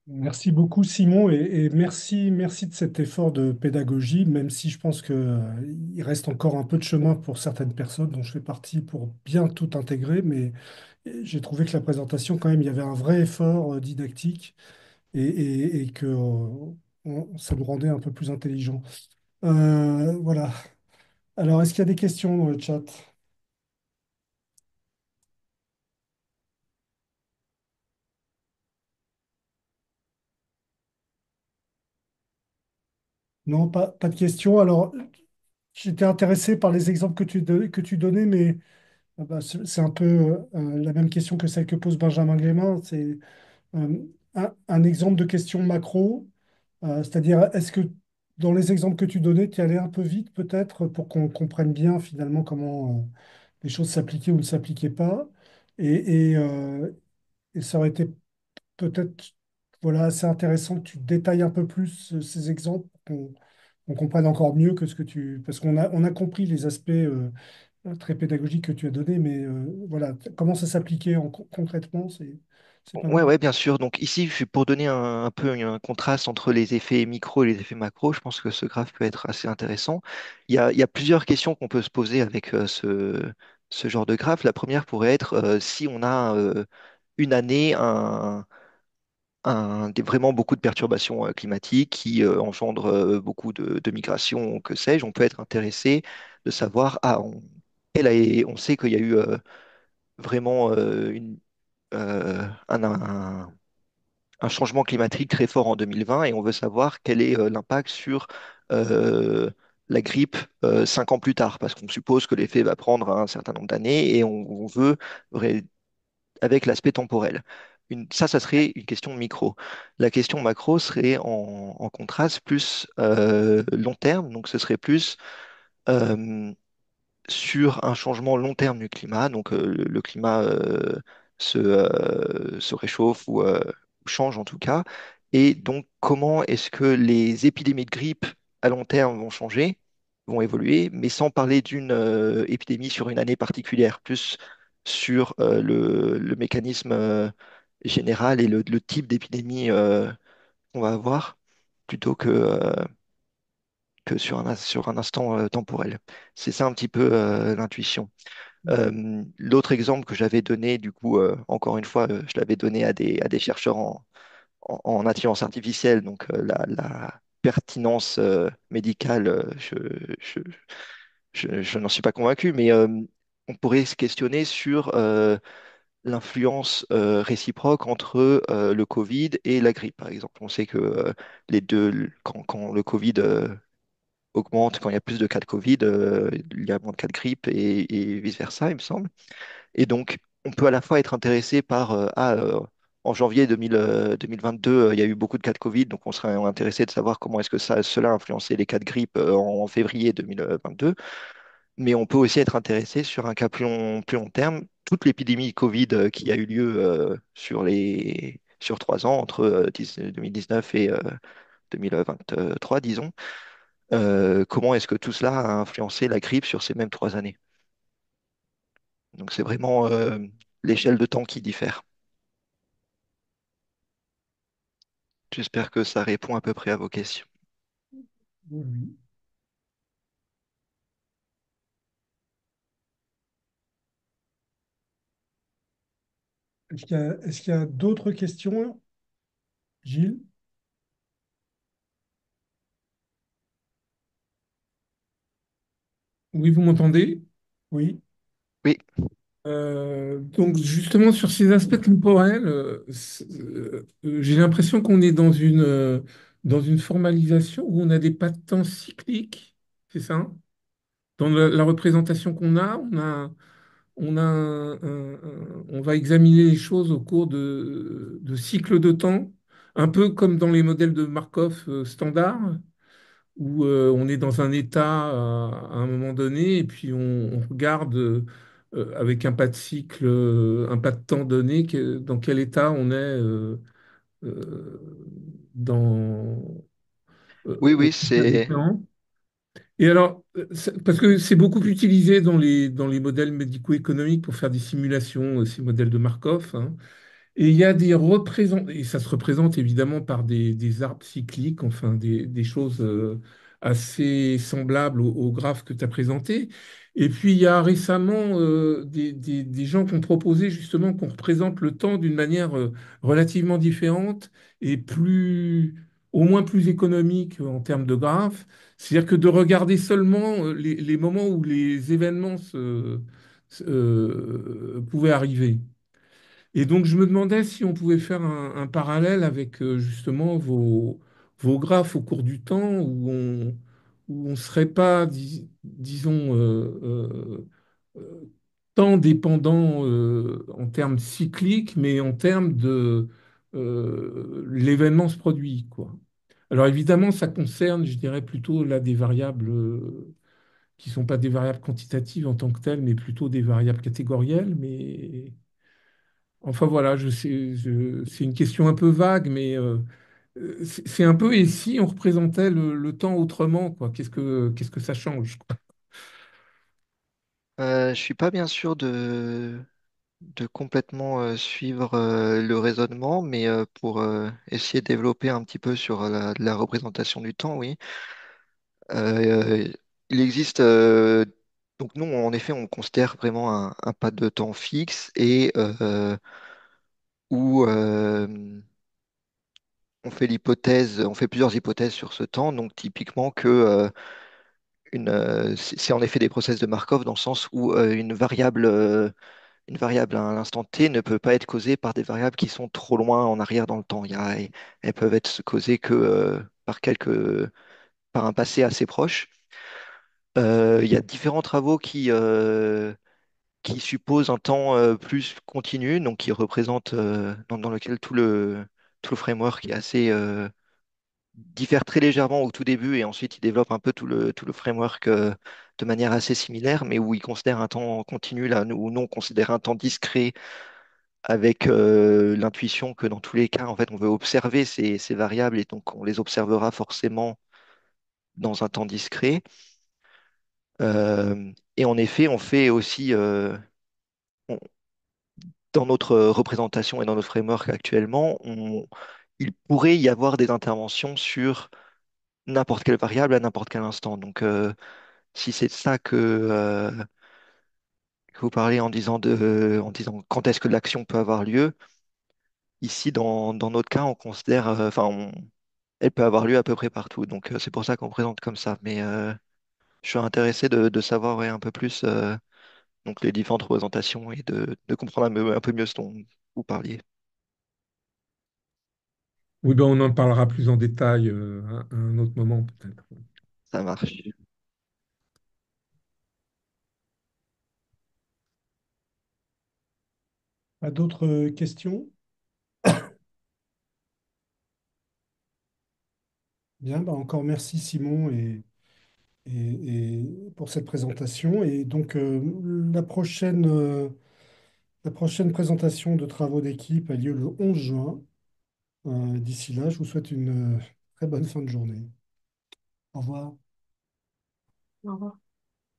Merci beaucoup, Simon, et merci de cet effort de pédagogie, même si je pense que, il reste encore un peu de chemin pour certaines personnes dont je fais partie pour bien tout intégrer, mais j'ai trouvé que la présentation, quand même, il y avait un vrai effort didactique et que ça nous rendait un peu plus intelligents. Voilà. Alors, est-ce qu'il y a des questions dans le chat? Non, pas de questions. Alors, j'étais intéressé par les exemples que tu donnais, mais bah, c'est un peu la même question que celle que pose Benjamin Glémin. C'est un exemple de question macro, c'est-à-dire est-ce que dans les exemples que tu donnais, tu y allais un peu vite peut-être pour qu'on comprenne bien finalement comment les choses s'appliquaient ou ne s'appliquaient pas. Et ça aurait été peut-être voilà, assez intéressant que tu détailles un peu plus ces exemples pour qu'on comprenne encore mieux que ce que tu... Parce on a compris les aspects très pédagogiques que tu as donnés, mais voilà, comment ça s'appliquait concrètement, c'est pas Ouais, mal. ouais, bien sûr. Donc ici, pour donner un peu un contraste entre les effets micro et les effets macro, je pense que ce graphe peut être assez intéressant. Il y a plusieurs questions qu'on peut se poser avec ce genre de graphe. La première pourrait être si on a une année vraiment beaucoup de perturbations climatiques qui engendrent beaucoup de migrations, que sais-je, on peut être intéressé de savoir, on sait qu'il y a eu vraiment un changement climatique très fort en 2020 et on veut savoir quel est l'impact sur euh, la grippe 5 ans plus tard, parce qu'on suppose que l'effet va prendre un certain nombre d'années et on veut, avec l'aspect temporel. Ça serait une question micro. La question macro serait en contraste plus long terme, donc ce serait plus euh, sur un changement long terme du climat. Donc le climat se réchauffe ou change en tout cas. Et donc comment est-ce que les épidémies de grippe à long terme vont changer, vont évoluer, mais sans parler d'une épidémie sur une année particulière, plus sur le mécanisme général et le type d'épidémie qu'on va avoir, plutôt que sur un instant temporel. C'est ça un petit peu l'intuition. L'autre exemple que j'avais donné, du coup, encore une fois, je l'avais donné à des chercheurs en intelligence artificielle, donc la pertinence médicale, je n'en suis pas convaincu, mais on pourrait se questionner sur l'influence réciproque entre le Covid et la grippe, par exemple. On sait que les deux, quand le Covid augmente, quand il y a plus de cas de Covid, il y a moins de cas de grippe et vice-versa, il me semble. Et donc, on peut à la fois être intéressé par, en janvier 2022, il y a eu beaucoup de cas de Covid, donc on serait intéressé de savoir comment est-ce que cela a influencé les cas de grippe en février 2022. Mais on peut aussi être intéressé sur un cas plus long terme, toute l'épidémie Covid qui a eu lieu sur 3 ans, entre 2019 et 2023, disons. Comment est-ce que tout cela a influencé la grippe sur ces mêmes 3 années? Donc c'est vraiment l'échelle de temps qui diffère. J'espère que ça répond à peu près à vos questions. Oui. Est-ce qu'il y a d'autres questions, Gilles? Oui, vous m'entendez? Oui. Oui, Donc justement sur ces aspects temporels, j'ai l'impression qu'on est dans une formalisation où on a des pas de temps cycliques, c'est ça? Hein. Dans la représentation qu'on a, on a on va examiner les choses au cours de cycles de temps, un peu comme dans les modèles de Markov standard, où on est dans un état à un moment donné, et puis on regarde avec un pas de cycle, un pas de temps donné, dans quel état on est euh, dans, oui, au oui, cours du temps. Et alors, parce que c'est beaucoup utilisé dans les modèles médico-économiques pour faire des simulations, ces modèles de Markov, hein. Et il y a des représentants, et ça se représente évidemment par des arbres cycliques, enfin des choses assez semblables au graphe que tu as présenté. Et puis il y a récemment des gens qui ont proposé justement qu'on représente le temps d'une manière relativement différente et au moins plus économique en termes de graphes. C'est-à-dire que de regarder seulement les moments où les événements pouvaient arriver. Et donc, je me demandais si on pouvait faire un parallèle avec justement vos graphes au cours du temps où on serait pas, disons, tant dépendant en termes cycliques, mais en termes de l'événement se produit, quoi. Alors évidemment, ça concerne, je dirais, plutôt là des variables qui sont pas des variables quantitatives en tant que telles, mais plutôt des variables catégorielles, mais enfin voilà, je sais, c'est une question un peu vague, mais c'est un peu et si on représentait le temps autrement, quoi, qu'est-ce que ça change, quoi. je suis pas bien sûr de complètement suivre le raisonnement, mais pour essayer de développer un petit peu sur la représentation du temps, oui. Euh, il existe donc nous, en effet, on considère vraiment un pas de temps fixe et où on fait l'hypothèse, on fait plusieurs hypothèses sur ce temps. Donc typiquement que c'est en effet des process de Markov dans le sens où une variable à l'instant t ne peut pas être causée par des variables qui sont trop loin en arrière dans le temps. Elles peuvent être causées que par un passé assez proche. Il y a différents travaux qui supposent un temps plus continu, donc qui représente dans lequel tout le framework est assez diffère très légèrement au tout début et ensuite il développe un peu tout le framework de manière assez similaire, mais où il considère un temps continu là où nous on considère un temps discret avec l'intuition que dans tous les cas, en fait, on veut observer ces variables et donc on les observera forcément dans un temps discret. Et en effet, on fait aussi, on- dans notre représentation et dans notre framework actuellement, il pourrait y avoir des interventions sur n'importe quelle variable à n'importe quel instant. Donc, si c'est de ça que vous parlez en disant quand est-ce que l'action peut avoir lieu, ici, dans notre cas, on considère, elle peut avoir lieu à peu près partout. Donc, c'est pour ça qu'on présente comme ça. Mais je suis intéressé de savoir ouais, un peu plus donc les différentes représentations et de comprendre un peu mieux ce dont vous parliez. Oui, ben on en parlera plus en détail à un autre moment, peut-être. Ça marche. Pas d'autres questions? Bien, bah encore merci Simon pour cette présentation. Et donc la prochaine présentation de travaux d'équipe a lieu le 11 juin. D'ici là, je vous souhaite une très bonne fin de journée. Au revoir. Au revoir.